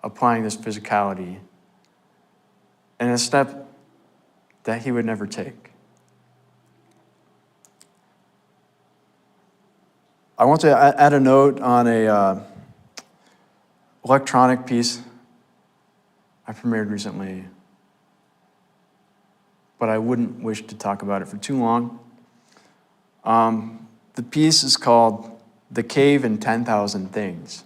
applying this physicality in a step that he would never take. I want to add a note on a electronic piece I premiered recently, but I wouldn't wish to talk about it for too long. The piece is called The Cave and 10,000 Things.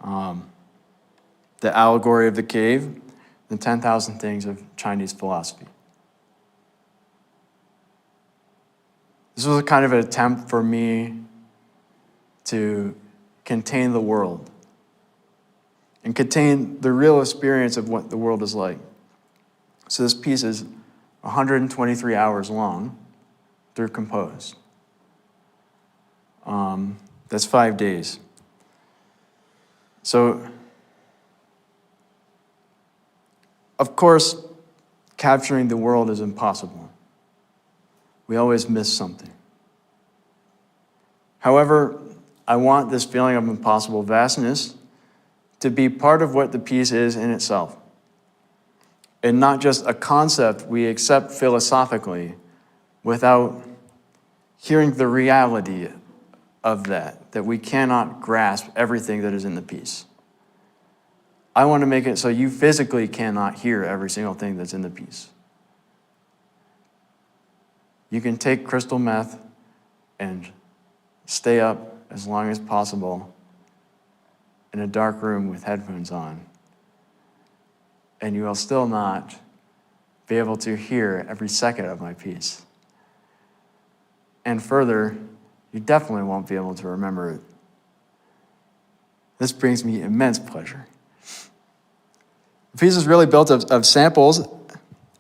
The allegory of the cave, the 10,000 things of Chinese philosophy. This was a kind of an attempt for me to contain the world and contain the real experience of what the world is like. So this piece is 123 hours long through compose. That's 5 days. So, of course, capturing the world is impossible. We always miss something. However, I want this feeling of impossible vastness to be part of what the piece is in itself, and not just a concept we accept philosophically without hearing the reality of that we cannot grasp everything that is in the piece. I want to make it so you physically cannot hear every single thing that's in the piece. You can take crystal meth and stay up as long as possible in a dark room with headphones on, and you will still not be able to hear every second of my piece. And further, you definitely won't be able to remember it. This brings me immense pleasure. The piece is really built of samples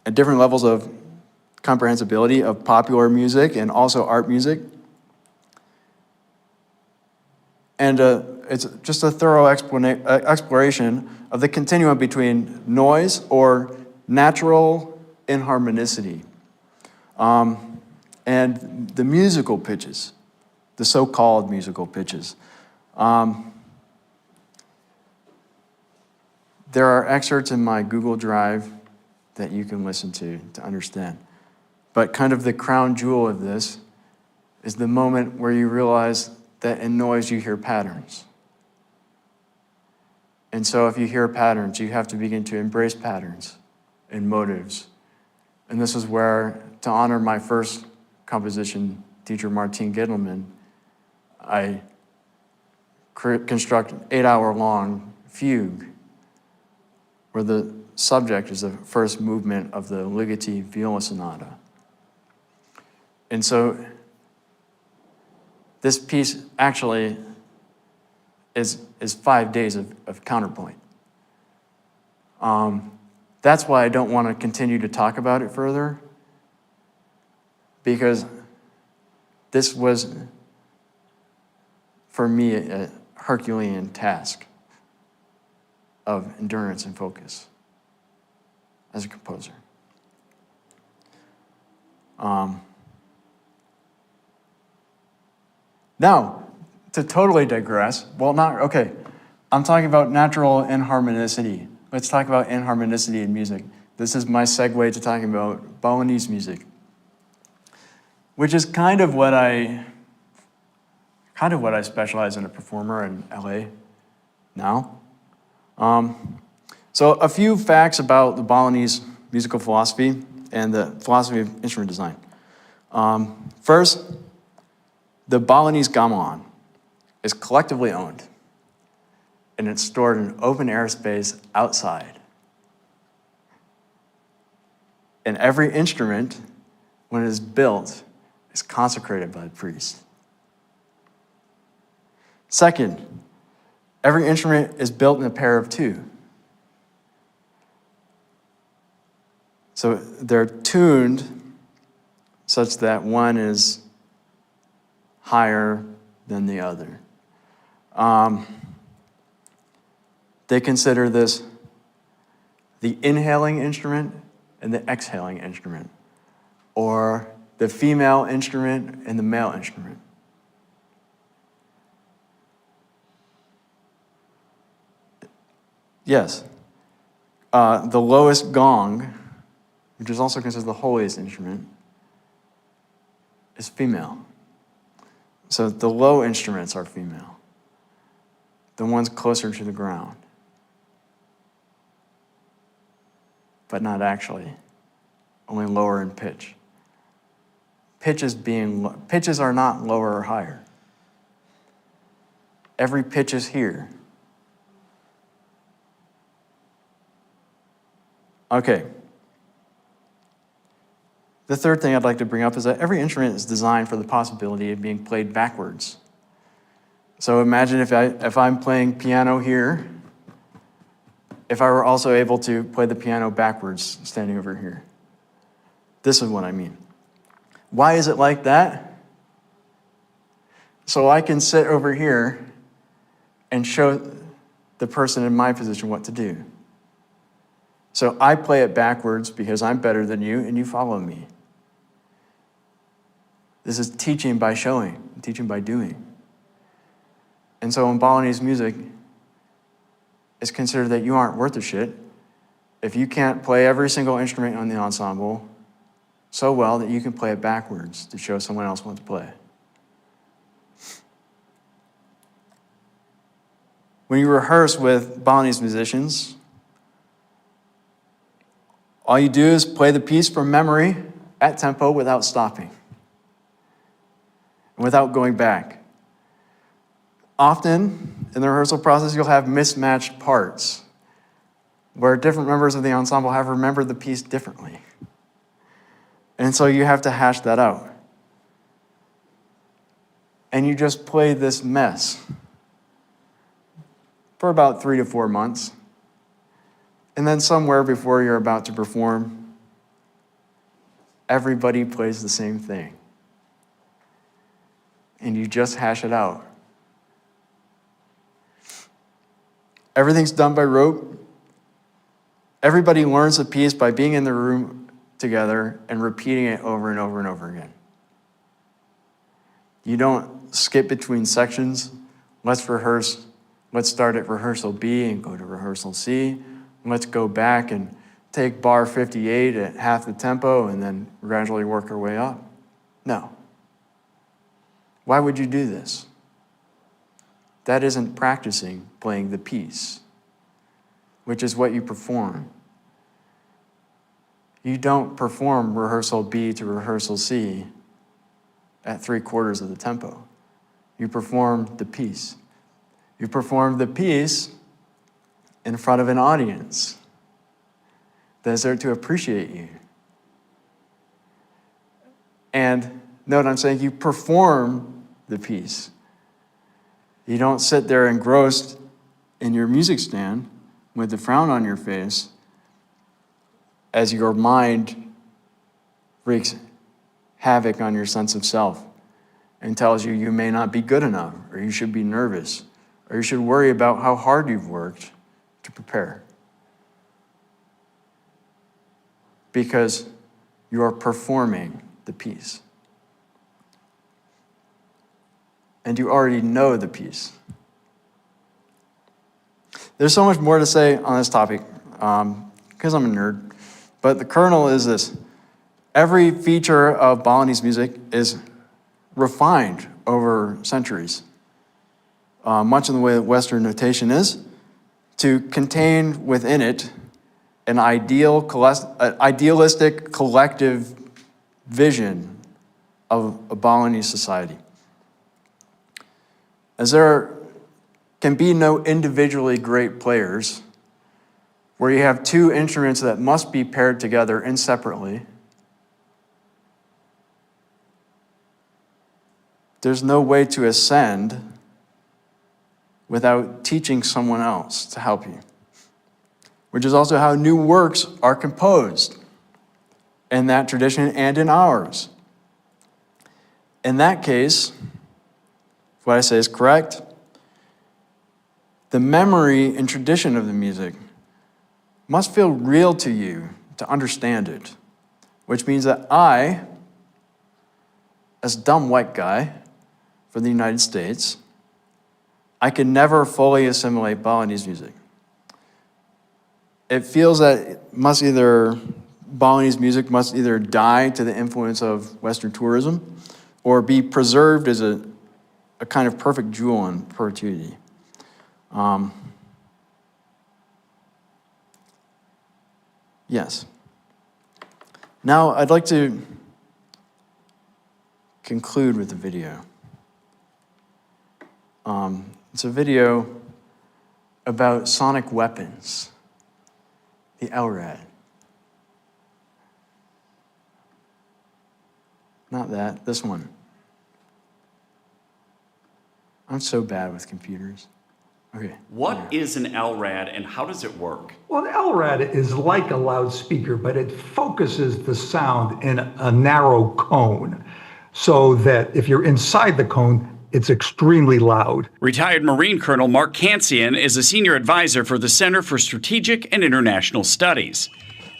at different levels of comprehensibility of popular music and also art music. And it's just a thorough exploration of the continuum between noise or natural inharmonicity and the musical pitches, the so-called musical pitches. There are excerpts in my Google Drive that you can listen to understand. But kind of the crown jewel of this is the moment where you realize that in noise you hear patterns. And so if you hear patterns, you have to begin to embrace patterns and motives. And this is where, to honor my first composition teacher, Martine Gittleman, I construct an 8-hour-long fugue where the subject is the first movement of the Ligeti viola sonata. And so this piece actually is 5 days of counterpoint. That's why I don't want to continue to talk about it further, because this was, for me, a Herculean task of endurance and focus as a composer. Now, to totally digress, okay, I'm talking about natural inharmonicity. Let's talk about inharmonicity in music. This is my segue to talking about Balinese music, which is kind of what I specialize in a performer in LA now. So a few facts about the Balinese musical philosophy and the philosophy of instrument design. First, the Balinese gamelan is collectively owned, and it's stored in open air space outside. And every instrument, when it is built, is consecrated by the priest. Second, every instrument is built in a pair of two. So they're tuned such that one is higher than the other. They consider this the inhaling instrument and the exhaling instrument, or the female instrument and the male instrument. Yes, the lowest gong, which is also considered the holiest instrument, is female. So the low instruments are female, the ones closer to the ground, but not actually, only lower in pitch. Pitches are not lower or higher. Every pitch is here. Okay. The third thing I'd like to bring up is that every instrument is designed for the possibility of being played backwards. So imagine if I'm playing piano here, if I were also able to play the piano backwards, standing over here. This is what I mean. Why is it like that? So I can sit over here and show the person in my position what to do. So I play it backwards because I'm better than you and you follow me. This is teaching by showing, teaching by doing. And so in Balinese music, it's considered that you aren't worth a shit if you can't play every single instrument on the ensemble so well that you can play it backwards to show someone else what to play. When you rehearse with Balinese musicians, all you do is play the piece from memory at tempo without stopping and without going back. Often, in the rehearsal process, you'll have mismatched parts where different members of the ensemble have remembered the piece differently. And so you have to hash that out. And you just play this mess for about 3 to 4 months. And then somewhere before you're about to perform, everybody plays the same thing. And you just hash it out. Everything's done by rote. Everybody learns the piece by being in the room together and repeating it over and over and over again. You don't skip between sections. Let's rehearse. Let's start at rehearsal B and go to rehearsal C. Let's go back and take bar 58 at half the tempo and then gradually work our way up. No. Why would you do this? That isn't practicing playing the piece, which is what you perform. You don't perform rehearsal B to rehearsal C at 3/4 of the tempo. You perform the piece. You perform the piece in front of an audience that is there to appreciate you. And note I'm saying you perform the piece. You don't sit there engrossed in your music stand with the frown on your face as your mind wreaks havoc on your sense of self and tells you you may not be good enough, or you should be nervous, or you should worry about how hard you've worked to prepare. Because you are performing the piece. And you already know the piece. There's so much more to say on this topic, because I'm a nerd, but the kernel is this. Every feature of Balinese music is refined over centuries, much in the way that Western notation is, to contain within it an idealistic collective vision of a Balinese society. As there can be no individually great players, where you have two instruments that must be paired together inseparably, there's no way to ascend without teaching someone else to help you, which is also how new works are composed in that tradition and in ours. In that case, if what I say is correct, the memory and tradition of the music must feel real to you to understand it, which means that I, as a dumb white guy from the United States, I can never fully assimilate Balinese music. It feels that Balinese music must either die to the influence of Western tourism or be preserved as a kind of perfect jewel in perpetuity. Yes. Now I'd like to conclude with a video. It's a video about sonic weapons, the LRAD. Not that, this one. I'm so bad with computers. Okay. What is an LRAD and how does it work? Well, an LRAD is like a loudspeaker, but it focuses the sound in a narrow cone so that if you're inside the cone, it's extremely loud. Retired Marine Colonel Mark Kansian is a senior advisor for the Center for Strategic and International Studies.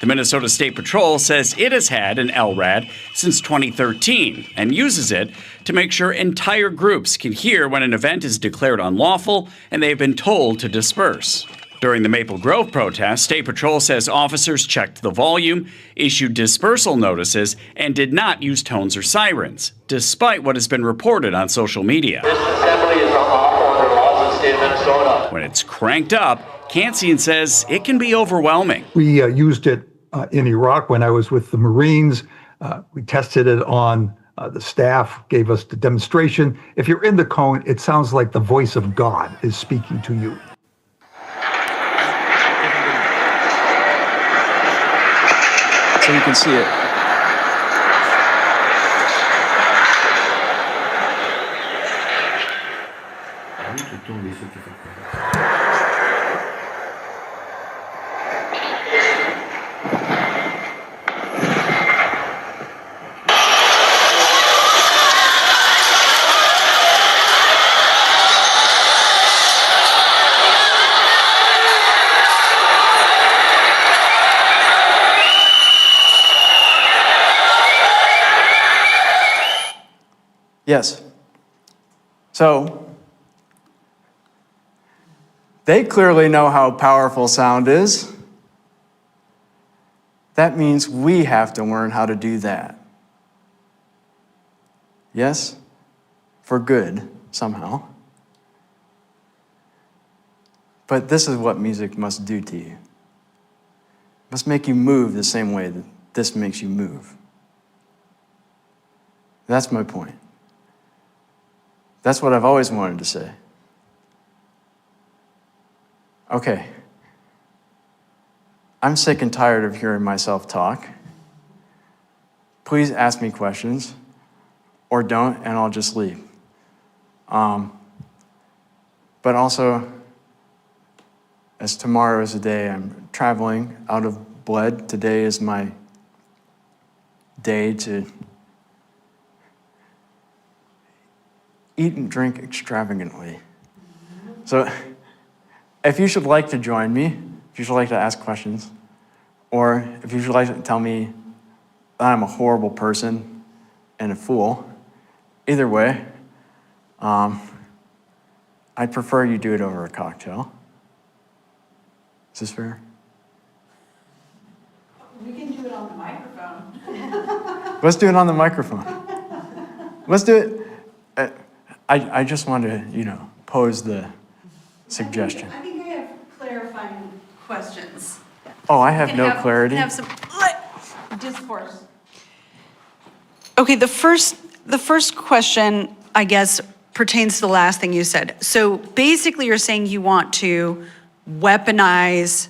The Minnesota State Patrol says it has had an LRAD since 2013 and uses it to make sure entire groups can hear when an event is declared unlawful and they have been told to disperse. During the Maple Grove protest, State Patrol says officers checked the volume, issued dispersal notices, and did not use tones or sirens, despite what has been reported on social media. This assembly is unlawful under laws of the state of Minnesota. When it's cranked up, Kansian says it can be overwhelming. We used it in Iraq when I was with the Marines. We tested it on the staff, gave us the demonstration. If you're in the cone, it sounds like the voice of God is speaking to you. So you can see it. Yes. So, they clearly know how powerful sound is. That means we have to learn how to do that. Yes? For good, somehow. But this is what music must do to you. It must make you move the same way that this makes you move. That's my point. That's what I've always wanted to say. Okay. I'm sick and tired of hearing myself talk. Please ask me questions, or don't, and I'll just leave. But also, as tomorrow is the day I'm traveling out of Bled, today is my day to eat and drink extravagantly. So if you should like to join me, if you should like to ask questions, or if you should like to tell me that I'm a horrible person and a fool, either way, I'd prefer you do it over a cocktail. Is this fair? We can do it on the microphone. Let's do it on the microphone. Let's do it. I just want to, pose the suggestion. I think I have clarifying questions. Oh, I have no clarity. Have some discourse. Okay, the first question, I guess, pertains to the last thing you said. So basically, you're saying you want to weaponize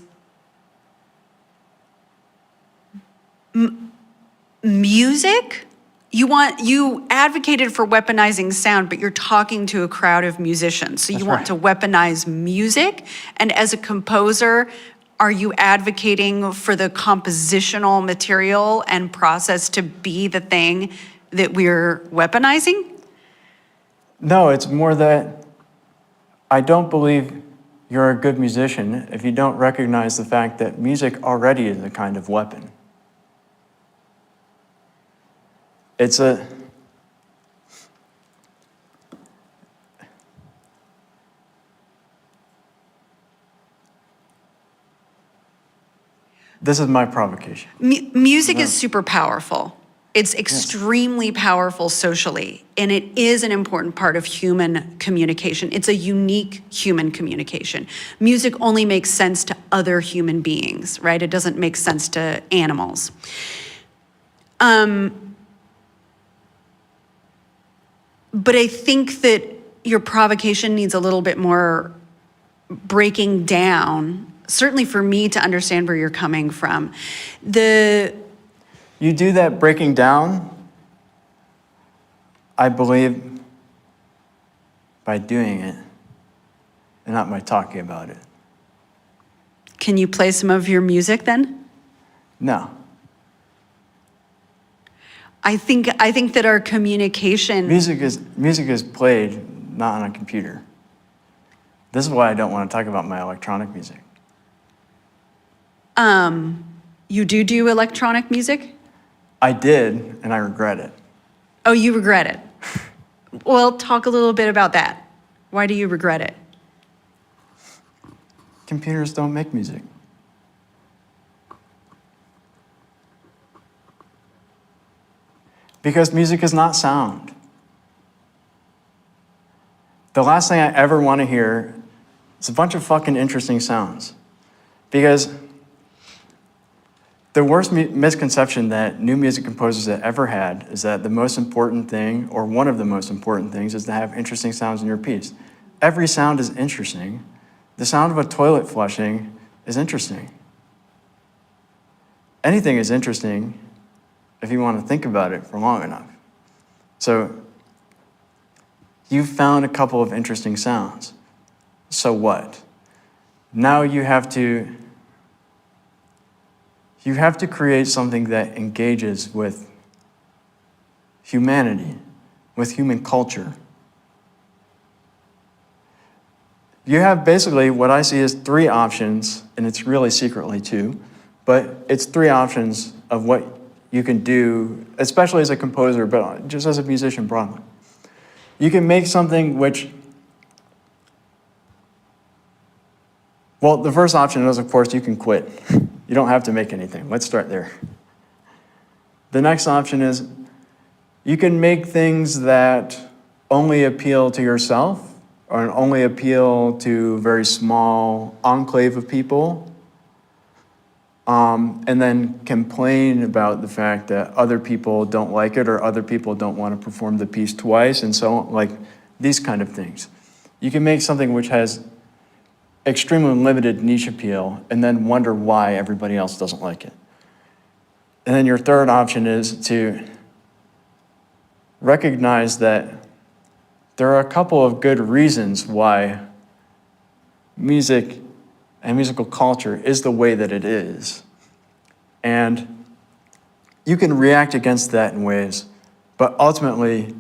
music? You advocated for weaponizing sound, but you're talking to a crowd of musicians. So you want to weaponize music, and as a composer, are you advocating for the compositional material and process to be the thing that we're weaponizing? No, it's more that I don't believe you're a good musician if you don't recognize the fact that music already is a kind of weapon. This is my provocation. Music is super powerful. It's extremely powerful socially, and it is an important part of human communication. It's a unique human communication. Music only makes sense to other human beings, right? It doesn't make sense to animals. But I think that your provocation needs a little bit more breaking down, certainly for me to understand where you're coming from. You do that breaking down, I believe, by doing it and not by talking about it. Can you play some of your music then? No. I think that our communication... Music is played not on a computer. This is why I don't want to talk about my electronic music. You do electronic music? I did, and I regret it. Oh, you regret it? Well, talk a little bit about that. Why do you regret it? Computers don't make music. Because music is not sound. The last thing I ever want to hear It's a bunch of fucking interesting sounds. Because the worst misconception that new music composers have ever had is that the most important thing, or one of the most important things, is to have interesting sounds in your piece. Every sound is interesting. The sound of a toilet flushing is interesting. Anything is interesting if you want to think about it for long enough. So you've found a couple of interesting sounds. So what? Now you have to create something that engages with humanity, with human culture. You have basically what I see as 3 options, and it's really secretly 2, but it's 3 options of what you can do, especially as a composer, but just as a musician broadly. You can make something which, well, the first option is, of course, you can quit. You don't have to make anything. Let's start there. The next option is you can make things that only appeal to yourself or only appeal to a very small enclave of people, and then complain about the fact that other people don't like it or other people don't want to perform the piece twice and so on, like these kind of things. You can make something which has extremely limited niche appeal and then wonder why everybody else doesn't like it. And then your third option is to recognize that there are a couple of good reasons why music and musical culture is the way that it is. And you can react against that in ways, but ultimately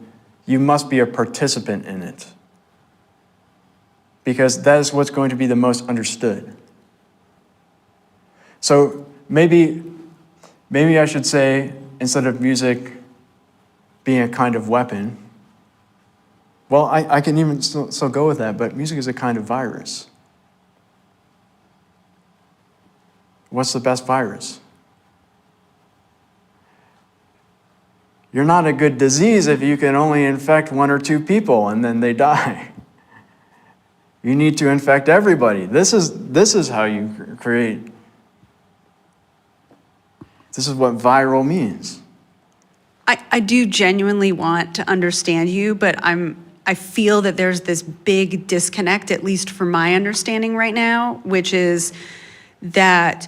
you must be a participant in it, because that is what's going to be the most understood. So maybe I should say, instead of music being a kind of weapon, well, I can even still go with that, but music is a kind of virus. What's the best virus? You're not a good disease if you can only infect 1 or 2 people and then they die. You need to infect everybody. This is how you create. This is what viral means. I do genuinely want to understand you, but I feel that there's this big disconnect, at least from my understanding right now, which is that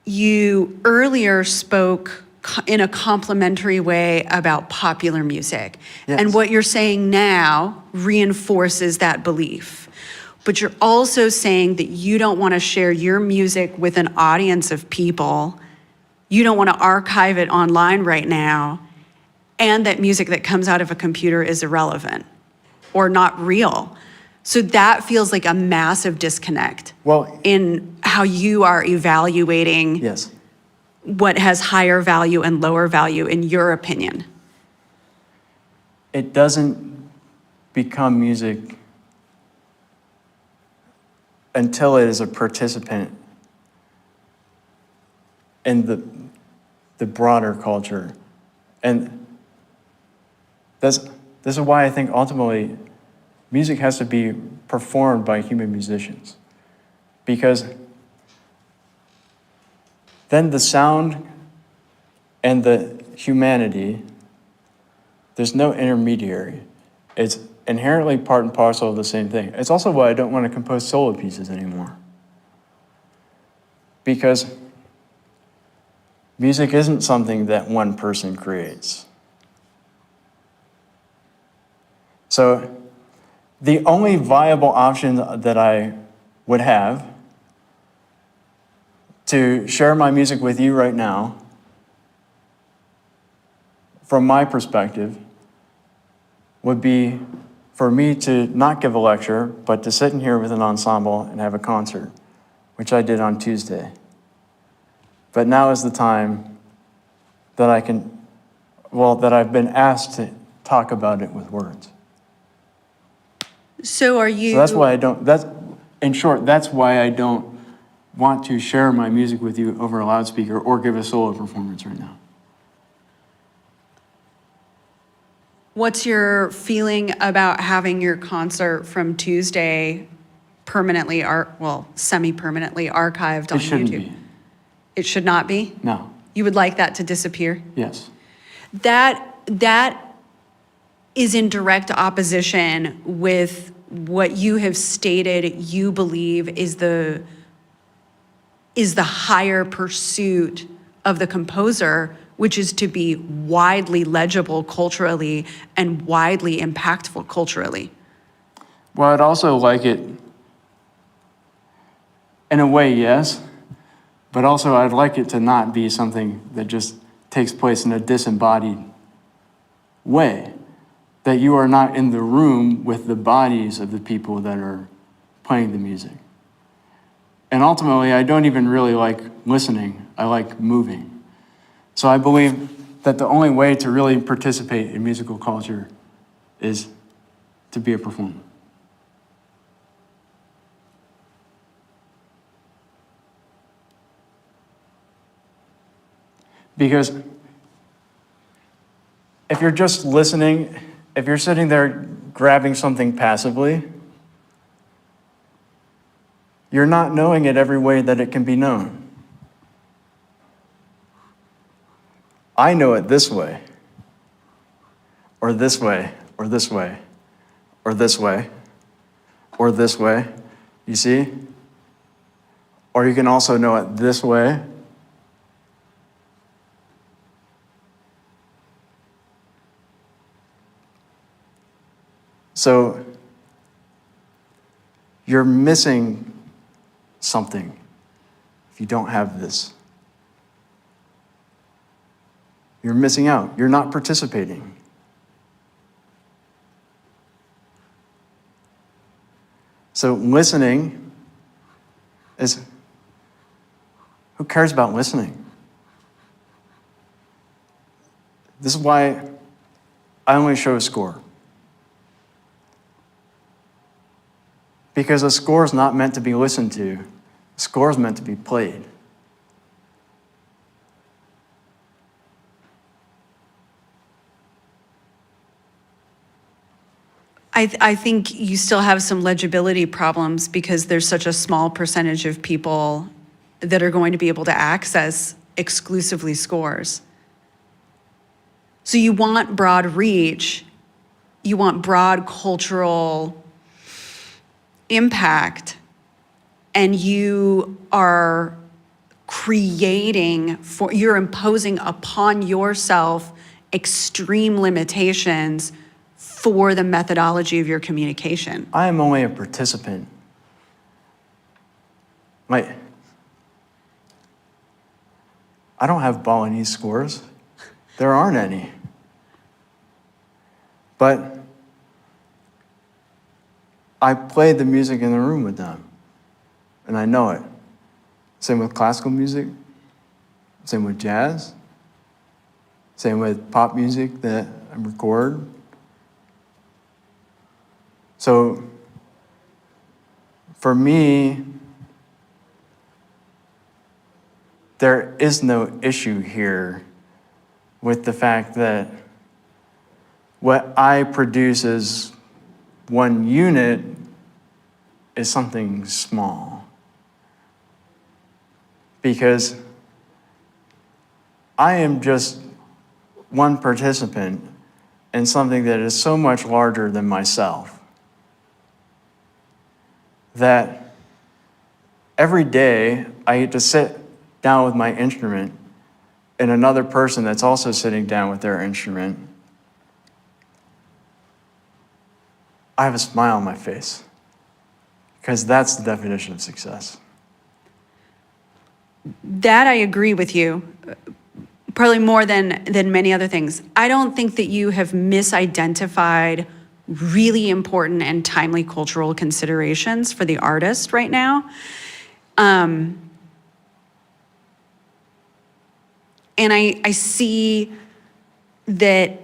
you earlier spoke in a complimentary way about popular music. Yes. And what you're saying now reinforces that belief. But you're also saying that you don't want to share your music with an audience of people. You don't want to archive it online right now, and that music that comes out of a computer is irrelevant or not real. So that feels like a massive disconnect in how you are evaluating Yes. what has higher value and lower value in your opinion. It doesn't become music until it is a participant in the broader culture. And this is why I think ultimately music has to be performed by human musicians, because then the sound and the humanity, there's no intermediary. It's inherently part and parcel of the same thing. It's also why I don't want to compose solo pieces anymore, because music isn't something that one person creates. So the only viable option that I would have to share my music with you right now, from my perspective, would be for me to not give a lecture, but to sit in here with an ensemble and have a concert, which I did on Tuesday. But now is the time that that I've been asked to talk about it with words. So are you... So that's why in short, that's why I don't want to share my music with you over a loudspeaker or give a solo performance right now. What's your feeling about having your concert from Tuesday permanently, semi-permanently archived on It shouldn't YouTube. be. It should not be? No. You would like that to disappear? Yes. That is in direct opposition with what you have stated you believe is the higher pursuit of the composer, which is to be widely legible culturally and widely impactful culturally. Well, I'd also like it, in a way, yes, but also I'd like it to not be something that just takes place in a disembodied way, that you are not in the room with the bodies of the people that are playing the music. And ultimately, I don't even really like listening, I like moving. So I believe that the only way to really participate in musical culture is to be a performer. Because if you're just listening, if you're sitting there grabbing something passively, you're not knowing it every way that it can be known. I know it this way, or this way, or this way, or this way, or this way, you see? Or you can also know it this way. So you're missing something if you don't have this. You're missing out. You're not participating. So listening is, who cares about listening? This is why I only show a score. Because a score is not meant to be listened to. A score is meant to be played. I think you still have some legibility problems because there's such a small percentage of people that are going to be able to access exclusively scores. So you want broad reach, you want broad cultural impact, and you are you're imposing upon yourself extreme limitations for the methodology of your communication. I am only a participant. I don't have Balinese scores. There aren't any. But I played the music in the room with them, and I know it. Same with classical music, same with jazz, same with pop music that I record. So for me, there is no issue here with the fact that what I produce as one unit is something small. Because I am just one participant in something that is so much larger than myself that every day I get to sit down with my instrument and another person that's also sitting down with their instrument. I have a smile on my face because that's the definition of success. That I agree with you, probably more than many other things. I don't think that you have misidentified really important and timely cultural considerations for the artist right now. And I see that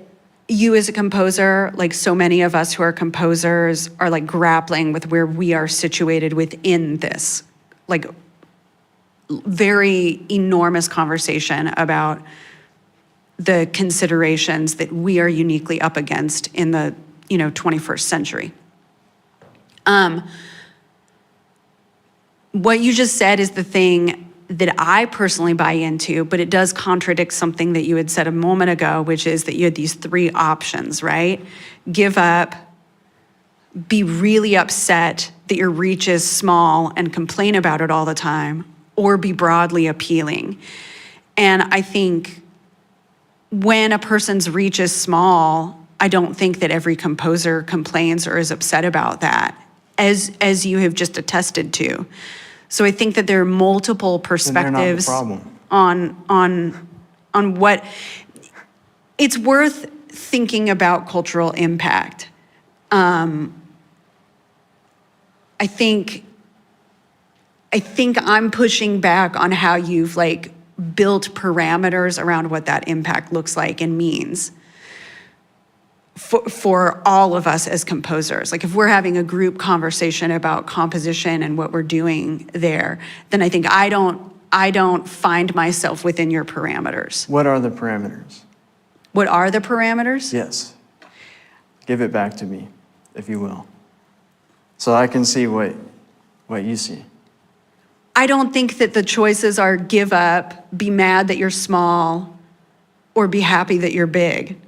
you as a composer, like so many of us who are composers, are like grappling with where we are situated within this, like very enormous conversation about the considerations that we are uniquely up against in the 21st century. what you just said is the thing that I personally buy into, but it does contradict something that you had said a moment ago, which is that you had these three options, right? Give up, be really upset that your reach is small and complain about it all the time, or be broadly appealing. And I think when a person's reach is small, I don't think that every composer complains or is upset about that, as you have just attested to. So I think that there are multiple perspectives on what it's worth thinking about cultural impact. I think I'm pushing back on how you've like built parameters around what that impact looks like and means for all of us as composers. Like if we're having a group conversation about composition and what we're doing there, then I think I don't find myself within your parameters. What are the parameters? What are the parameters? Yes. Give it back to me, if you will, so I can see what you see. I don't think that the choices are give up, be mad that you're small, or be happy that you're big.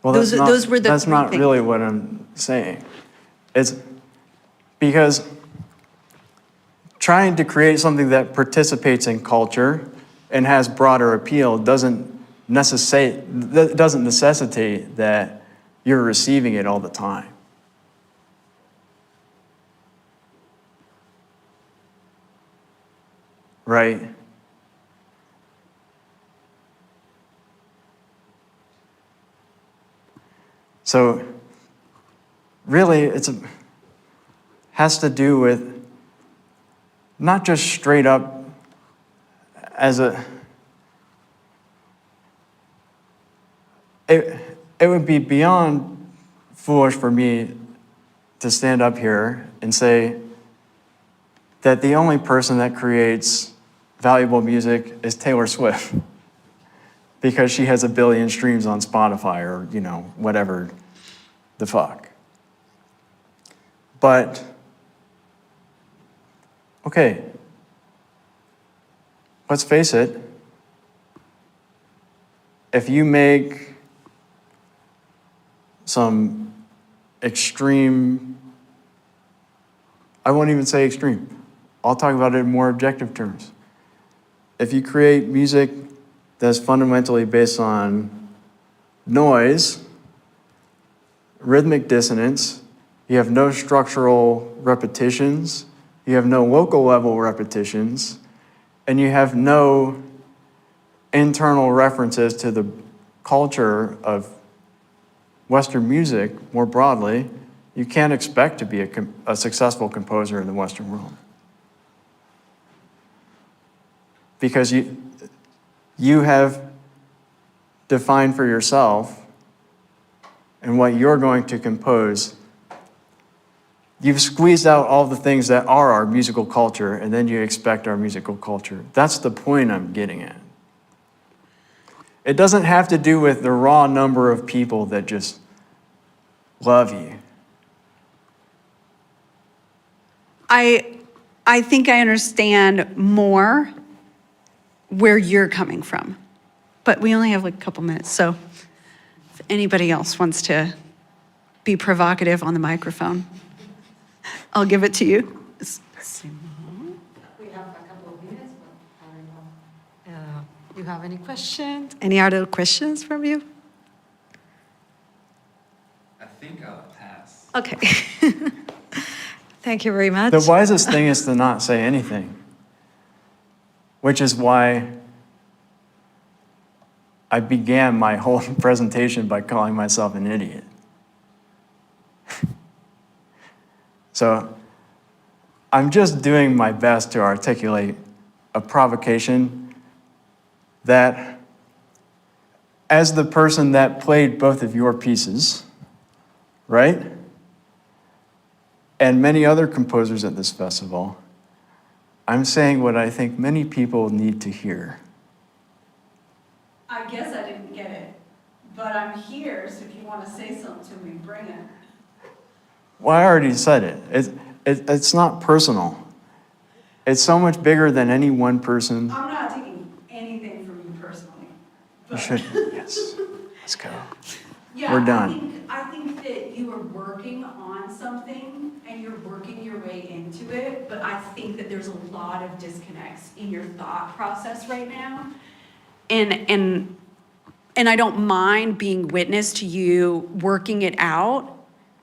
Well, those were the that's three not things. really what I'm saying. It's because trying to create something that participates in culture and has broader appeal doesn't necessitate that you're receiving it all the time. Right? So really has to do with not just straight up as it would be beyond foolish for me to stand up here and say that the only person that creates valuable music is Taylor Swift because she has 1 billion streams on Spotify or, whatever the fuck. But, okay, let's face it, if you make some extreme, I won't even say extreme, I'll talk about it in more objective terms. If you create music that's fundamentally based on noise, rhythmic dissonance, you have no structural repetitions, you have no local level repetitions, and you have no internal references to the culture of Western music more broadly, you can't expect to be a successful composer in the Western world. Because you have defined for yourself and what you're going to compose. You've squeezed out all the things that are our musical culture, and then you expect our musical culture. That's the point I'm getting at. It doesn't have to do with the raw number of people that just love you. I think I understand more where you're coming from, but we only have like a couple minutes, so if anybody else wants to be provocative on the microphone, I'll give it to you. We have a couple of minutes, but I don't know. You have any questions? Any other questions from you? I think I'll pass. Okay. Thank you very much. The wisest thing is to not say anything, which is why I began my whole presentation by calling myself an idiot. So I'm just doing my best to articulate a provocation that, as the person that played both of your pieces, right? And many other composers at this festival, I'm saying what I think many people need to hear. I guess I didn't get it, but I'm here, so if you want to say something to me, bring it. Well, I already said it. It's not personal. It's so much bigger than any one person. I'm not taking anything from you personally. You should, yes. Let's go. Yeah, We're done. I think that you are working on something and you're working your way into it, but I think that there's a lot of disconnects in your thought process right now. And I don't mind being witness to you working it out,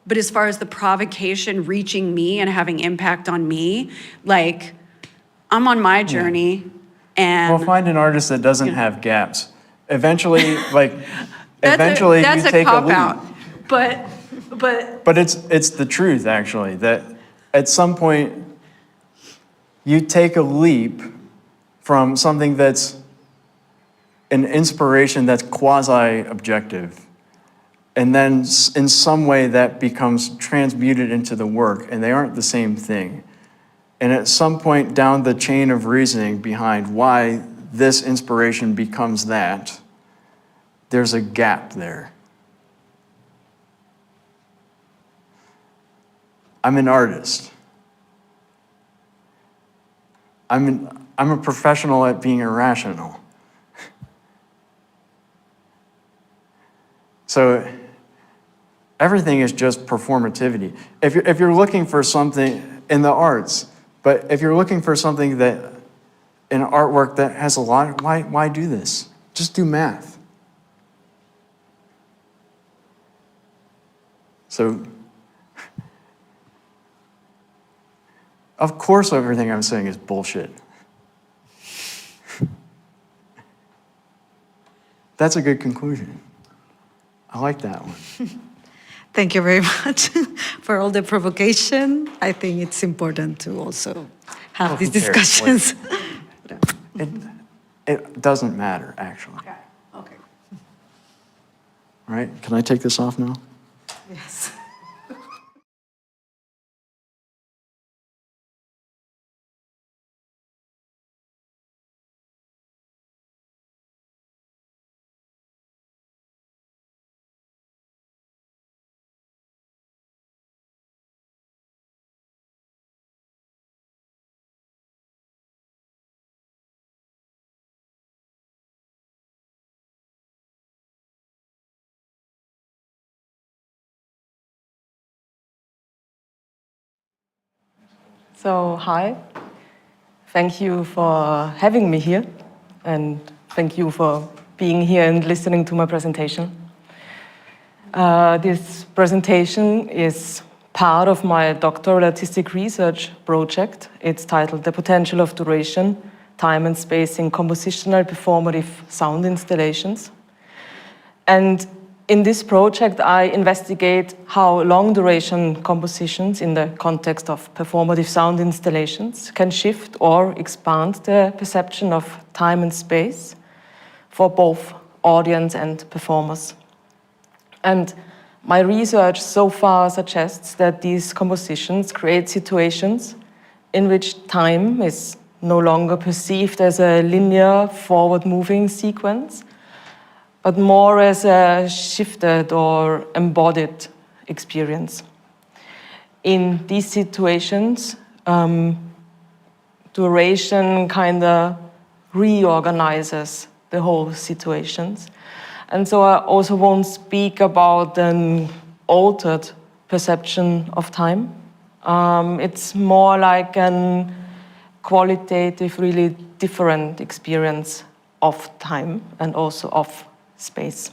but as far as the provocation reaching me and having impact on me, like, I'm on my journey and... Well, find an artist that doesn't have gaps. Eventually, like, that's you a take a cop-out. leap. But it's the truth, actually, that at some point, you take a leap from something that's an inspiration that's quasi-objective, and then in some way that becomes transmuted into the work, and they aren't the same thing. And at some point down the chain of reasoning behind why this inspiration becomes that, there's a gap there. I'm an artist. I'm a professional at being irrational. So everything is just performativity. If you're looking for something in the arts, but if you're looking for something that, in artwork that has a lot, why do this? Just do math. So, of course everything I'm saying is bullshit. That's a good conclusion. I like that one. Thank you very much for all the provocation. I think it's important to also have these Who cares? discussions. It doesn't matter, actually. okay. Right? Can I take this off now? Yes. So, hi. Thank you for having me here, and thank you for being here and listening to my presentation. This presentation is part of my doctoral artistic research project. It's titled The Potential of Duration, Time and Space in Compositional Performative Sound Installations. And in this project, I investigate how long-duration compositions in the context of performative sound installations can shift or expand the perception of time and space for both audience and performers. And my research so far suggests that these compositions create situations in which time is no longer perceived as a linear, forward-moving sequence, but more as a shifted or embodied experience. In these situations, duration kind of reorganizes the whole situations. And so I also won't speak about an altered perception of time. It's more like a qualitative, really different experience of time and also of space.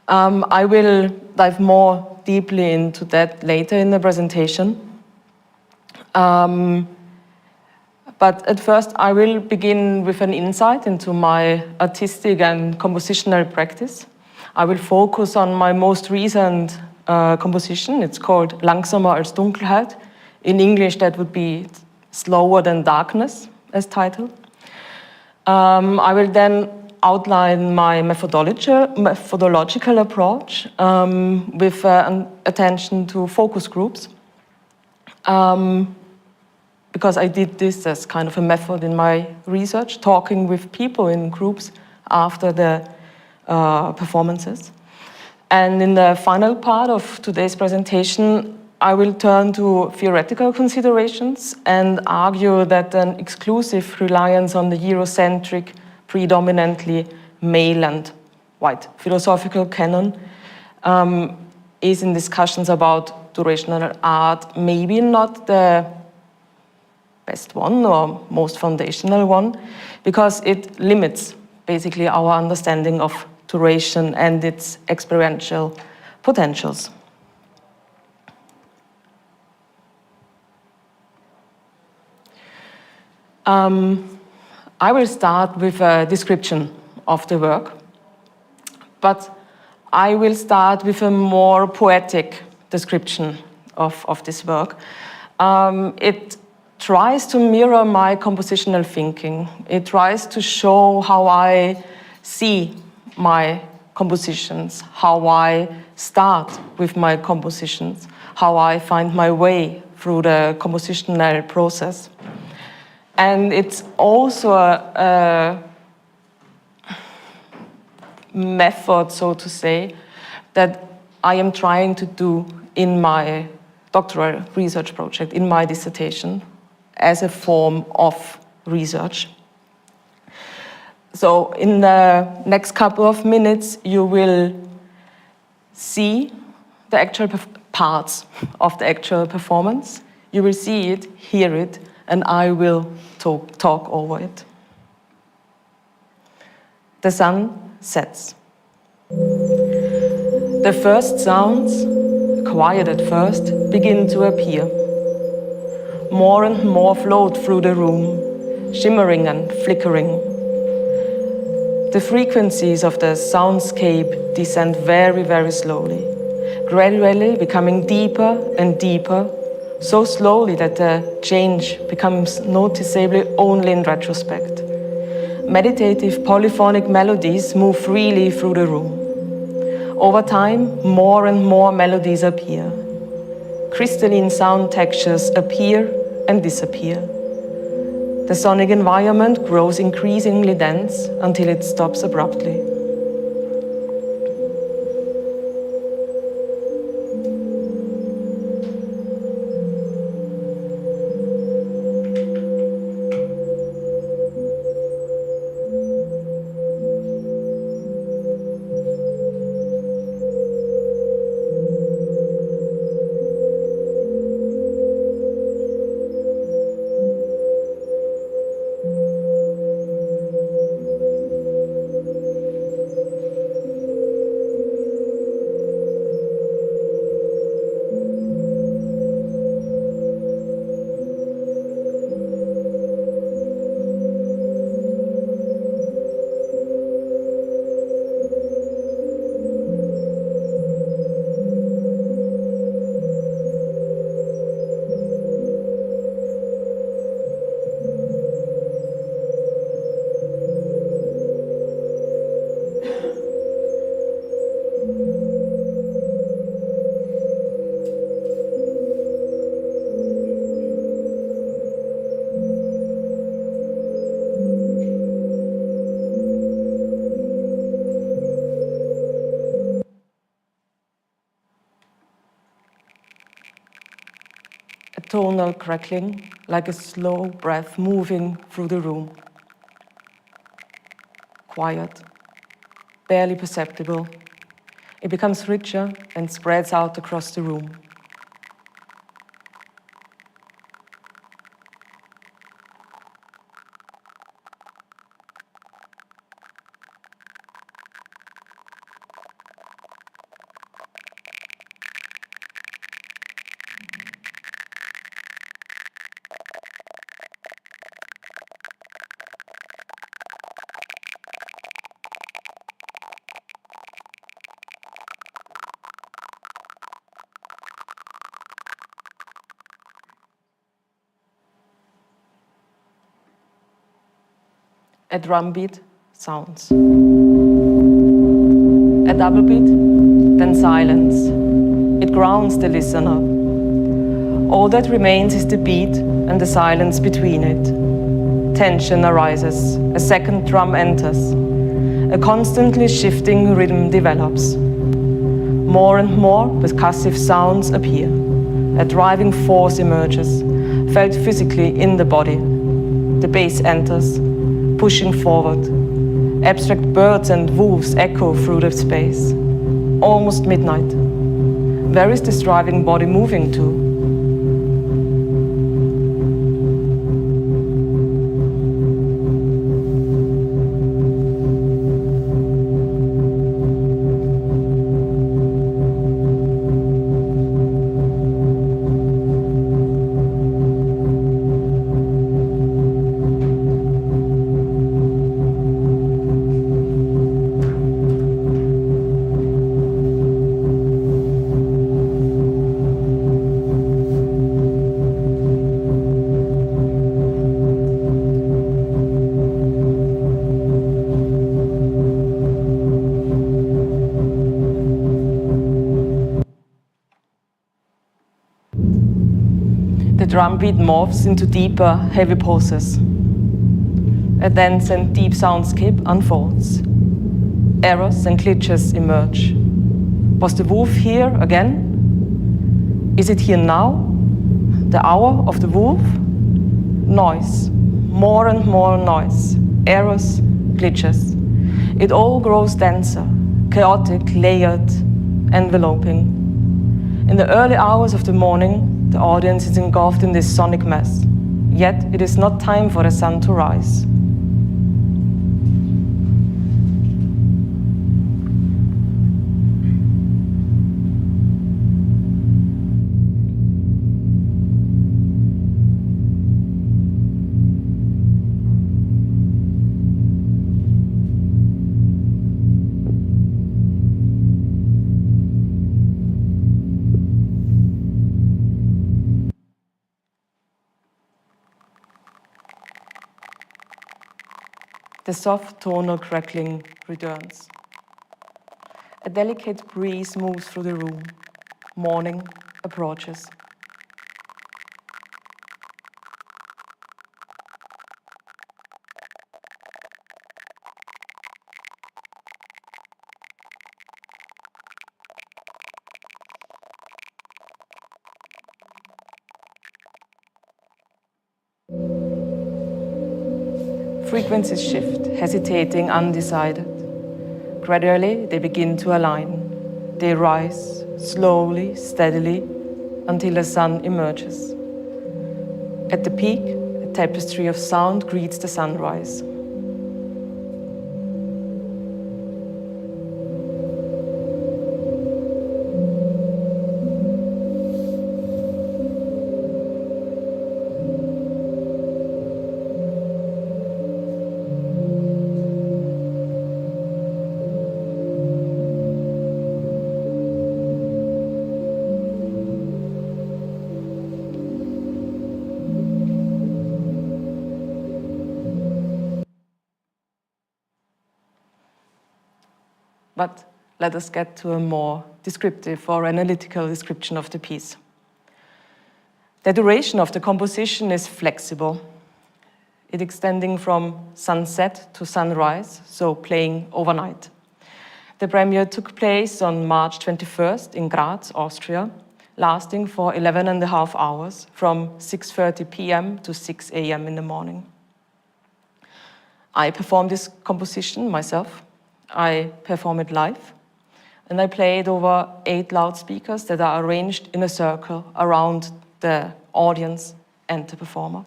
I will dive more deeply into that later in the presentation. But at first, I will begin with an insight into my artistic and compositional practice. I will focus on my most recent composition. It's called Langsamer als Dunkelheit. In English, that would be Slower Than Darkness as title. I will then outline my methodological approach with an attention to focus groups. Because I did this as kind of a method in my research, talking with people in groups after the performances. And in the final part of today's presentation, I will turn to theoretical considerations and argue that an exclusive reliance on the Eurocentric, predominantly male and white philosophical canon is in discussions about durational art maybe not the best one or most foundational one, because it limits basically our understanding of duration and its experiential potentials. I will start with a description of the work, but I will start with a more poetic description of this work. It tries to mirror my compositional thinking. It tries to show how I see my compositions, how I start with my compositions, how I find my way through the compositional process. And it's also a method, so to say, that I am trying to do in my doctoral research project, in my dissertation, as a form of research. So in the next couple of minutes, you will see the actual parts of the actual performance. You will see it, hear it, and I will talk over it. The sun sets. The first sounds, quiet at first, begin to appear. More and more float through the room, shimmering and flickering. The frequencies of the soundscape descend very, very slowly, gradually becoming deeper and deeper, so slowly that the change becomes noticeable only in retrospect. Meditative polyphonic melodies move freely through the room. Over time, more and more melodies appear. Crystalline sound textures appear and disappear. The sonic environment grows increasingly dense until it stops abruptly. Tonal crackling, like a slow breath moving through the room. Quiet, barely perceptible. It becomes richer and spreads out across the room. A drum beat sounds. A double beat, then silence. It grounds the listener. All that remains is the beat and the silence between it. Tension arises. A second drum enters. A constantly shifting rhythm develops. More and more percussive sounds appear. A driving force emerges, felt physically in the body. The bass enters, pushing forward. Abstract birds and wolves echo through the space. Almost midnight. Where is this driving body moving to? The drum beat morphs into deeper, heavy pulses. A dense and deep soundscape unfolds. Errors and glitches emerge. Was the wolf here again? Is it here now? The hour of the wolf? Noise. More and more noise. Errors, glitches. It all grows denser, chaotic, layered, enveloping. In the early hours of the morning, the audience is engulfed in this sonic mess. Yet it is not time for the sun to rise. The soft tonal crackling returns. A delicate breeze moves through the room. Morning approaches. Frequencies shift, hesitating, undecided. Gradually, they begin to align. They rise, slowly, steadily, until the sun emerges. At the peak, a tapestry of sound greets the sunrise. But let us get to a more descriptive or analytical description of the piece. The duration of the composition is flexible. It extending from sunset to sunrise, so playing overnight. The premiere took place on March 21st in Graz, Austria, lasting for 11.5 hours from 6:30 p.m. to 6 a.m. in the morning. I performed this composition myself. I perform it live, and I play it over 8 loudspeakers that are arranged in a circle around the audience and the performer.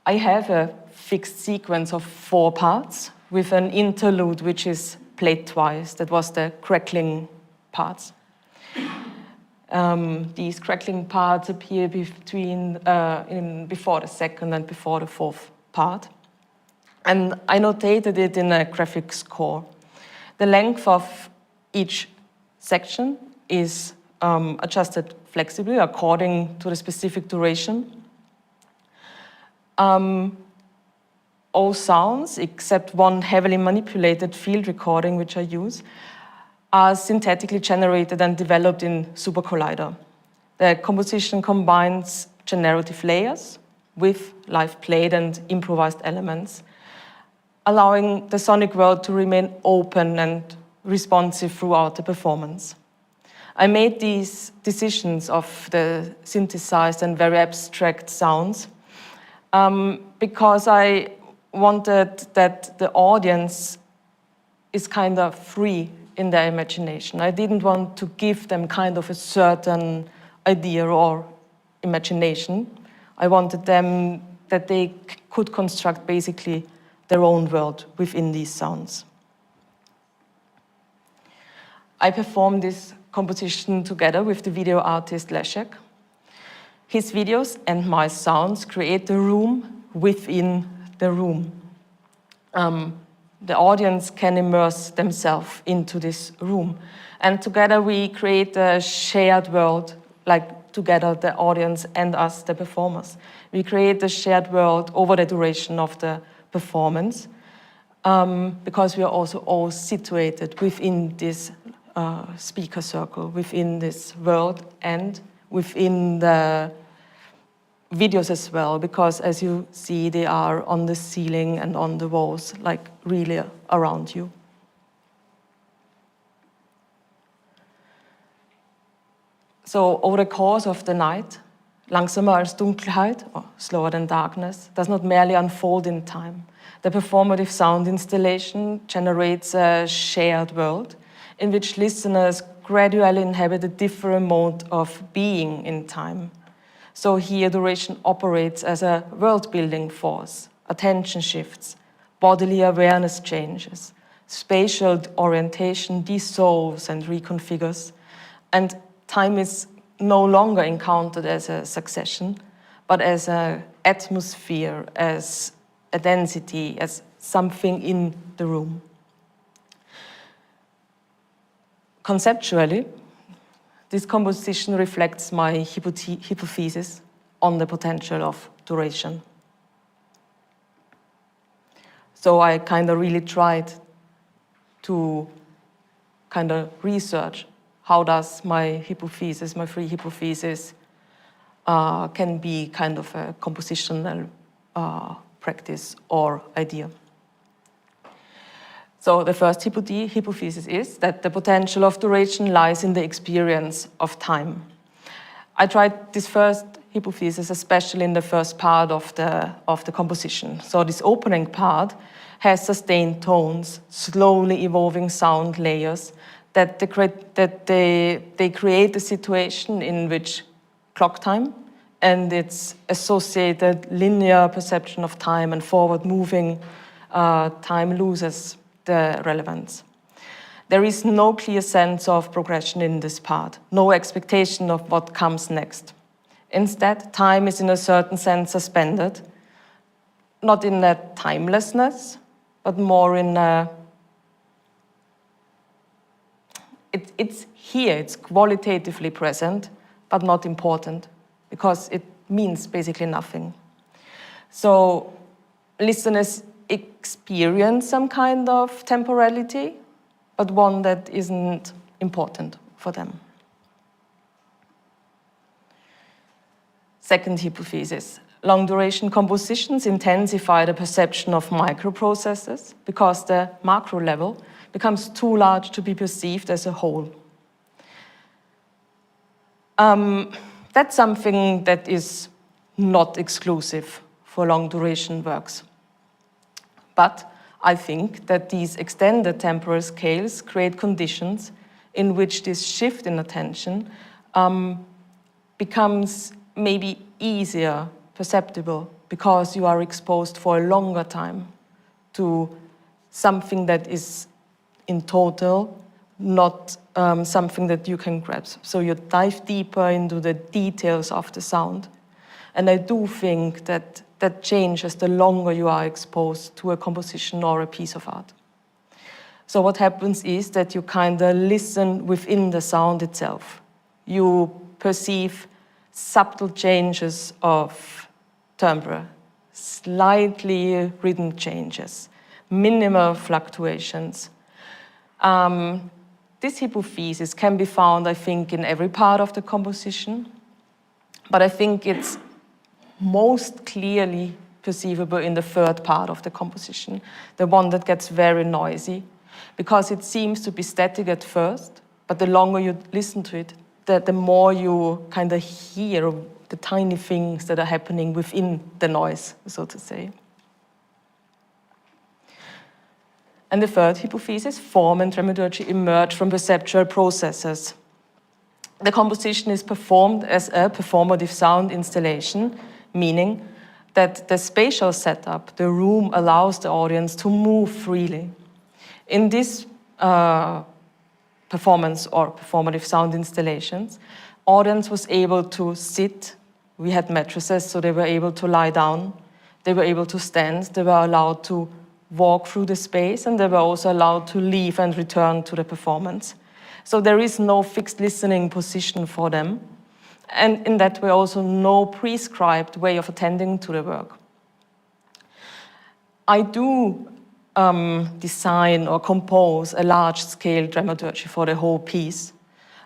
I have a fixed sequence of 4 parts with an interlude which is played twice. That was the crackling parts. These crackling parts appear before the second and before the fourth part. And I notated it in a graphic score. The length of each section is adjusted flexibly according to the specific duration. All sounds, except one heavily manipulated field recording, which I use, are synthetically generated and developed in Super Collider. The composition combines generative layers with live played and improvised elements, allowing the sonic world to remain open and responsive throughout the performance. I made these decisions of the synthesized and very abstract sounds because I wanted that the audience is kind of free in their imagination. I didn't want to give them kind of a certain idea or imagination. I wanted them that they could construct basically their own world within these sounds. I performed this composition together with the video artist Leszek. His videos and my sounds create the room within the room. The audience can immerse themselves into this room. And together we create a shared world, like together the audience and us, the performers. We create a shared world over the duration of the performance because we are also all situated within this speaker circle, within this world and within the videos as well, because as you see, they are on the ceiling and on the walls, like really around you. So over the course of the night, Langsamer als Dunkelheit, or Slower Than Darkness, does not merely unfold in time. The performative sound installation generates a shared world in which listeners gradually inhabit a different mode of being in time. So here duration operates as a world-building force. Attention shifts, bodily awareness changes, spatial orientation dissolves and reconfigures, and time is no longer encountered as a succession, but as an atmosphere, as a density, as something in the room. Conceptually, this composition reflects my hypothesis on the potential of duration. So I kind of really tried to kind of research how does my hypothesis, my free hypothesis, can be kind of a compositional practice or idea. So the first hypothesis is that the potential of duration lies in the experience of time. I tried this first hypothesis, especially in the first part of the composition. So this opening part has sustained tones, slowly evolving sound layers that they create a situation in which clock time and its associated linear perception of time and forward-moving time loses the relevance. There is no clear sense of progression in this part, no expectation of what comes next. Instead, time is in a certain sense suspended, not in a timelessness, but more in a it's here, it's qualitatively present, but not important, because it means basically nothing. So listeners experience some kind of temporality, but one that isn't important for them. Second hypothesis. Long-duration compositions intensify the perception of microprocesses because the macro level becomes too large to be perceived as a whole. That's something that is not exclusive for long-duration works. But I think that these extended temporal scales create conditions in which this shift in attention becomes maybe easier perceptible because you are exposed for a longer time to something that is in total not something that you can grasp. So you dive deeper into the details of the sound. And I do think that that changes the longer you are exposed to a composition or a piece of art. So what happens is that you kind of listen within the sound itself. You perceive subtle changes of timbre, slightly rhythm changes, minimal fluctuations. This hypothesis can be found, I think, in every part of the composition, but I think it's most clearly perceivable in the third part of the composition, the one that gets very noisy, because it seems to be static at first, but the longer you listen to it, the more you kind of hear the tiny things that are happening within the noise, so to say. And the third hypothesis, form and dramaturgy emerge from perceptual processes. The composition is performed as a performative sound installation, meaning that the spatial setup, the room, allows the audience to move freely. In this performance or performative sound installations, audience was able to sit. We had mattresses, so they were able to lie down. They were able to stand. They were allowed to walk through the space, and they were also allowed to leave and return to the performance. So there is no fixed listening position for them. And in that way also no prescribed way of attending to the work. I do design or compose a large-scale dramaturgy for the whole piece.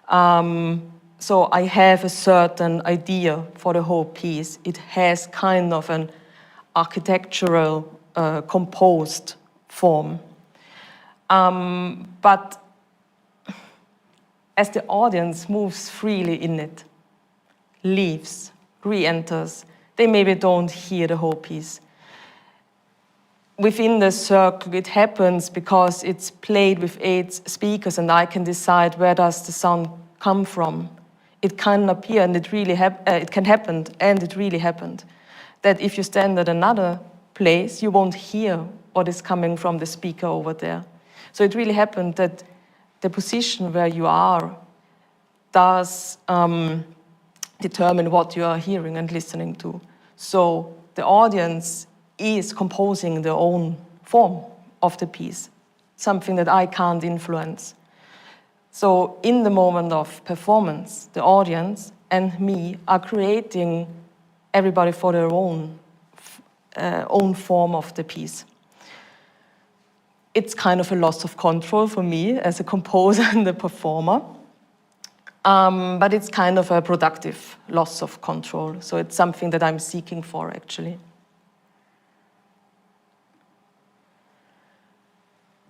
So I have a certain idea for the whole piece. It has kind of an architectural composed form. But as the audience moves freely in it, leaves, re-enters, they maybe don't hear the whole piece. Within the circle, it happens because it's played with 8 speakers and I can decide where does the sound come from. It can appear and it can happen, and it really happened, that if you stand at another place, you won't hear what is coming from the speaker over there. So it really happened that the position where you are does determine what you are hearing and listening to. So the audience is composing their own form of the piece, something that I can't influence. So in the moment of performance, the audience and me are creating everybody for their own form of the piece. It's kind of a loss of control for me as a composer and a performer, but it's kind of a productive loss of control. So it's something that I'm seeking for, actually.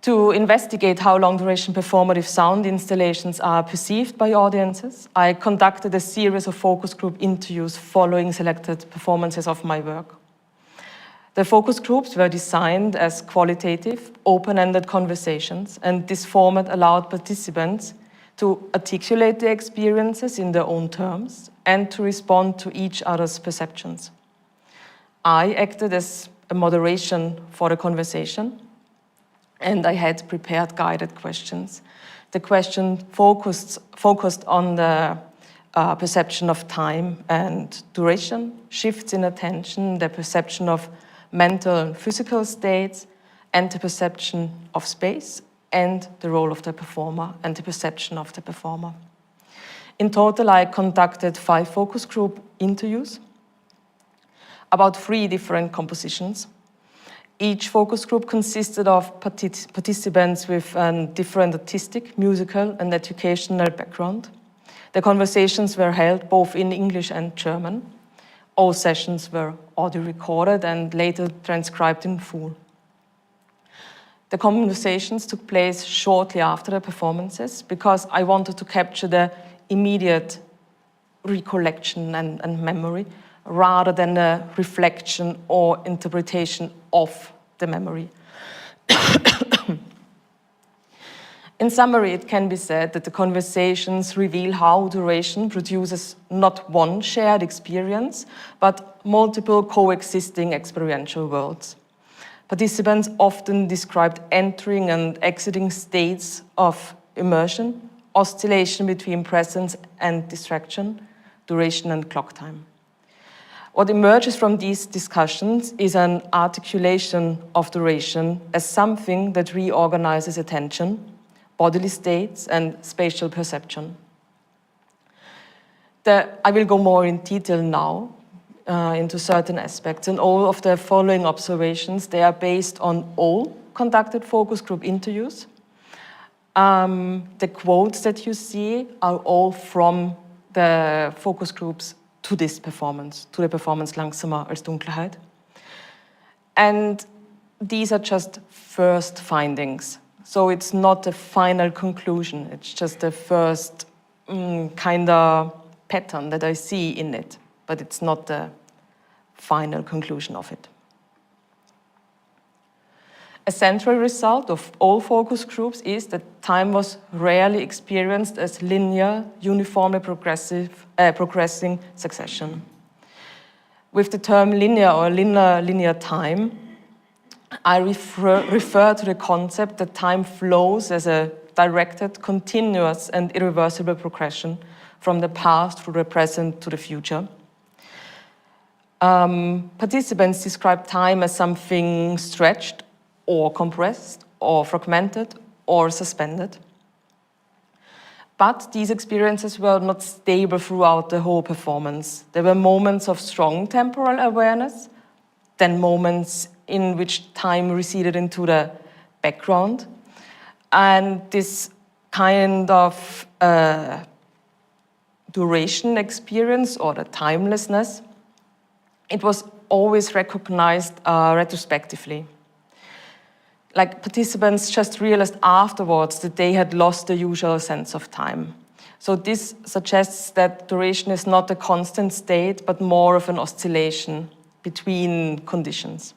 To investigate how long-duration performative sound installations are perceived by audiences, I conducted a series of focus group interviews following selected performances of my work. The focus groups were designed as qualitative, open-ended conversations, and this format allowed participants to articulate their experiences in their own terms and to respond to each other's perceptions. I acted as a moderation for the conversation, and I had prepared guided questions. The question focused on the perception of time and duration, shifts in attention, the perception of mental and physical states, and the perception of space, and the role of the performer and the perception of the performer. In total, I conducted 5 focus group interviews about 3 different compositions. Each focus group consisted of participants with a different artistic, musical, and educational background. The conversations were held both in English and German. All sessions were audio recorded and later transcribed in full. The conversations took place shortly after the performances because I wanted to capture the immediate recollection and memory rather than a reflection or interpretation of the memory. In summary, it can be said that the conversations reveal how duration produces not one shared experience, but multiple coexisting experiential worlds. Participants often described entering and exiting states of immersion, oscillation between presence and distraction, duration and clock time. What emerges from these discussions is an articulation of duration as something that reorganizes attention, bodily states, and spatial perception. I will go more in detail now into certain aspects, and all of the following observations, they are based on all conducted focus group interviews. The quotes that you see are all from the focus groups to this performance, to the performance Langsamer als Dunkelheit. And these are just first findings. So it's not a final conclusion. It's just a first kind of pattern that I see in it, but it's not the final conclusion of it. A central result of all focus groups is that time was rarely experienced as linear, uniformly progressing succession. With the term linear or linear time, I refer to the concept that time flows as a directed, continuous, and irreversible progression from the past through the present to the future. Participants describe time as something stretched or compressed or fragmented or suspended. But these experiences were not stable throughout the whole performance. There were moments of strong temporal awareness, then moments in which time receded into the background. And this kind of duration experience or the timelessness, it was always recognized retrospectively. Like participants just realized afterwards that they had lost the usual sense of time. So this suggests that duration is not a constant state, but more of an oscillation between conditions.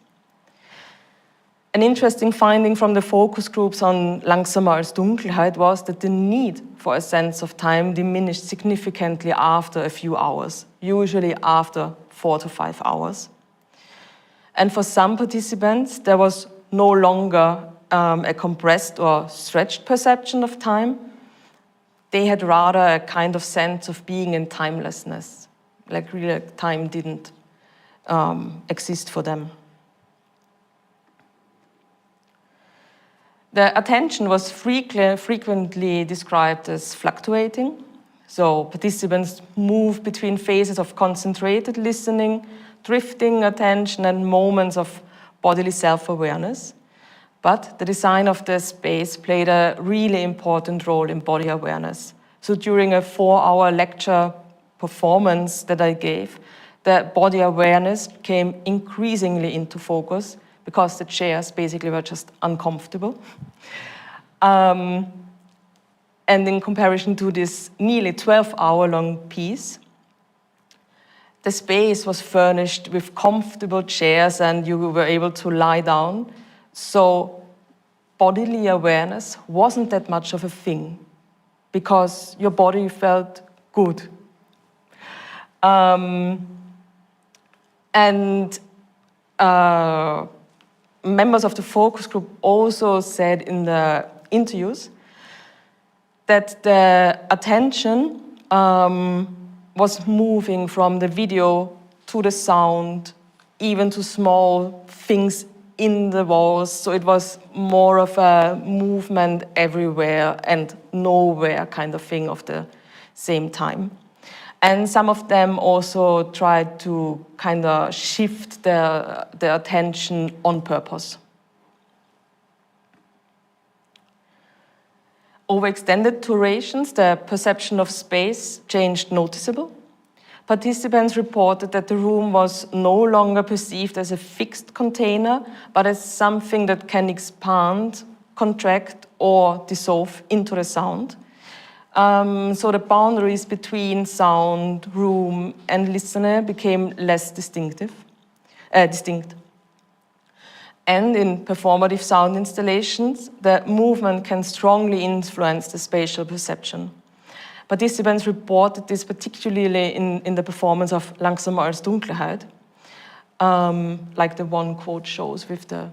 An interesting finding from the focus groups on Langsamer als Dunkelheit was that the need for a sense of time diminished significantly after a few hours, usually after 4 to 5 hours. And for some participants, there was no longer a compressed or stretched perception of time. They had rather a kind of sense of being in timelessness, like really time didn't exist for them. The attention was frequently described as fluctuating. So participants moved between phases of concentrated listening, drifting attention, and moments of bodily self-awareness. But the design of the space played a really important role in body awareness. So during a 4-hour lecture performance that I gave, the body awareness came increasingly into focus because the chairs basically were just uncomfortable. And in comparison to this nearly 12-hour-long piece, the space was furnished with comfortable chairs and you were able to lie down. So bodily awareness wasn't that much of a thing because your body felt good. Members of the focus group also said in the interviews that the attention was moving from the video to the sound, even to small things in the walls. So it was more of a movement everywhere and nowhere kind of thing of the same time. And some of them also tried to kind of shift their attention on purpose. Over extended durations, the perception of space changed noticeable. Participants reported that the room was no longer perceived as a fixed container, but as something that can expand, contract, or dissolve into the sound. So the boundaries between sound, room, and listener became less distinct. And in performative sound installations, the movement can strongly influence the spatial perception. Participants reported this particularly in the performance of Langsamer als Dunkelheit, like the one quote shows with the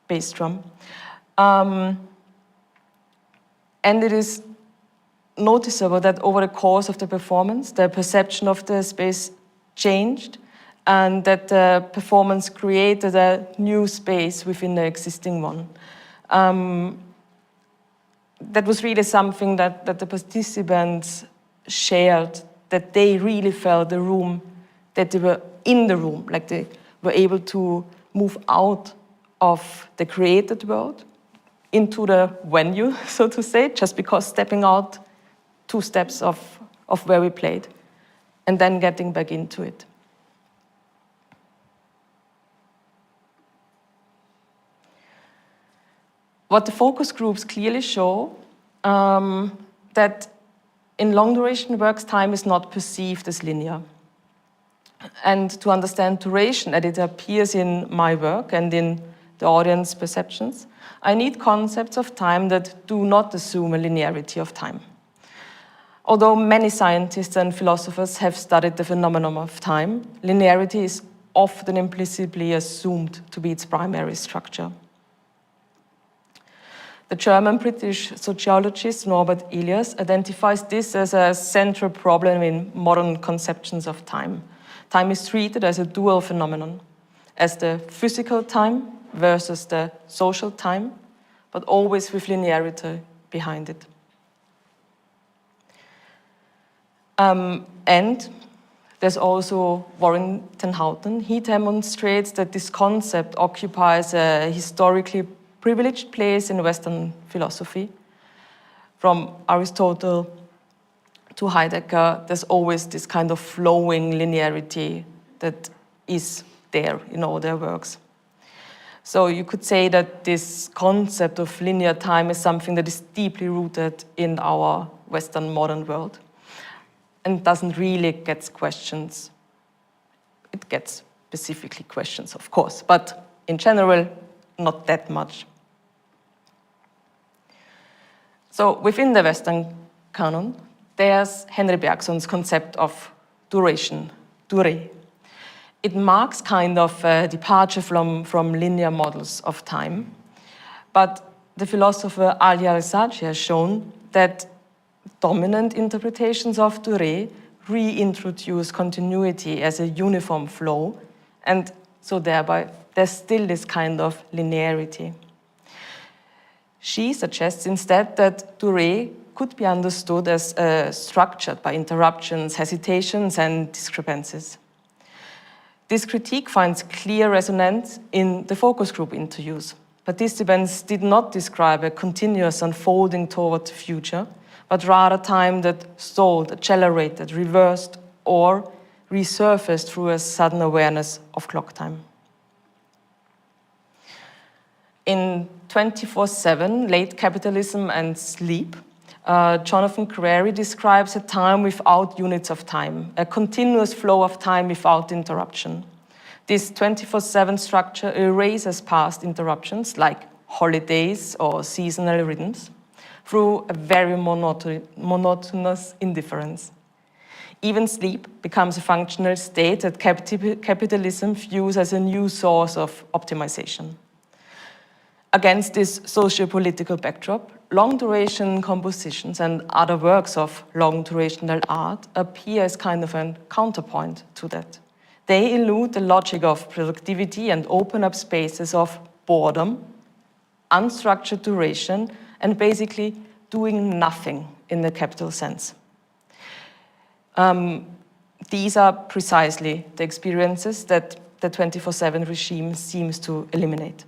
bass drum. And it is noticeable that over the course of the performance, the perception of the space changed and that the performance created a new space within the existing one. That was really something that the participants shared, that they really felt the room, that they were in the room, like they were able to move out of the created world into the venue, so to say, just because stepping out 2 steps of where we played and then getting back into it. What the focus groups clearly show, that in long duration works, time is not perceived as linear. And to understand duration as it appears in my work and in the audience perceptions, I need concepts of time that do not assume a linearity of time. Although many scientists and philosophers have studied the phenomenon of time, linearity is often implicitly assumed to be its primary structure. The German-British sociologist Norbert Elias identifies this as a central problem in modern conceptions of time. Time is treated as a dual phenomenon, as the physical time versus the social time, but always with linearity behind it. And there's also Warren ten Houten. He demonstrates that this concept occupies a historically privileged place in Western philosophy. From Aristotle to Heidegger, there's always this kind of flowing linearity that is there in all their works. So you could say that this concept of linear time is something that is deeply rooted in our Western modern world and doesn't really get questions. It gets specifically questions, of course, but in general, not that much. So within the Western canon, there's Henry Bergson's concept of duration, durée. It marks kind of a departure from linear models of time. But the philosopher Ali al-Saji has shown that dominant interpretations of durée reintroduce continuity as a uniform flow, and so thereby there's still this kind of linearity. She suggests instead that durée could be understood as structured by interruptions, hesitations, and discrepancies. This critique finds clear resonance in the focus group interviews. Participants did not describe a continuous unfolding toward the future, but rather time that stalled, accelerated, reversed, or resurfaced through a sudden awareness of clock time. In 24/7, Late Capitalism and Sleep, Jonathan Crary describes a time without units of time, a continuous flow of time without interruption. This 24/7 structure erases past interruptions like holidays or seasonal rhythms through a very monotonous indifference. Even sleep becomes a functional state that capitalism views as a new source of optimization. Against this socio-political backdrop, long-duration compositions and other works of long-durational art appear as kind of a counterpoint to that. They elude the logic of productivity and open up spaces of boredom, unstructured duration, and basically doing nothing in the capital sense. These are precisely the experiences that the 24/7 regime seems to eliminate.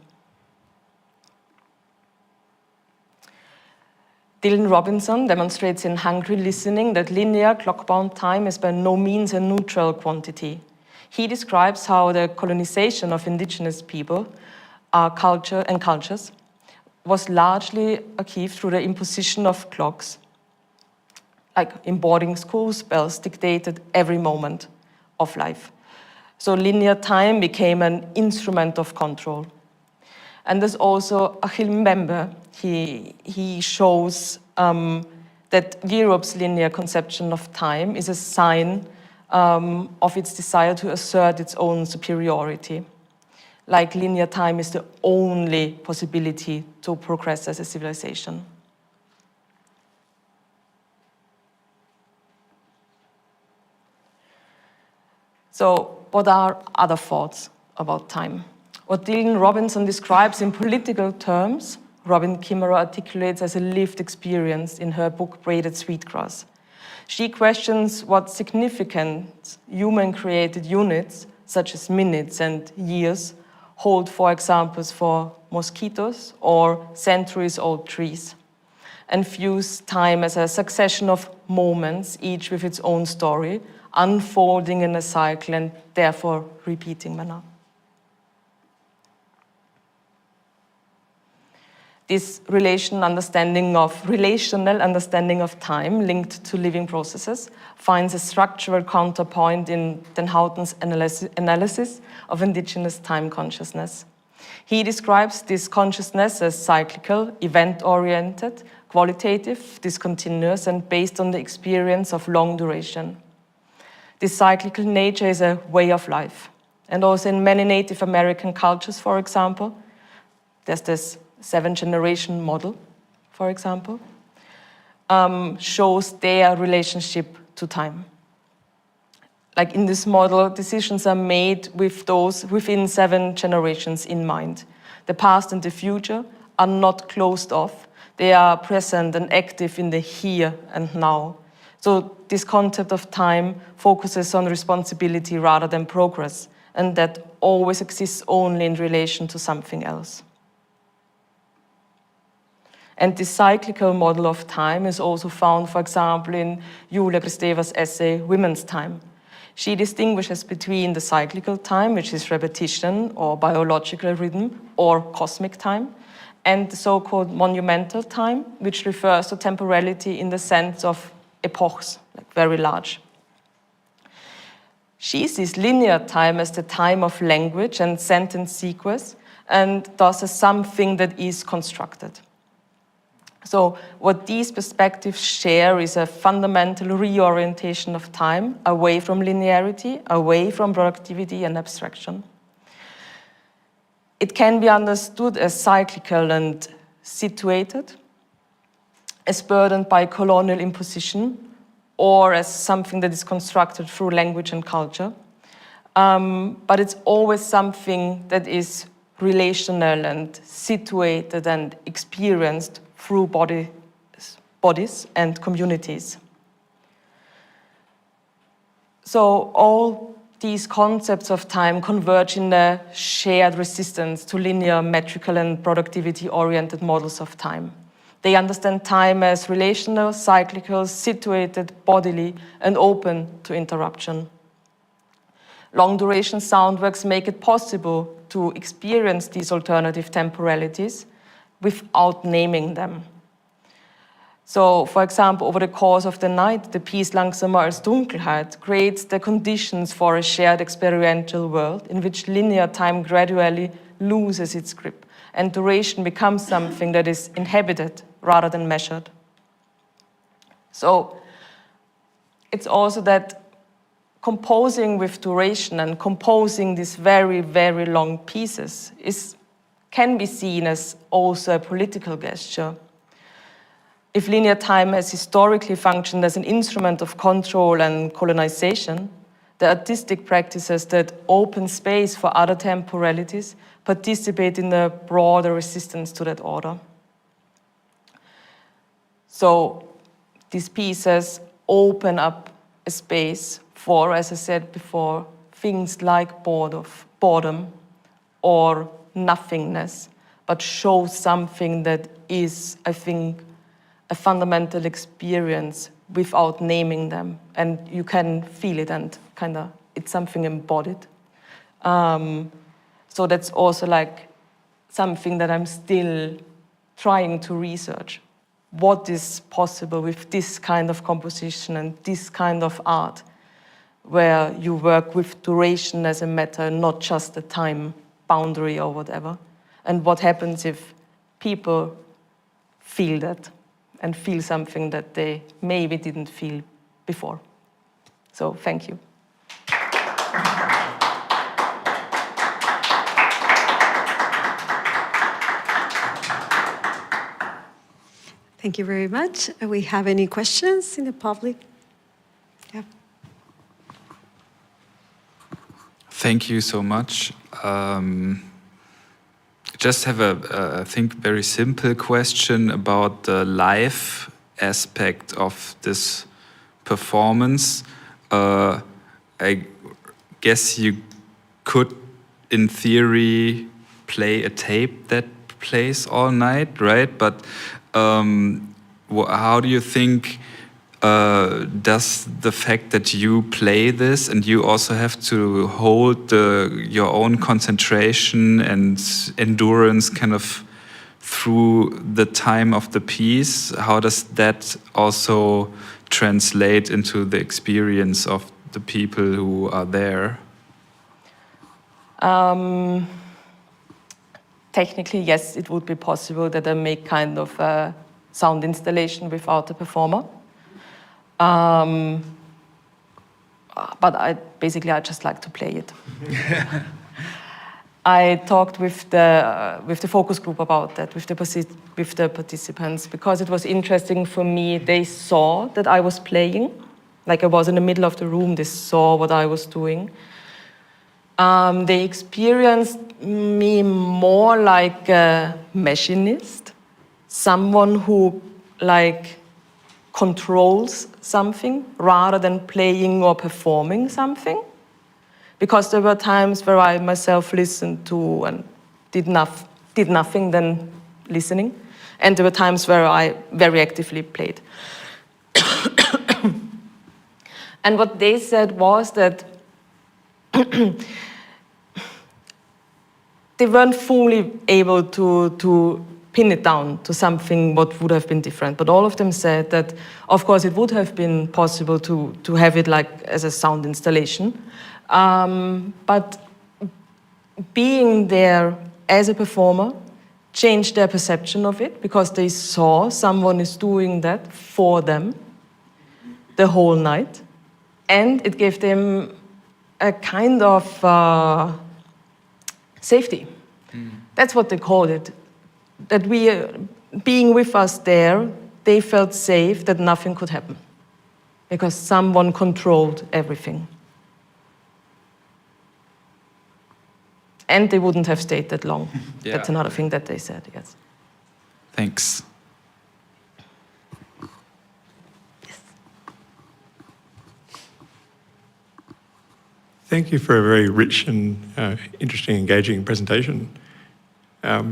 Dylan Robinson demonstrates in Hungry Listening that linear clock-bound time is by no means a neutral quantity. He describes how the colonization of indigenous people, cultures was largely achieved through the imposition of clocks. Like in boarding schools, bells dictated every moment of life. So linear time became an instrument of control. And there's also Achille Mbembe. He shows that Europe's linear conception of time is a sign of its desire to assert its own superiority. Like linear time is the only possibility to progress as a civilization. So what are other thoughts about time? What Dylan Robinson describes in political terms, Robin Kimmerer articulates as a lived experience in her book Braided Sweetgrass. She questions what significant human-created units, such as minutes and years, hold, for example, for mosquitoes or centuries-old trees, and views time as a succession of moments, each with its own story, unfolding in a cycle and therefore repeating manner. This relational understanding of time linked to living processes finds a structural counterpoint in Den Houten's analysis of indigenous time consciousness. He describes this consciousness as cyclical, event-oriented, qualitative, discontinuous, and based on the experience of long duration. This cyclical nature is a way of life. And also in many Native American cultures, for example, there's this 7-generation model, for example, shows their relationship to time. Like in this model, decisions are made with those within 7 generations in mind. The past and the future are not closed off. They are present and active in the here and now. So this concept of time focuses on responsibility rather than progress, and that always exists only in relation to something else. And this cyclical model of time is also found, for example, in Julia Kristeva's essay, Women's Time. She distinguishes between the cyclical time, which is repetition or biological rhythm or cosmic time, and the so-called monumental time, which refers to temporality in the sense of epochs, like very large. She sees linear time as the time of language and sentence sequence, and thus as something that is constructed. So what these perspectives share is a fundamental reorientation of time away from linearity, away from productivity and abstraction. It can be understood as cyclical and situated, as burdened by colonial imposition, or as something that is constructed through language and culture. But it's always something that is relational and situated and experienced through bodies and communities. So all these concepts of time converge in a shared resistance to linear, metrical, and productivity-oriented models of time. They understand time as relational, cyclical, situated, bodily, and open to interruption. Long-duration sound works make it possible to experience these alternative temporalities without naming them. So, for example, over the course of the night, the piece Langsamer als Dunkelheit creates the conditions for a shared experiential world in which linear time gradually loses its grip and duration becomes something that is inhabited rather than measured. So, it's also that composing with duration and composing these very, very long pieces can be seen as also a political gesture. If linear time has historically functioned as an instrument of control and colonization, the artistic practices that open space for other temporalities participate in the broader resistance to that order. So these pieces open up a space for, as I said before, things like boredom or nothingness, but show something that is, I think, a fundamental experience without naming them. And you can feel it and it's something embodied. So that's also like something that I'm still trying to research. What is possible with this kind of composition and this kind of art, where you work with duration as a matter, not just a time boundary or whatever. And what happens if people feel that and feel something that they maybe didn't feel before. So thank you. Thank you very much. We have any questions in the public? Yeah. Thank you so much. Just have a, I think, very simple question about the live aspect of this performance. I guess you could, in theory, play a tape that plays all night, right? But how do you think does the fact that you play this and you also have to hold your own concentration and endurance kind of through the time of the piece, how does that also translate into the experience of the people who are there? Technically, yes, it would be possible that I make kind of a sound installation without a performer. But I just like to play it. I talked with the focus group about that, with the participants, because it was interesting for me. They saw that I was playing, like I was in the middle of the room. They saw what I was doing. They experienced me more like a machinist, someone who like controls something rather than playing or performing something. Because there were times where I myself listened to and did nothing than listening. And there were times where I very actively played. And what they said was that they weren't fully able to pin it down to something what would have been different. But all of them said that, of course, it would have been possible to have it like as a sound installation. But being there as a performer changed their perception of it, because they saw someone is doing that for them the whole night. And it gave them a kind of safety. That's what they called it. That being with us there, they felt safe that nothing could happen, because someone controlled everything. And they wouldn't have stayed that long. Yeah. That's another thing that they said, yes. Thanks. Thank you for a very rich and interesting, engaging presentation. I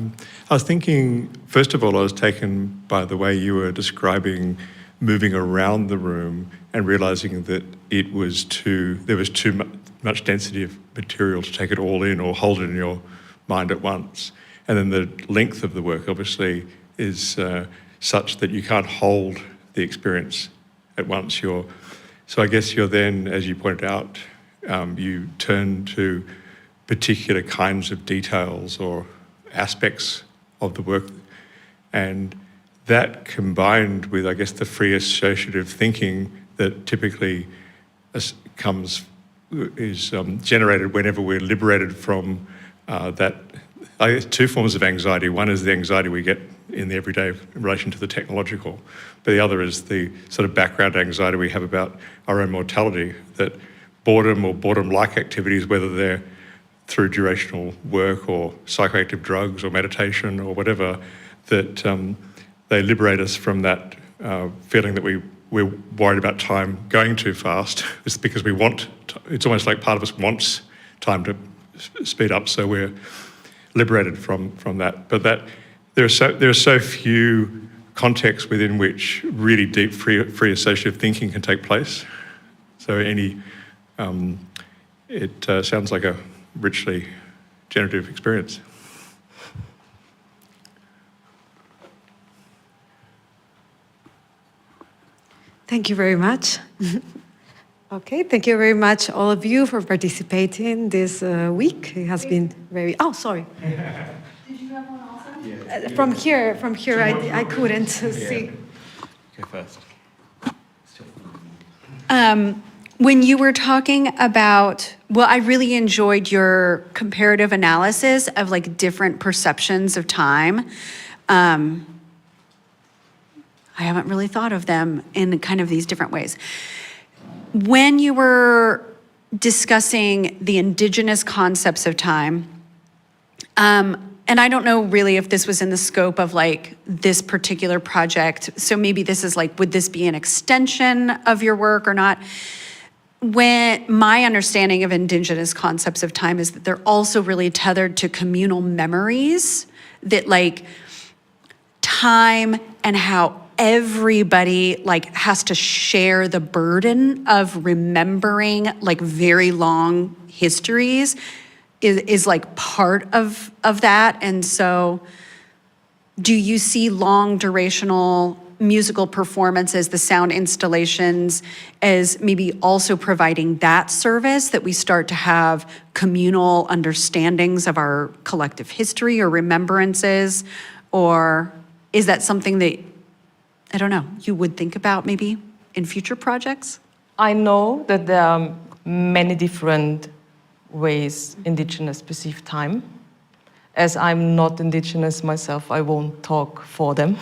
was thinking, first of all, I was taken by the way you were describing moving around the room and realizing that there was too much density of material to take it all in or hold it in your mind at once. And then the length of the work, obviously, is such that you can't hold the experience at once. So I guess you're then, as you pointed out, you turn to particular kinds of details or aspects of the work, and that combined with, I guess, the free associative thinking that typically is generated whenever we're liberated from that. I guess two forms of anxiety. One is the anxiety we get in the everyday in relation to the technological, but the other is the sort of background anxiety we have about our own mortality, that boredom or boredom-like activities, whether they're through durational work or psychoactive drugs or meditation or whatever, that they liberate us from that feeling that we're worried about time going too fast. It's because it's almost like part of us wants time to speed up, so we're liberated from that. But there are so few contexts within which really deep free associative thinking can take place. So it sounds like a richly generative experience. Thank you very much. Okay, thank you very much, all of you, for participating this week. It has been very... Oh, sorry. Did you have one also? From here, I couldn't see. Okay, first. When you were talking about, well, I really enjoyed your comparative analysis of like different perceptions of time. I haven't really thought of them in kind of these different ways. When you were discussing the indigenous concepts of time, and I don't know really if this was in the scope of like this particular project, so maybe this is like, would this be an extension of your work or not? When my understanding of indigenous concepts of time is that they're also really tethered to communal memories, that like time and how everybody like has to share the burden of remembering like very long histories is like part of that. And so do you see long durational musical performances, the sound installations, as maybe also providing that service, that we start to have communal understandings of our collective history or remembrances? Or is that something that, I don't know, you would think about maybe in future projects? I know that there are many different ways indigenous perceive time. As I'm not indigenous myself, I won't talk for them.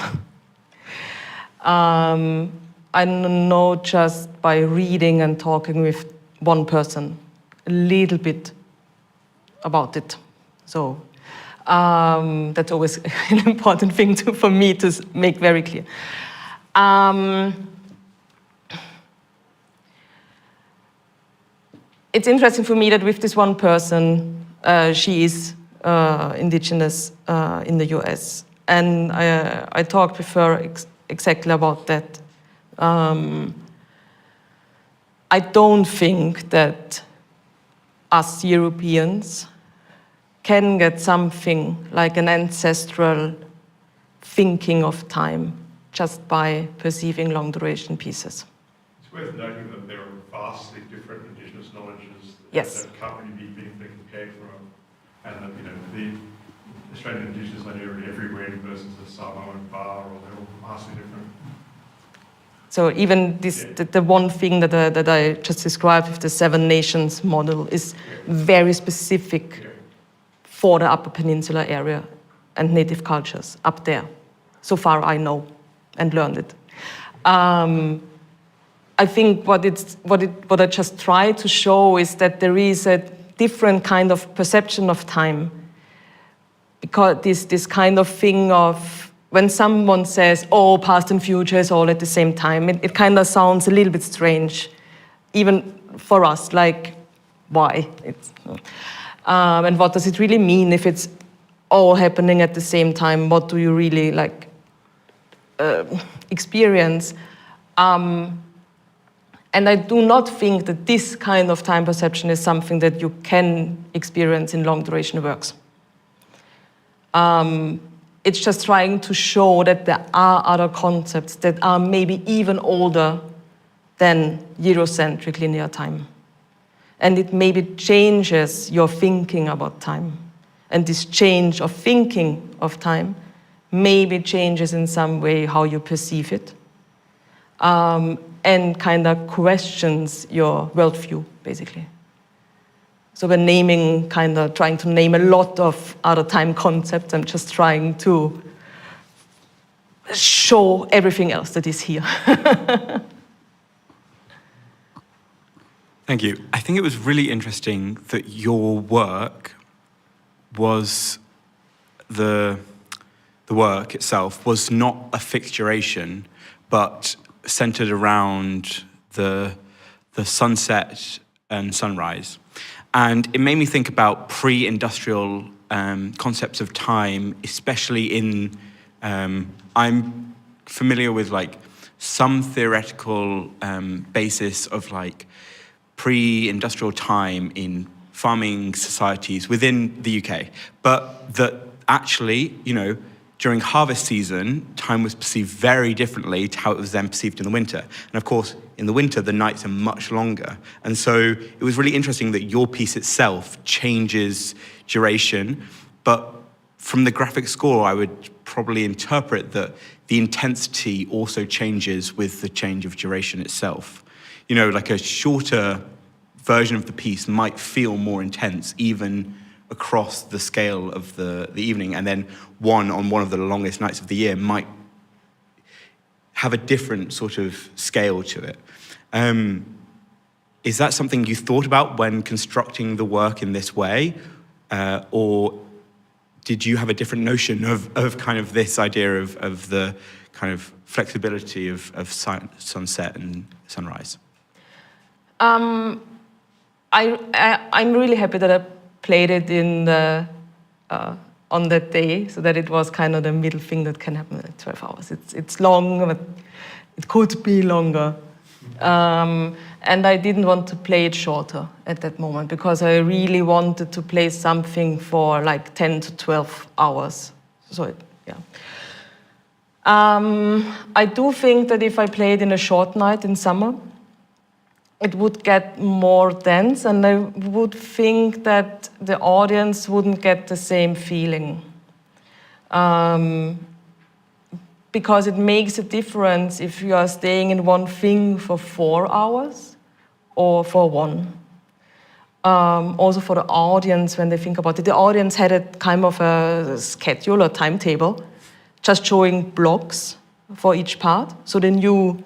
I know just by reading and talking with one person a little bit about it. So that's always an important thing for me to make very clear. It's interesting for me that with this one person, she is indigenous in the US. And I talked with her exactly about that. I don't think that us Europeans can get something like an ancestral thinking of time just by perceiving long duration pieces. It's worth noting that there are vastly different indigenous knowledges Yes. that can't really be compared from, and that, you know, the Australian indigenous idea of everywhere versus the Samoan bar, or they're all vastly different. So even this, the one thing that I just described with the 7 nations model is very specific for the Upper Peninsula area and native cultures up there. So far I know and learned it. I think what I just try to show is that there is a different kind of perception of time, because this kind of thing of when someone says, oh, past and future is all at the same time, it kind of sounds a little bit strange, even for us, like, why? And what does it really mean if it's all happening at the same time? What do you really like experience? And I do not think that this kind of time perception is something that you can experience in long duration works. It's just trying to show that there are other concepts that are maybe even older than Eurocentric linear time. And it maybe changes your thinking about time. And this change of thinking of time maybe changes in some way how you perceive it, and kind of questions your worldview, basically. So we're naming, kind of trying to name a lot of other time concepts. I'm just trying to show everything else that is here. Thank you. I think it was really interesting that your work was, the work itself was not a fixturation, but centered around the sunset and sunrise. And it made me think about pre-industrial concepts of time, especially in, I'm familiar with like some theoretical basis of like pre-industrial time in farming societies within the UK, but that actually, you know, during harvest season, time was perceived very differently to how it was then perceived in the winter. And of course, in the winter, the nights are much longer. And so it was really interesting that your piece itself changes duration, but from the graphic score, I would probably interpret that the intensity also changes with the change of duration itself. You know, like a shorter version of the piece might feel more intense, even across the scale of the evening, and then one of the longest nights of the year might have a different sort of scale to it. Is that something you thought about when constructing the work in this way? Or did you have a different notion of kind of this idea of the kind of flexibility of sunset and sunrise? I'm really happy that I played it in the, on that day, so that it was kind of the middle thing that can happen at 12 hours. It's long, but it could be longer. And I didn't want to play it shorter at that moment, because I really wanted to play something for like 10 to 12 hours. So, I do think that if I played in a short night in summer, it would get more dense, and I would think that the audience wouldn't get the same feeling. Because it makes a difference if you are staying in one thing for 4 hours or for 1. Also for the audience, when they think about it, the audience had a kind of a schedule or timetable, just showing blocks for each part, so they knew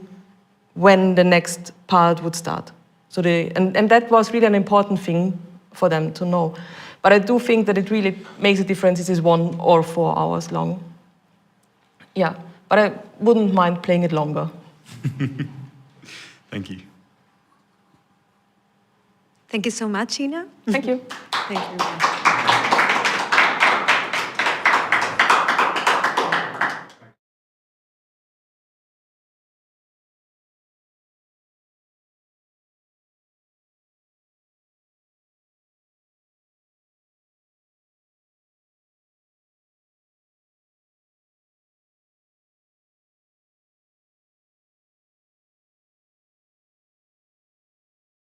when the next part would start. So and that was really an important thing for them to know. But I do think that it really makes a difference if it's 1 or 4 hours long. Yeah, but I wouldn't mind playing it longer. Thank you. Thank you so much, Ina. Thank you. Thank you.